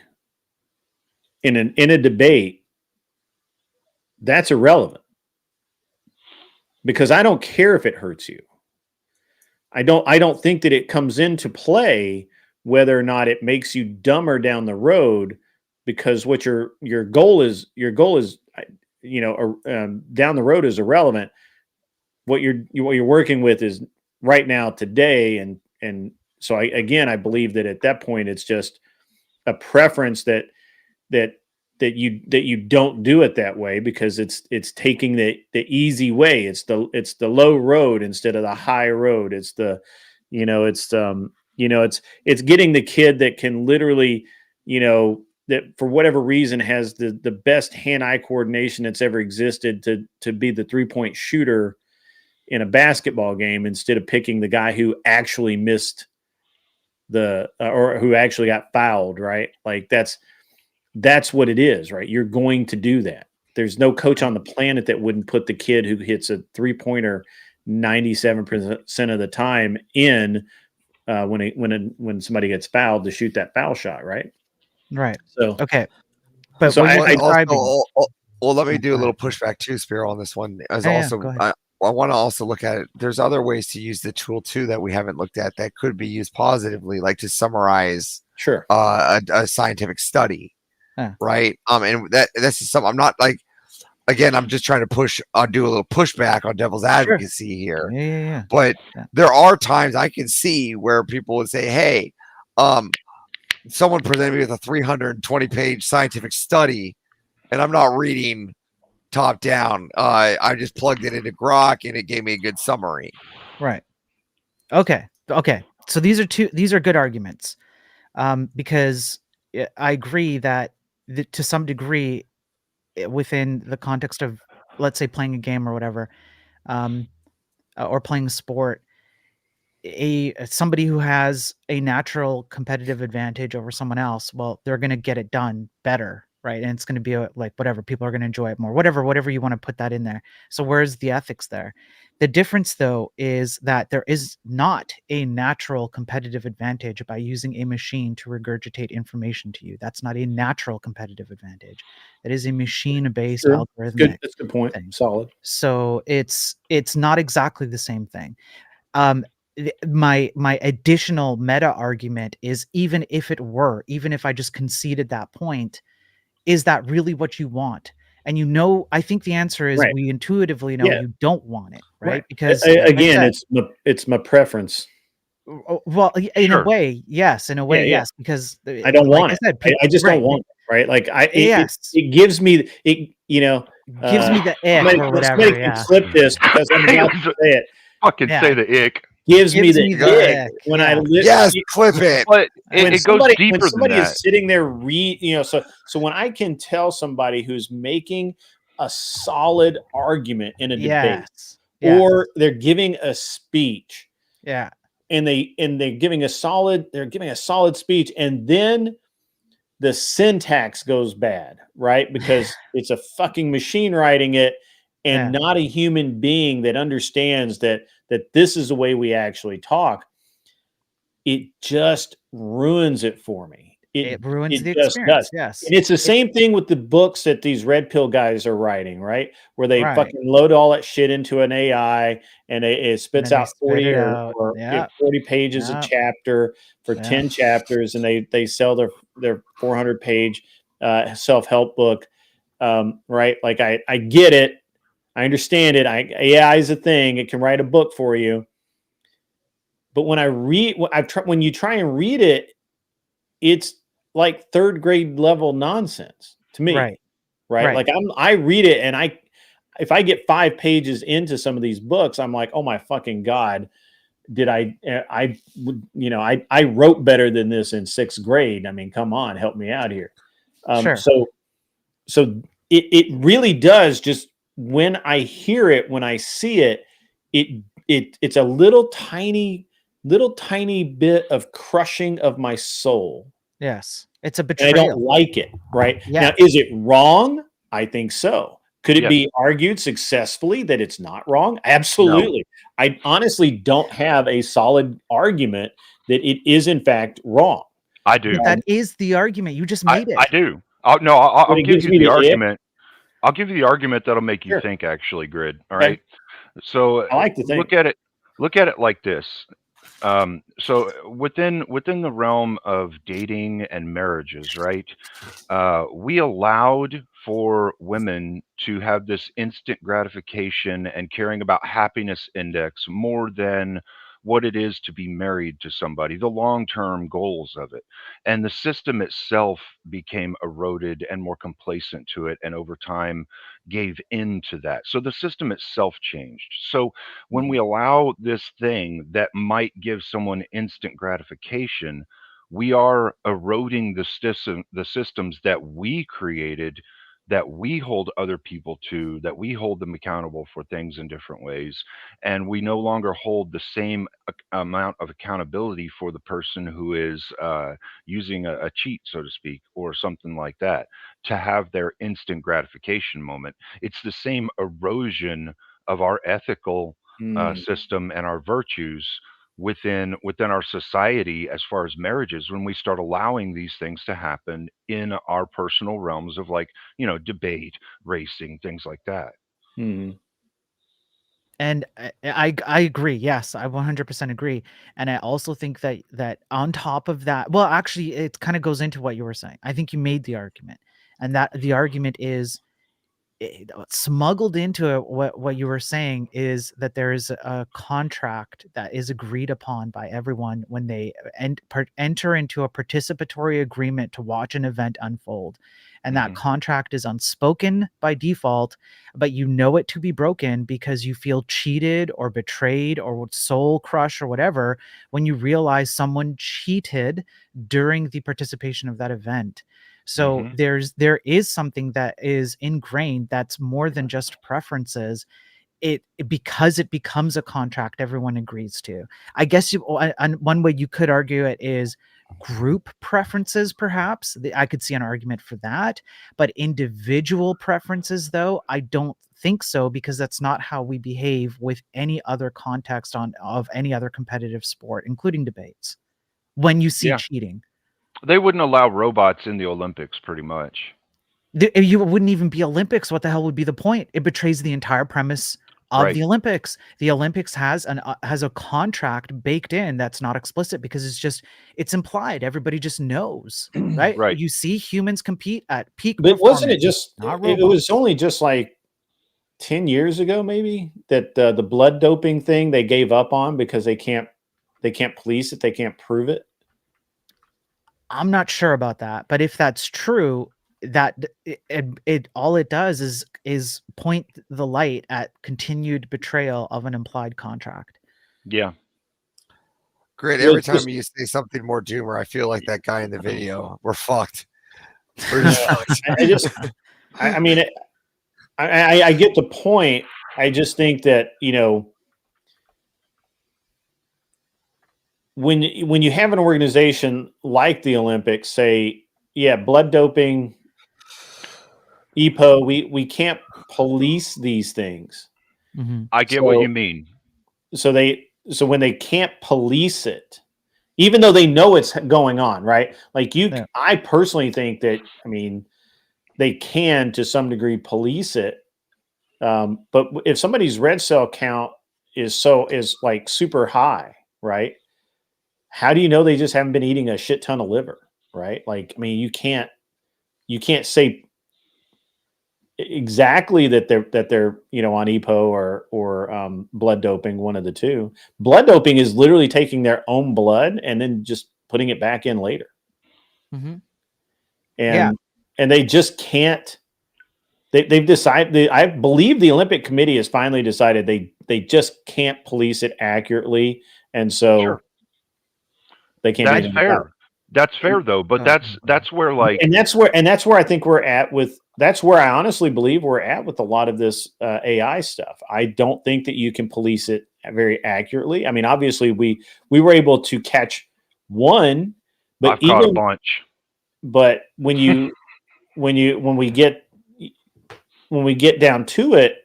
in a debate, that's irrelevant because I don't care if it hurts you. I don't think that it comes into play whether or not it makes you dumber down the road, because what your goal is you know down the road is irrelevant. What you're working with is right now today, and so I believe that at that point it's just a preference that you don't do it that way because it's taking the easy way. It's the low road instead of the high road. It's it's getting the kid that can literally, that for whatever reason has the best hand-eye coordination that's ever existed to be the 3-point shooter in a basketball game, instead of picking the guy who actually missed or who actually got fouled, right? Like that's what it is, right? You're going to do that. There's no coach on the planet that wouldn't put the kid who hits a 3-pointer 97% of the time in when somebody gets fouled to shoot that foul shot, right? Right. So okay, but so what you're describing. Well, let me do a go little ahead. pushback too, Spiro, on this one. As Yeah, also, go ahead. I want to also look at it. There's other ways to use the tool too that we haven't looked at that could be used positively, like to summarize sure a scientific study, Yeah. right? And that's something I'm not like. again, I'm just trying to do a little pushback on devil's advocacy here. Yeah. But there are times I can see where people would say, "Hey, someone presented me with a 320-page scientific study, and I'm not reading top down. I just plugged it into Grok, and it gave me a good summary." Right. Okay. So these are good arguments, because I agree that to some degree, within the context of, let's say, playing a game or whatever, or playing a sport, somebody who has a natural competitive advantage over someone else, well, they're going to get it done better, right? And it's going to be like whatever, people are going to enjoy it more, whatever you want to put that in there. So where's the ethics there? The difference, though, is that there is not a natural competitive advantage by using a machine to regurgitate information to you. That's not a natural competitive advantage. That is a machine-based algorithmic. That's a good point. Thing. Solid. So it's not exactly the same thing. My additional meta argument is, even if I just conceded that point, is that really what you want? And I think the answer is we intuitively know you don't want it, right? Because again, it's my preference. Well, in a way, yes. In a way, yes. Because I don't want it. I just don't want it, right? Like it gives me it. Gives me the ick or whatever. Somebody can clip this because I'm about to say it. Fucking say the ick. Gives me the ick when I listen. Yes, clip it. But it goes deeper when somebody than that. is sitting there so when I can tell somebody who's making a solid argument in a debate, or they're giving a speech, and they're giving a solid speech, and then the syntax goes bad, right? Because it's a fucking machine writing it, and not a human being that understands that this is the way we actually talk. It just ruins it for me. It ruins the experience. Yes. And it's the same thing with the books that these red pill guys are writing, right? Where they fucking load all that shit into an AI, and it spits out 40 or 40 pages a chapter for 10 chapters, and they sell their 400-page self-help book. Right? Like I get it. I understand it. AI is a thing. It can write a book for you. But when when you try and read it, it's like third grade level nonsense to me. Right. Like I read it, and if I get 5 pages into some of these books, I'm like, oh my fucking God, did I wrote better than this in 6th grade. I mean, come on, help me out here. So it really does, just when I hear it, when I see it, it's a little tiny bit of crushing of my soul. Yes. It's a betrayal. And I don't like it, right? Yeah. Now, is it wrong? I think so. Could it be argued successfully that it's not wrong? Absolutely. No. I honestly don't have a solid argument that it is in fact wrong. I do. But that is the argument. You just made it. I do. I'll give you the argument. I'll give you the argument that'll make you think, actually, Grid. All right. So I like to think. Look at it like this. So within the realm of dating and marriages, right? We allowed for women to have this instant gratification and caring about happiness index more than what it is to be married to somebody, the long-term goals of it. And the system itself became eroded and more complacent to it, and over time gave into that. So the system itself changed. So when we allow this thing that might give someone instant gratification, we are eroding the systems that we created, that we hold other people to, that we hold them accountable for things in different ways. And we no longer hold the same amount of accountability for the person who is using a cheat, so to speak, or something like that, to have their instant gratification moment. It's the same erosion of our ethical system and our virtues within our society as far as marriages, when we start allowing these things to happen in our personal realms of, like, debate, racing, things like that. And I agree. Yes, I 100% agree. And I also think that on top of that, well, actually, it kind of goes into what you were saying. I think you made the argument, and that the argument is smuggled into it, what you were saying is that there is a contract that is agreed upon by everyone when they enter into a participatory agreement to watch an event unfold. And that contract is unspoken by default, but you know it to be broken because you feel cheated or betrayed or soul crush or whatever when you realize someone cheated during the participation of that event. So there is something that is ingrained that's more than just preferences. Because it becomes a contract everyone agrees to. I guess one way you could argue it is group preferences, perhaps. I could see an argument for that. But individual preferences, though, I don't think so, because that's not how we behave with any other context of any other competitive sport, including debates, when you see cheating. They wouldn't allow robots in the Olympics, pretty much. You wouldn't even be Olympics. What the hell would be the point? It betrays the entire premise of the Olympics. The Olympics has a contract baked in that's not explicit because it's implied. Everybody just knows, right? Right. You see humans compete at peak But performance. wasn't it just? It was only just like 10 years ago, maybe, that the blood doping thing they gave up on because they can't police it. They can't prove it. I'm not sure about that, but if that's true, that it all it does is point the light at continued betrayal of an implied contract. Yeah. Great. Every time you say something more doomer, I feel like that guy in the video. We're fucked. We're just fucked. I mean, I get the point. I just think that, when you have an organization like the Olympics say, yeah, blood doping, EPO, we can't police these things. I get what you mean. So when they can't police it, even though they know it's going on, right? Like I personally think that, they can to some degree police it. But if somebody's red cell count is like super high, right? How do you know they just haven't been eating a shit ton of liver, right? Like, you can't say exactly that they're on EPO or blood doping, one of the two. Blood doping is literally taking their own blood and then just putting it back in later. And they just can't. They've decided. I believe the Olympic Committee has finally decided they just can't police it accurately, and so they can't. That's fair. That's fair, though. But that's where, like, and that's where I think we're at with. That's where I honestly believe we're at with a lot of this AI stuff. I don't think that you can police it very accurately. Obviously we were able to catch one, but I've caught a bunch. But when we get down to it,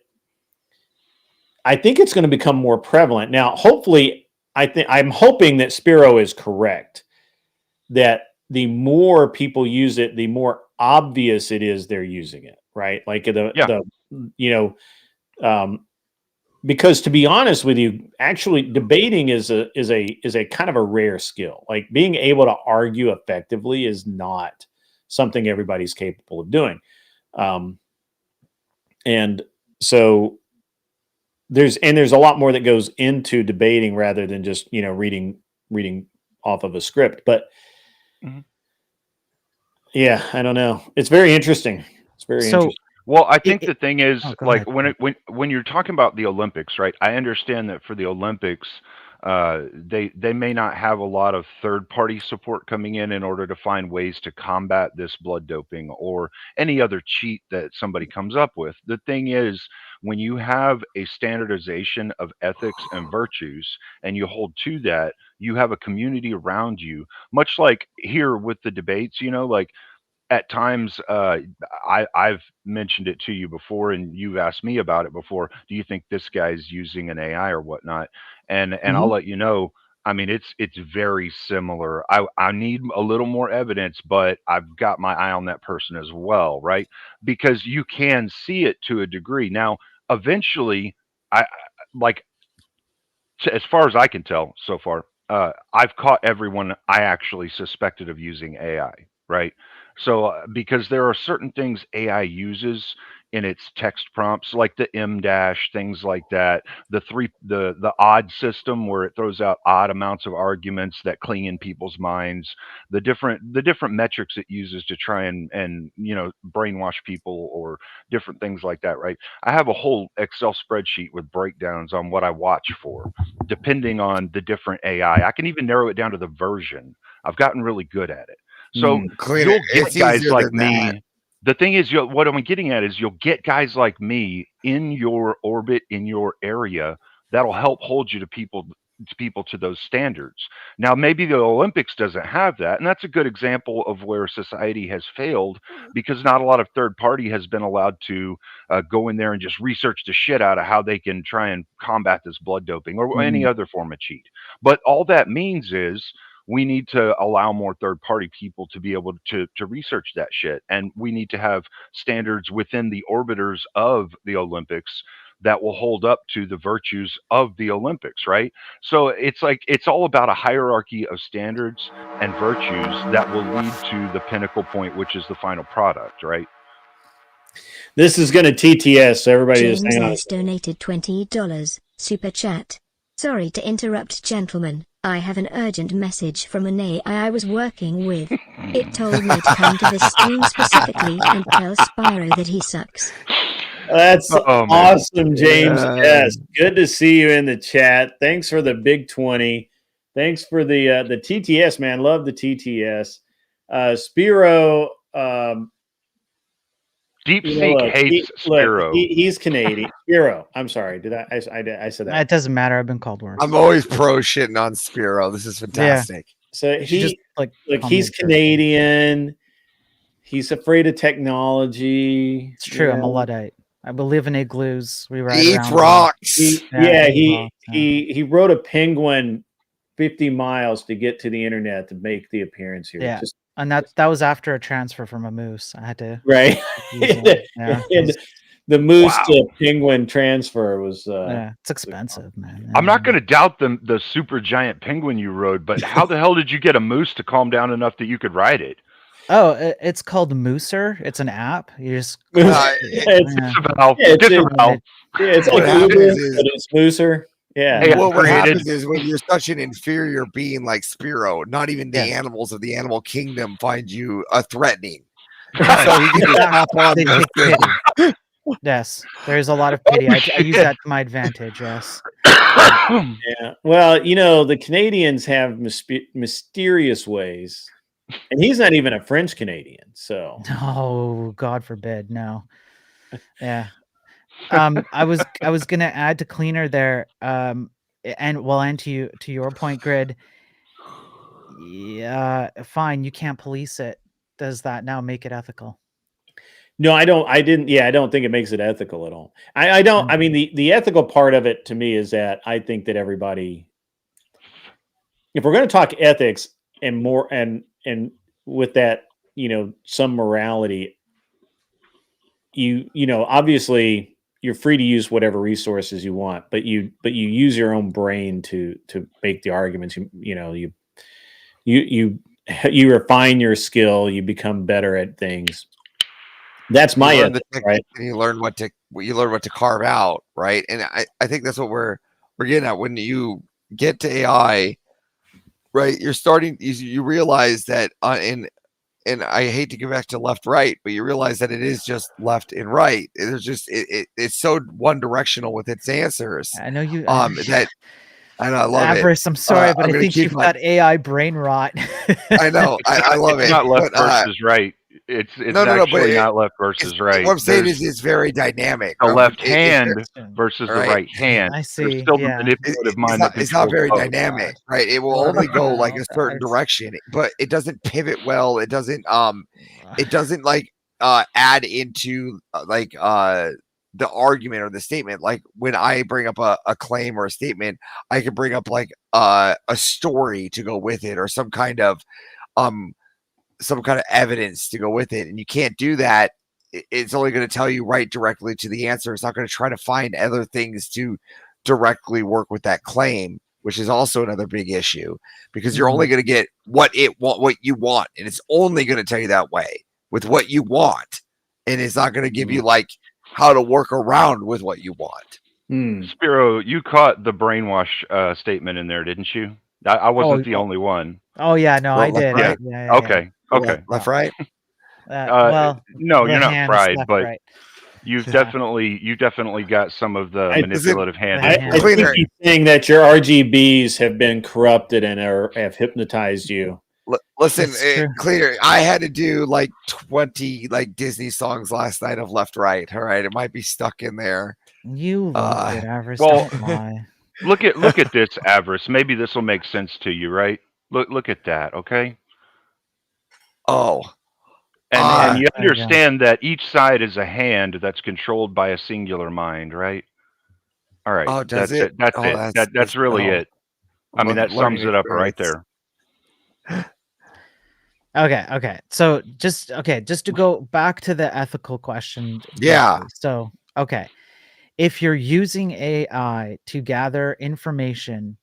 I think it's going to become more prevalent. Now, hopefully, I'm hoping that Spiro is correct, that the more people use it, the more obvious it is they're using it, right? Like because to be honest with you, actually debating is a kind of a rare skill. Like, being able to argue effectively is not something everybody's capable of doing. And so there's a lot more that goes into debating rather than just, reading off of a script. But yeah, I don't know. It's very interesting. It's very interesting. Well, I think the thing is, like, when you're talking about the Olympics, right? I understand that for the Olympics, they may not have a lot of third-party support coming in order to find ways to combat this blood doping or any other cheat that somebody comes up with. The thing is, when you have a standardization of ethics and virtues and you hold to that, you have a community around you, much like here with the debates, like, at times, I've mentioned it to you before, and you've asked me about it before. Do you think this guy's using an AI or whatnot? And I'll let you know. It's very similar. I need a little more evidence, but I've got my eye on that person as well, right? Because you can see it to a degree. Now, eventually, as far as I can tell so far, I've caught everyone I actually suspected of using AI, right? So because there are certain things AI uses in its text prompts, like the M dash, things like that, the odd system where it throws out odd amounts of arguments that cling in people's minds, the different metrics it uses to try and brainwash people or different things like that, right? I have a whole Excel spreadsheet with breakdowns on what I watch for, depending on the different AI. I can even narrow it down to the version. I've gotten really good at it. So Cleaner. you'll It's get guys easier like than that. me. The thing is, what I'm getting at is you'll get guys like me in your orbit, in your area, that'll help hold you to people to those standards. Now, maybe the Olympics doesn't have that, and that's a good example of where society has failed because not a lot of third party has been allowed to go in there and just research the shit out of how they can try and combat this blood doping or any other form of cheat. But all that means is we need to allow more third party people to be able to research that shit. And we need to have standards within the orbiters of the Olympics that will hold up to the virtues of the Olympics, right? So it's like it's all about a hierarchy of standards and virtues that will lead to the pinnacle point, which is the final product, right? This is going to TTS, so everybody James just hang on. S. donated $20. Super chat. Sorry to interrupt, gentlemen. I have an urgent message from an AI I was working with. It told me to come to this stream specifically and tell Spyro that he sucks. That's awesome, James. Yes, good to see you in the chat. Thanks for the big 20. Thanks for the TTS, man. Love the TTS. Spiro. DeepSeek hates Spiro. He's Canadian. Spiro. I'm sorry. Did I said that? It doesn't matter. I've been called worse. I'm always pro shitting on Spiro. This is fantastic. So just he's Canadian. He's afraid of technology. It's true. I'm a Luddite. I believe in igloos. We ride He eats rocks. He rode a penguin 50 miles to get to the internet to make the appearance here. Yeah. And that was after a transfer from a moose. I had to the moose to penguin transfer was it's expensive, man. I'm not going to doubt the super giant penguin you rode, but how the hell did you get a moose to calm down enough that you could ride it? Oh, it's called Mooser. It's an app. You just it's like Uber, but it's Mooser. Yeah. Hey, what happens is when you're such an inferior being like Spiro, not even the animals of the animal kingdom find you threatening. So he can just hop on this. Yes, there's a lot of pity. I use that to my advantage. Yes. Yeah. Well, the Canadians have mysterious ways, and he's not even a French Canadian. So. Oh, God forbid, no. Yeah. I was gonna add to cleaner there, and to your point, Grid. Yeah, fine. You can't police it. Does that now make it ethical? No, I don't. I didn't. Yeah, I don't think it makes it ethical at all. I don't. I mean, the ethical part of it to me is that I think that everybody, if we're going to talk ethics and more and with that, some morality, obviously you're free to use whatever resources you want, but you use your own brain to make the arguments. You refine your skill. You become better at things. That's my ethic, right? And you learn what to carve out, right? And I think that's what we're getting at when you get to AI, right? You realize that and I hate to go back to left, right, but you realize that it is just left and right. There's just it's so one directional with its answers. I know you. That I know, I love Avarice, it. I'm sorry, but I think you've got AI brain rot. I know, I love it's it. Not left versus right. It's actually not left versus right. What I'm saying is it's very dynamic. The left hand versus the right hand. I see. There's still the manipulative mind. It's not very dynamic, right? It will only go like a certain direction, but it doesn't pivot well. It doesn't like add into the argument or the statement. Like when I bring up a claim or a statement, I can bring up like a story to go with it or some kind of evidence to go with it, and you can't do that. It's only going to tell you right directly to the answer. It's not going to try to find other things to directly work with that claim, which is also another big issue because you're only going to get what you want, and it's only going to tell you that way. with what you want, and it's not going to give you Mm. like how to work around with what you want. Spiro, you caught the brainwash statement in there, didn't you? I wasn't the only one. Oh yeah, no, I Left, did. right? Yeah. Okay. Left, right? Well, No, the you're not hands fried, left, but right. you definitely got some of the I- manipulative hand I influence. think he's saying that your RGBs have been corrupted and have hypnotized you. Listen, clear. I had to do like 20 like Disney songs last night of left, right. All right, it might be stuck in there. You loved it, Avarice. Well, Don't lie. look at this, Avarice. Maybe this will make sense to you, right? Look at that, okay? Oh. And you understand that each side is a hand that's controlled by a singular mind, right? All right. Oh, does That's it? That's Oh, it. That's really it. I mean, that sums it up right there. Okay. So just to go back to the ethical question. Yeah. briefly. So, okay. If you're using AI to gather information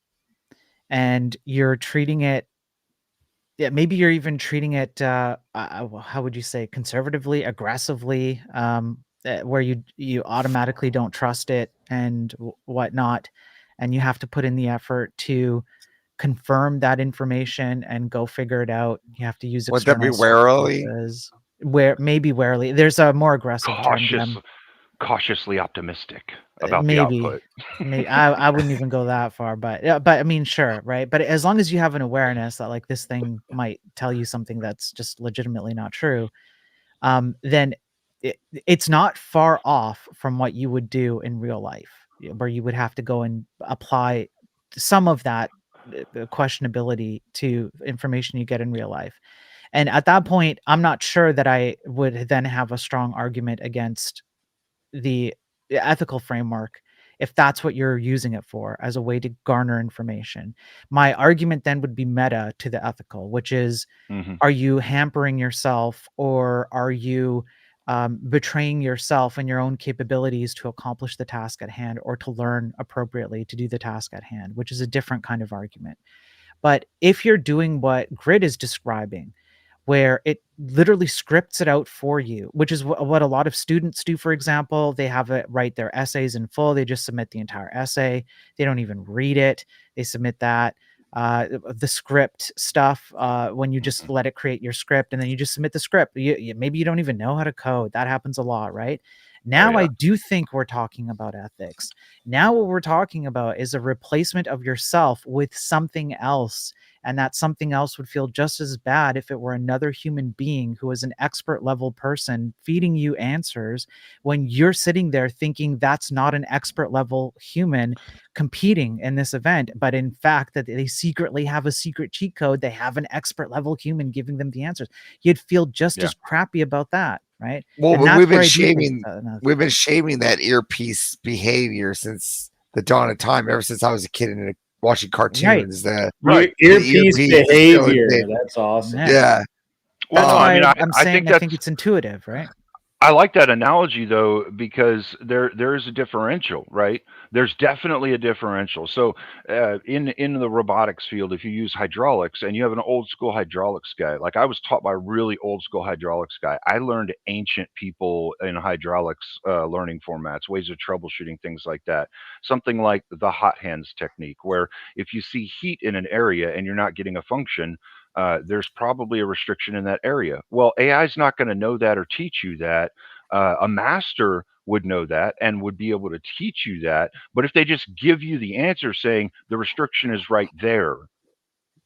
and you're treating it, maybe you're even treating it, how would you say, conservatively, aggressively, where you automatically don't trust it and whatnot, and you have to put in the effort to confirm that information and go figure it out. You have to use Would that be external warily? sources. Maybe warily. There's a more aggressive term. Cautiously optimistic about the Maybe. output. I wouldn't even go that far, but I mean, sure, right? But as long as you have an awareness that like this thing might tell you something that's just legitimately not true, then it's not far off from what you would do in real life, where you would have to go and apply some of that questionability to information you get in real life. And at that point, I'm not sure that I would then have a strong argument against the ethical framework if that's what you're using it for, as a way to garner information. My argument then would be meta to the ethical, which is, are you hampering yourself, or are you betraying yourself and your own capabilities to accomplish the task at hand, or to learn appropriately to do the task at hand, which is a different kind of argument. But if you're doing what Grid is describing, where it literally scripts it out for you, which is what a lot of students do. For example, they have it write their essays in full. They just submit the entire essay. They don't even read it. They submit that. The script stuff, when you just let it create your script and then you just submit the script, maybe you don't even know how to code. That happens a lot, right? Now, I do think we're talking about ethics. Now what we're talking about is a replacement of yourself with something else. And that something else would feel just as bad if it were another human being who is an expert level person feeding you answers, when you're sitting there thinking that's not an expert level human competing in this event, but in fact that they secretly have a secret cheat code. They have an expert level human giving them the answers. You'd feel just as crappy about that, right? Well, And but that's we've where been I do think shaming that- we've been shaming that earpiece behavior since the dawn of time, ever since I was a kid and watching cartoons. The Earpiece behavior. still That's awesome. Yeah. That's Well, why I mean, I'm I saying think I think it's intuitive, right? I like that analogy though, because there is a differential, right? There's definitely a differential. So in the robotics field, if you use hydraulics and you have an old school hydraulics guy, like I was taught by a really old school hydraulics guy. I learned ancient people in hydraulics learning formats, ways of troubleshooting things like that. Something like the hot hands technique, where if you see heat in an area and you're not getting a function, there's probably a restriction in that area. Well, AI is not going to know that or teach you that. A master would know that and would be able to teach you that. But if they just give you the answer saying the restriction is right there,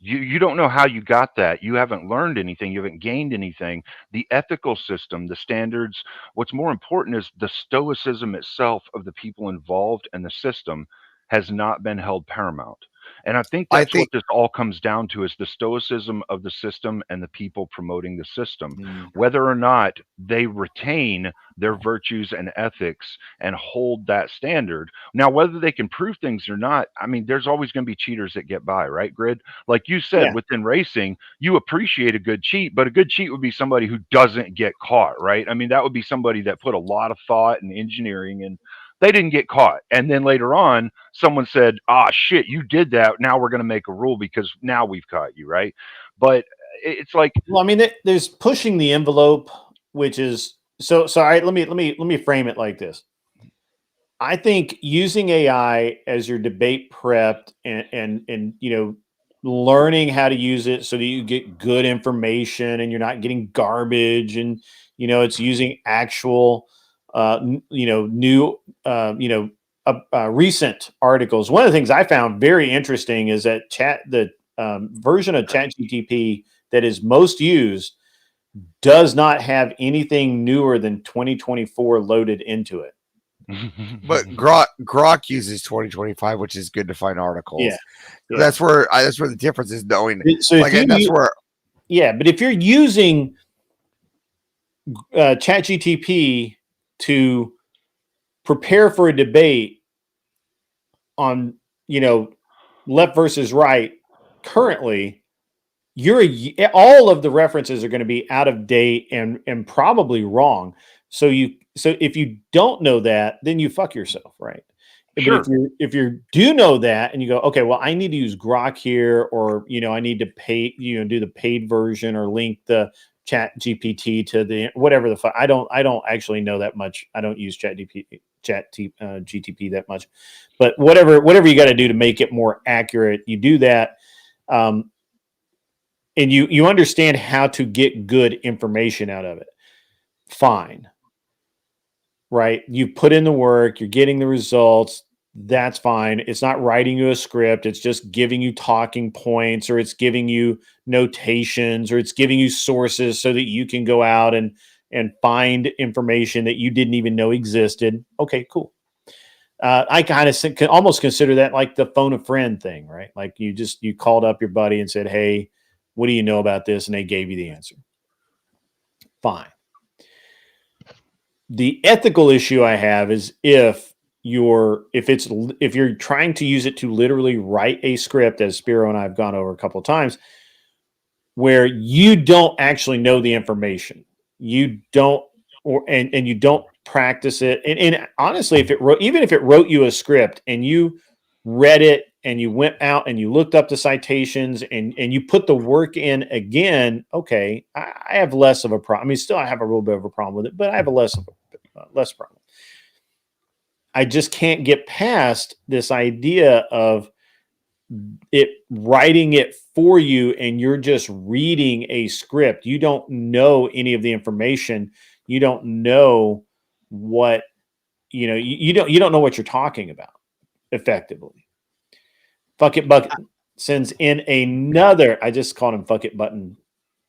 you don't know how you got that. You haven't learned anything. You haven't gained anything. The ethical system, the standards, what's more important is the stoicism itself of the people involved and the system has not been held paramount. And I think that's what this all comes down to, is the stoicism of the system and the people promoting the system, whether or not they retain their virtues and ethics and hold that standard. Now, whether they can prove things or not, I mean, there's always going to be cheaters that get by, right, Grid? Like you said, within racing, you appreciate a good cheat, but a good cheat would be somebody who doesn't get caught, right? I mean, that would be somebody that put a lot of thought and engineering and they didn't get caught. And then later on, someone said, ah, shit, you did that. Now we're going to make a rule because now we've caught you, right? But it's like, well, I mean, there's pushing the envelope which is so. All right, let me frame it like this. I think using AI as your debate prep and learning how to use it so that you get good information and you're not getting garbage, and it's using actual new recent articles. One of the things I found very interesting is that the version of ChatGPT that is most used does not have anything newer than 2024 loaded into it. But Grok uses 2025, which is good to find articles. Yeah. That's where the difference is knowing. So but if you're using ChatGPT to prepare for a debate on left versus right, currently, all of the references are going to be out of date and probably wrong. So if you don't know that, then you fuck yourself, right? Sure. But if you do know that and you go, okay, well, I need to use Grok here, or I need to pay, do the paid version or link the ChatGPT to the whatever the fuck. I don't actually know that much. I don't use GTP that much, but whatever you got to do to make it more accurate, you do that. And you understand how to get good information out of it. Fine. Right? You put in the work, you're getting the results. That's fine. It's not writing you a script. It's just giving you talking points, or it's giving you notations, or it's giving you sources so that you can go out and find information that you didn't even know existed. Okay, cool. I kind of can almost consider that like the phone a friend thing, right? Like you called up your buddy and said, "Hey, what do you know about this?" And they gave you the answer. Fine. The ethical issue I have is if you're trying to use it to literally write a script, as Spiro and I have gone over a couple of times, where you don't actually know the information, you don't, and you don't practice it. And honestly, even if it wrote you a script and you read it and you went out and you looked up the citations and you put the work in again, okay, I have less of a problem. I mean, still I have a little bit of a problem with it, but I have a less problem. I just can't get past this idea of it writing it for you and you're just reading a script. You don't know any of the information. You don't know what, you don't know what you're talking about effectively. Fuck It Bucket sends in another, I just called him Fuck It Button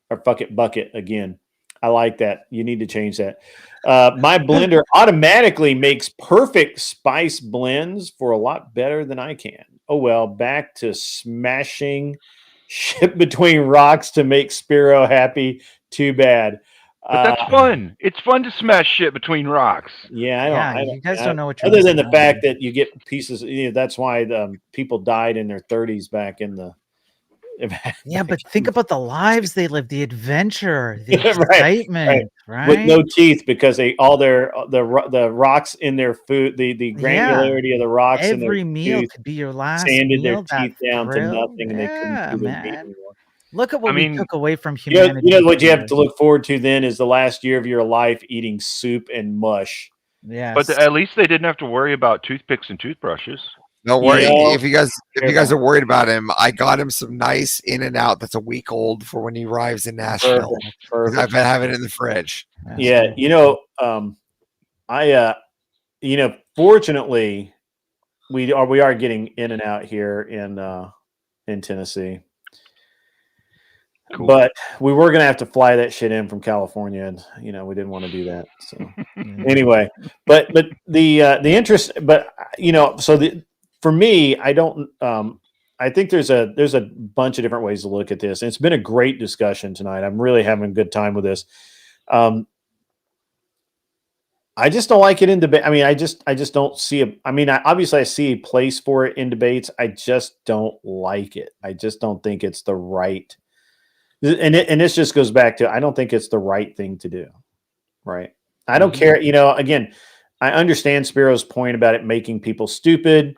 or Fuck It Bucket again. I like that. You need to change that. My blender automatically makes perfect spice blends for a lot better than I can. Oh, well, back to smashing shit between rocks to make Spiro happy. Too bad. But that's fun. It's fun to smash shit between rocks. Yeah, you guys don't know what you're other than the missing fact that you get pieces. That's why people died in their 30s back in the. Yeah, but think about the lives they live, the adventure, the excitement, right? With no teeth, because the rocks in their food, the granularity of the rocks in their every meal tooth could be your last sanded meal. their teeth down to thrill. nothing, and they couldn't chew their meat anymore. Look at what we took away from You know humanity. what you have to look forward to then is the last year of your life eating soup and mush. Yeah, but at least they didn't have to worry about toothpicks and toothbrushes. Don't worry. If you guys are worried about him, I got him some nice In-N-Out that's a week old for when he arrives in Nashville. Perfect. I've been having it in the fridge. Yeah, fortunately, we are getting In-N-Out here in Tennessee. Cool. But we were going to have to fly that shit in from California, and we didn't want to do that. So anyway, but the interest, but for me, I don't. I think there's a bunch of different ways to look at this, and it's been a great discussion tonight. I'm really having a good time with this. I just don't like it in debate. I mean, I just don't see obviously I see a place for it in debates. I just don't like it. I just don't think it's the right. And this just goes back to, I don't think it's the right thing to do. Right. I don't care. Again, I understand Spiro's point about it making people stupid.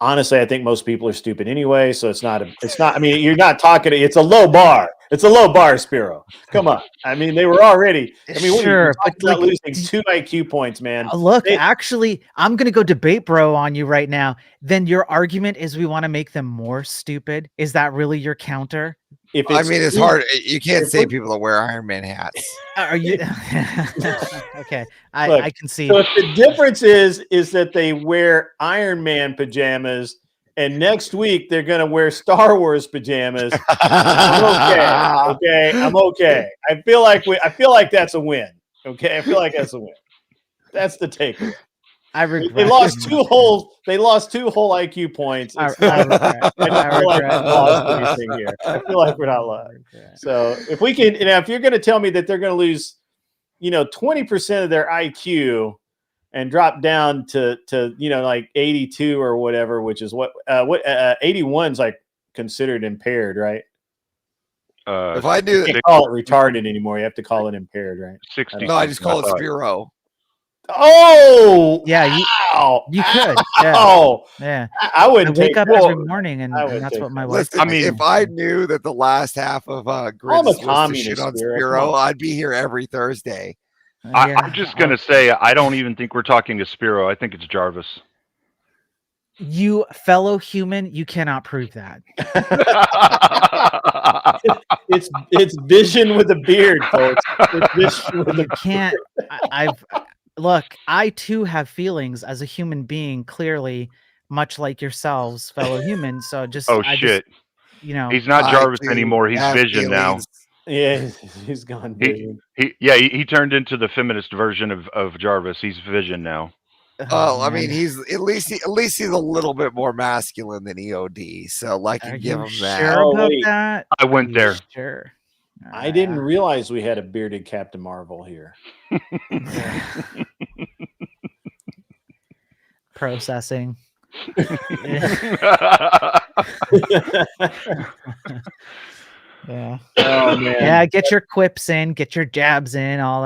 honestly, I think most people are stupid anyway. So it's not. I mean, you're not talking. It's a low bar. It's a low bar, Spiro. Come on. I mean, they were already. I mean, what are you Sure, but talking about like, losing 2 IQ points, man? look, actually, I'm gonna go debate bro on you right now. Then your argument is we want to make them more stupid. Is that really your counter? If I mean, it's hard. You can't say people that wear Iron Man hats. Are you okay? Look, I can see. So if the difference is that they wear Iron Man pajamas, and next week they're going to wear Star Wars pajamas, I'm okay. Okay, I'm okay. I feel like that's a win. Okay, I feel like that's a win. That's the takeaway. I regret. They lost 2 whole. They lost 2 whole IQ points. I regret. I don't feel like we lost anything here. I feel like we're not lost. So if we can, if you're going to tell me that they're going to lose, 20% of their IQ and drop down to like 82 or whatever, which is what 81's like considered impaired, right? If I knew, you can't call it retarded anymore. You have to call it impaired, right? 60. No, I just call it Spiro. Oh, yeah, you could. Yeah. Oh, yeah. I wouldn't wake take up that. every morning, and that's what my wife. Listen, if I knew that the last half of Grid's I'm a list to communist, shit on Spiro, come Spiro, on. I'd be here every Thursday. I'm just gonna say I don't even think we're talking to Spiro. I think it's Jarvis. You fellow human, you cannot prove that. It's Vision with a beard, folks. It's Vision with You can't. Look. I too have feelings as a human being. Clearly, much like yourselves, fellow humans. So just. Shit. He's not Jarvis anymore. He's Vision now. Yeah, he's gone. Vision. He turned into the feminist version of Jarvis. He's Vision now. Well, I mean, he's at least he's a little bit more masculine than EOD, so I can give him that. Sure about that? I went there. Sure. I didn't realize we had a bearded Captain Marvel here. Processing. Yeah. Oh man. Yeah, get your quips in, get your jabs in, all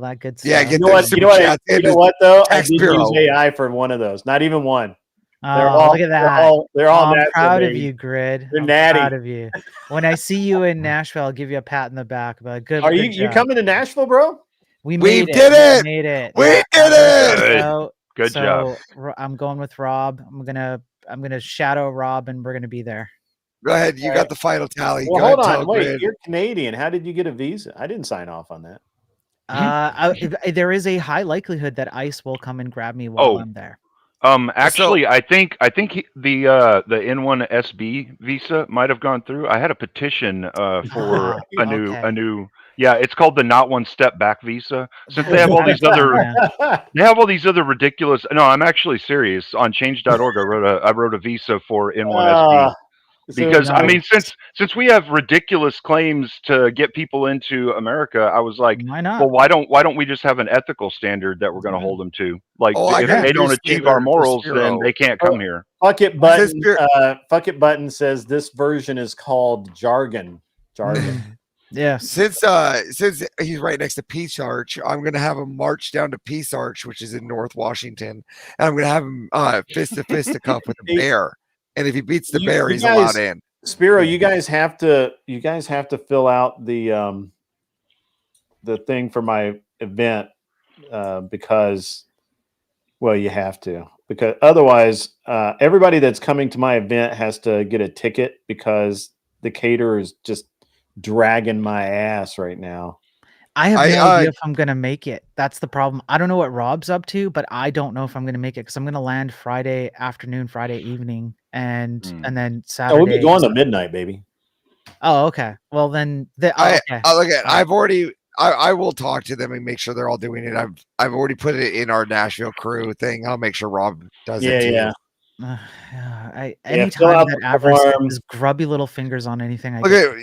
that good stuff. Yeah, get you know what though? I did use AI for one of those. Not even one. Look at that. They're all I'm natural, proud of baby. you, Grid. They're I'm natty. proud of you. When I see you in Nashville, I'll give you a pat in the back. But good. Are you coming to Nashville, bro? We did it. it. We made it. We did it. Good job. I'm going with Rob. I'm gonna shadow Rob, and we're gonna be there. Go ahead. You got the final tally. Well, Go hold ahead, on. Wait, Grid. you're Canadian. How did you get a visa? I didn't sign off on that. There is a high likelihood that ICE will come and grab me while I'm there. Actually, I think the N1 SB visa might have gone through. I had a petition for a new. Yeah, it's called the Not One Step Back visa. Since they have all these other ridiculous. No, I'm actually serious. On Change.org, I wrote a visa for N1 SB. Because I mean, since we have ridiculous claims to get people into America, I was like, why not? Well, why don't we just have an ethical standard that we're going to hold them to? Like, if they don't achieve our morals, then they can't come here. Fuck it button says this version is called jargon. Yeah. Since he's right next to Peace Arch, I'm gonna have him march down to Peace Arch, which is in North Washington, and I'm gonna have him fist to fisticuff with a bear. And if he beats the bear, he's allowed in. Spiro, you guys have to fill out the thing for my event because you have to, because otherwise everybody that's coming to my event has to get a ticket because the caterer is just dragging my ass right now. I have no idea if I'm gonna make it. That's the problem. I don't know what Rob's up to, but I don't know if I'm gonna make it because I'm gonna land Friday afternoon, Friday evening, and then Saturday. Oh, we'll be going to midnight, baby. Oh, okay. Well, then I will talk to them and make sure they're all doing it. I've already put it in our Nashville crew thing. I'll make sure Rob does it too. Yeah. Anytime that Avarice has grubby little fingers on anything,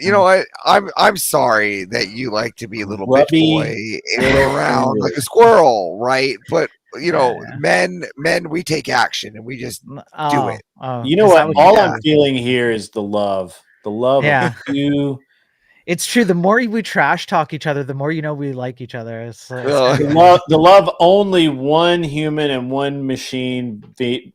you know what? I'm sorry that you like to be a little bitch boy and go around like a squirrel, right? But men, we take action and we just do it. You know what? All I'm feeling here is the love of you. It's true. The more we trash talk each other, the more we like each other. It's the love only one human and one machine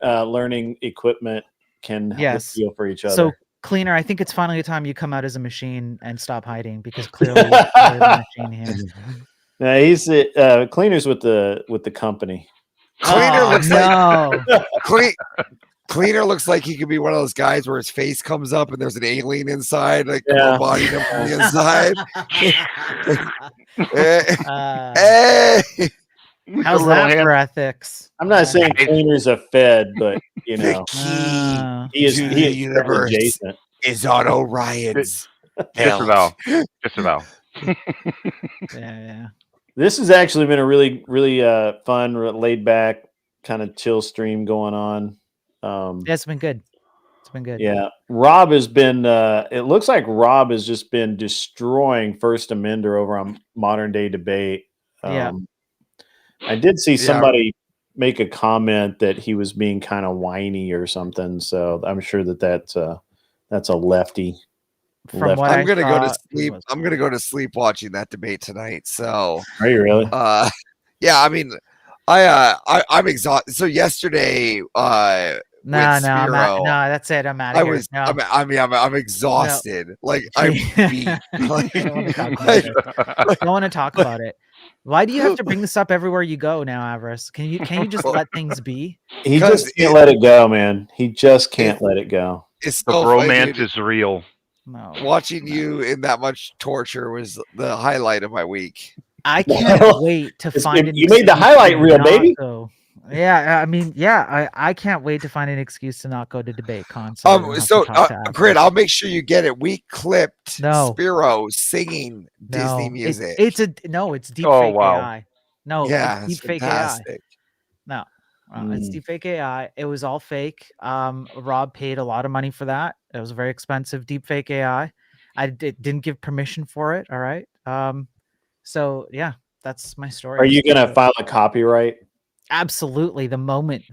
learning equipment can Yes. feel for each other. So, Cleaner, I think it's finally time you come out as a machine and stop hiding, because clearly you're the machine here. No, he's Cleaner's with the company. Cleaner looks no. like Cleaner looks like he could be one of those guys where his face comes up and there's an alien inside, like roboting him from the inside. Hey. How's that for ethics? I'm not saying Cleaner's a Fed, but you know, the key he is to the universe adjacent. is on Orion's Disavow. Disavow. Yeah. This has actually been a really, really fun, laid back, kind of chill stream going on. Yeah, it's been good. It's been good. Yeah, Rob has been. It looks like Rob has just been destroying First Amender over on Modern Day Debate. Yeah. I did see somebody make a comment that he was being kind of whiny or something. So I'm sure that's a lefty. From what I'm gonna go to saw, sleep. I'm gonna go to sleep watching that debate tonight. So are you really? Yeah. I mean, I'm exhausted. So yesterday, no, that's it. I'm out of here. I'm exhausted. No. Like I'm beat. Like, I don't want to talk about it. Why do you have to bring this up everywhere you go now, Avarice? Can you just let things be? He just can't let it go, man. He just can't let it go. It's the so romance funny, is real. No, watching you in that much torture was the highlight of my week. I can't wait to find you made the highlight reel, baby. Yeah, I mean, I can't wait to find an excuse to not go to DebateCon. Grit, I'll make sure you get it. We clipped Spiro singing Disney music. It's deep fake AI. No, yeah, it's deep fake fantastic. AI. No, it's deep fake AI. It was all fake. Rob paid a lot of money for that. It was a very expensive deep fake AI. I didn't give permission for it. All right. So yeah, that's my story. Are you gonna file a copyright? Absolutely. The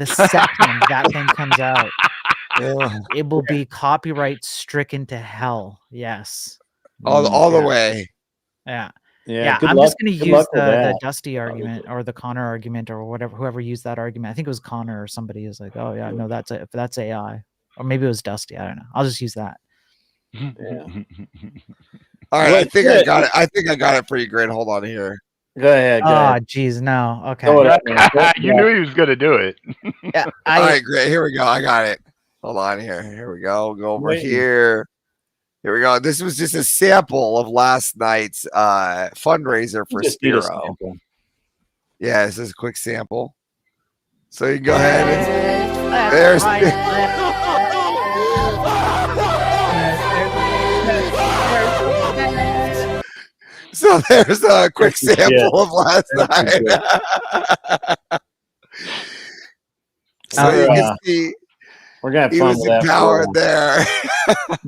second that thing comes out, it will be copyright stricken to hell. Yes. All the way. Yeah. Yeah. I'm just going to use the Dusty argument or the Connor argument or whatever, whoever used that argument. I think it was Connor or somebody who's like, oh yeah, no, that's AI. Or maybe it was Dusty. I don't know. I'll just use that. Yeah. All right. I think I got it. I think I got it for you, Grit. Hold on here. Go ahead. Oh, geez, no. Okay. You knew he was going to do it. Yeah. All right, great. Here we go. I got it. Hold on here. Here we go. Go over here. Here we go. This was just a sample of last night's fundraiser for Spiro. Yeah, this is a quick sample. So you can go ahead and there's. So there's a quick sample of last night. So you can see we're gonna have he fun was with that empowered there.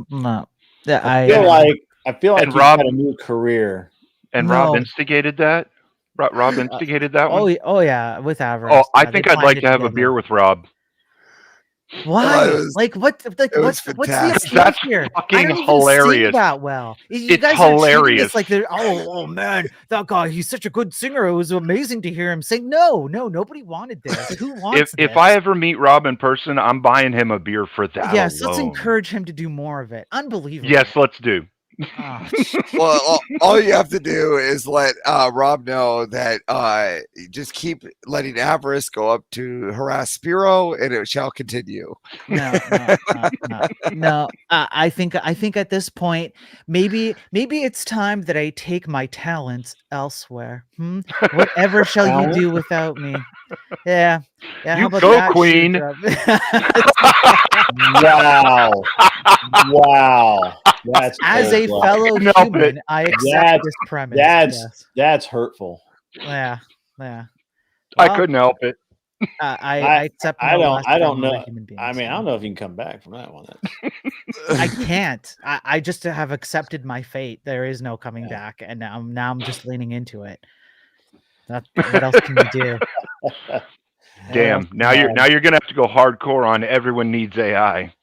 No. I feel like Rob had a new career. And Rob instigated that? Rob instigated that one? Oh yeah, with Avarice. Oh, I think I'd like to have a beer with Rob. Why? What's the appeal here? I don't hilarious. Even sing that well. You it's guys hilarious. It's like oh man, that guy, he's such a good singer. It was amazing to hear him sing. No, nobody wanted this. Who wants this? If I ever meet Rob in person, I'm buying him a beer for that. Yes, alone. Let's encourage him to do more of it. Unbelievable. Yes, let's do. Well, all you have to do is let Rob know that just keep letting Avarice go up to harass Spiro, and it shall continue. No. I think at this point, maybe it's time that I take my talents elsewhere. Whatever shall you do without me? Yeah. You how about go, that, Queen. Wow. That's as a fellow human, I accept this premise. That's hurtful. Yeah. I couldn't help it. I accept. I don't know. I mean, I don't know if you can come back from that one. I can't. I just have accepted my fate. There is no coming back, and now I'm just leaning into it. What else can you do? Damn. Now you're gonna have to go hardcore on everyone needs AI.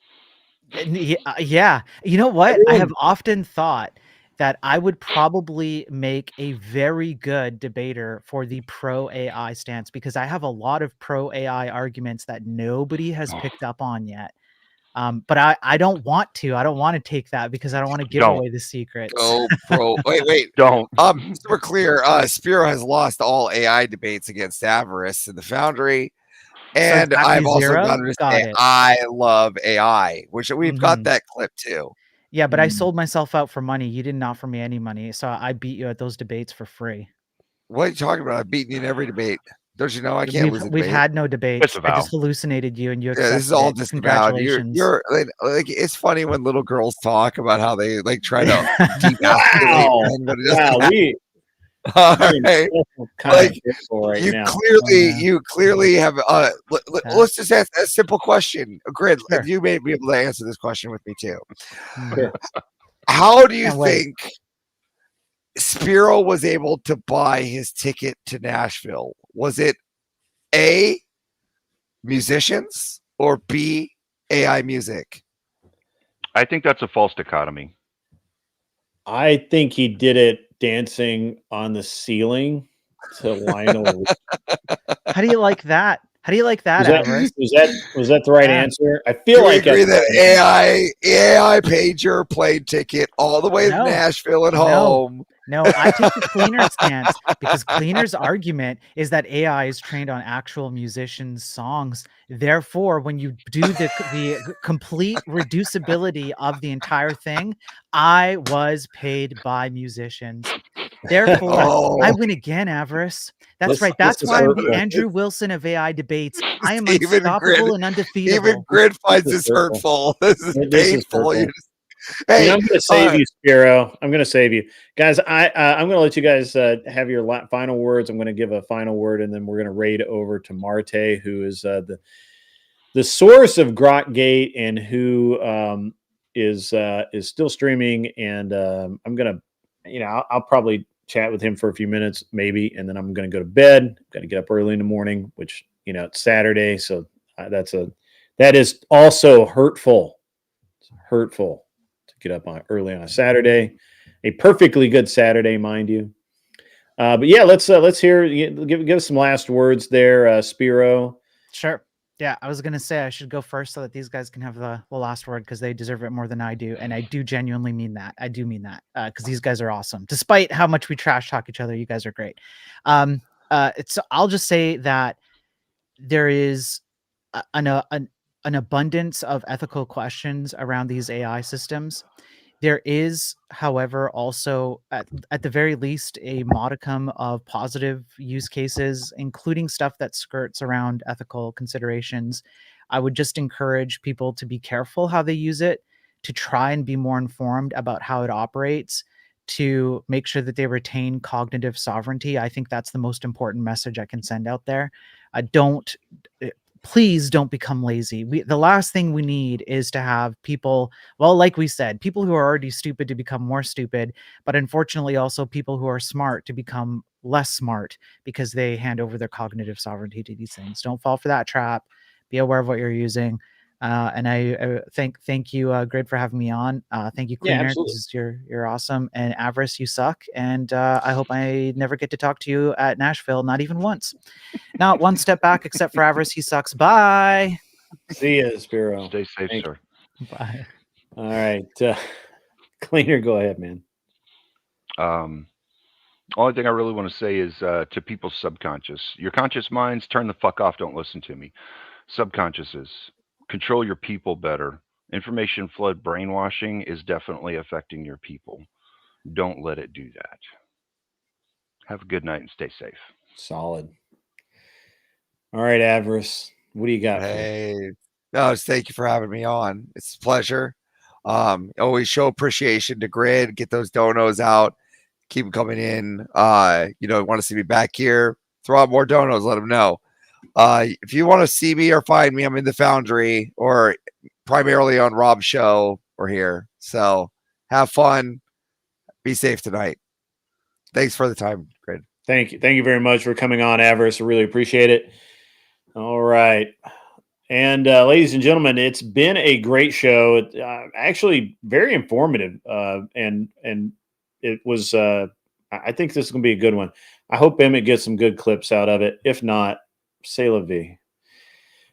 Yeah. You know what? I have often thought that I would probably make a very good debater for the pro AI stance, because I have a lot of pro AI arguments that nobody has picked up on yet. But I don't want to. I don't want to take that because I don't want to give Don't. away the secrets. Oh, bro. Wait. Don't. So we're clear. Spiro has lost all AI debates against Avarice in the Foundry. And exactly I've also 0? done to Got say it. I love AI, which we've got Mhm. that clip too. Yeah, but I sold myself out for money. You didn't offer me any money, so I beat you at those debates for free. What are you talking about? I've beaten you in every debate. Don't you know I can't lose a We've debate? had no debates. I Disavow. just hallucinated you, and you Yeah, this is accepted all it. disavowed. Congratulations. You're like it's funny when little girls talk about how they like try to demasculate Wow. men, but it doesn't Wow. happen. We All are in right. kind Like of pickle right you now. clearly have let's just ask a simple question. Grid, Sure. you may be able to answer this question with me too. Sure. How do you Can't wait. think Spiro was able to buy his ticket to Nashville? Was it A, musicians, or B, AI music? I think that's a false dichotomy. I think he did it dancing on the ceiling to Lionel. How do you like that? How do you like that, Avarice? Was that the right Yeah. answer? I feel Do we like that's agree the that right AI paid your plane ticket all the way to No. Nashville and No. home? No, I take the cleaner stance because cleaner's argument is that AI is trained on actual musicians' songs. Therefore, when you do the complete reducibility of the entire thing, I was paid by musicians. Therefore, I Oh, win again, Avarice. That's This- right. this That's is why I'm the hurtful. Andrew Wilson of AI debates. I am even unstoppable and even undefeatable. Grid finds This is this hurtful. This is This is painful. hurtful. Hey, I'm going to save you, Spiro. I'm going to save you, guys. I'm going to let you guys have your final words. I'm going to give a final word, and then we're going to raid over to Marte, who is the source of GROKGATE and who is still streaming. And I'm going to, I'll probably chat with him for a few minutes, maybe, and then I'm going to go to bed. I'm going to get up early in the morning, which it's Saturday, so that is also hurtful. It's hurtful to get up early on a Saturday, a perfectly good Saturday, mind you. But yeah, let's hear give us some last words there, Spiro. Sure. Yeah, I was gonna say I should go first so that these guys can have the last word because they deserve it more than I do, and I do genuinely mean that. I do mean that because these guys are awesome. Despite how much we trash talk each other, you guys are great. I'll just say that there is an abundance of ethical questions around these AI systems. There is, however, also at the very least a modicum of positive use cases, including stuff that skirts around ethical considerations. I would just encourage people to be careful how they use it, to try and be more informed about how it operates, to make sure that they retain cognitive sovereignty. I think that's the most important message I can send out there. Don't please don't become lazy. The last thing we need is to have people, well, like we said, people who are already stupid to become more stupid, but unfortunately also people who are smart to become less smart because they hand over their cognitive sovereignty to these things. Don't fall for that trap. Be aware of what you're using. And I thank you, Grid, for having me on. Thank you, Cleaner. absolutely. You're awesome. And Avarice, you suck. And I hope I never get to talk to you at Nashville, not even once. Not one step back, except for Avarice. He sucks. Bye. See ya, Spiro. Stay safe, sir. Bye. All right, Cleaner, go ahead, man. Only thing I really want to say is to people's subconscious. Your conscious minds, turn the fuck off. Don't listen to me. Subconsciouses, control your people better. Information flood brainwashing is definitely affecting your people. Don't let it do that. Have a good night and stay safe. Solid. All right, Avarice, what do you got? Hey, no, thank you for having me on. It's a pleasure. Always show appreciation to Grid. Get those donos out. Keep them coming in. Want to see me back here? Throw out more donos. Let them know. If you want to see me or find me, I'm in the Foundry or primarily on Rob's show or here. So have fun. Be safe tonight. Thanks for the time, Grid. Thank you very much for coming on, Avarice. I really appreciate it. All right. And ladies and gentlemen, it's been a great show. Actually, very informative, and it was. I think this is going to be a good one. I hope Emmett gets some good clips out of it. If not, c'est la vie.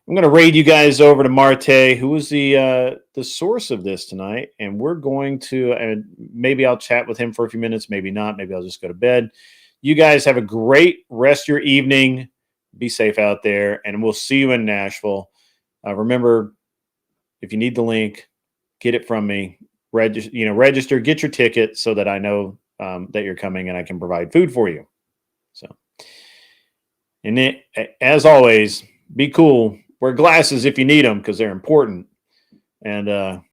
I'm going to raid you guys over to Marte, who was the source of this tonight, and we're going to, and maybe I'll chat with him for a few minutes, maybe not, maybe I'll just go to bed. You guys have a great rest of your evening. Be safe out there, and we'll see you in Nashville. Remember, if you need the link, get it from me. Register, get your ticket so that I know that you're coming and I can provide food for you. So, and as always, be cool. Wear glasses if you need them because they're important. And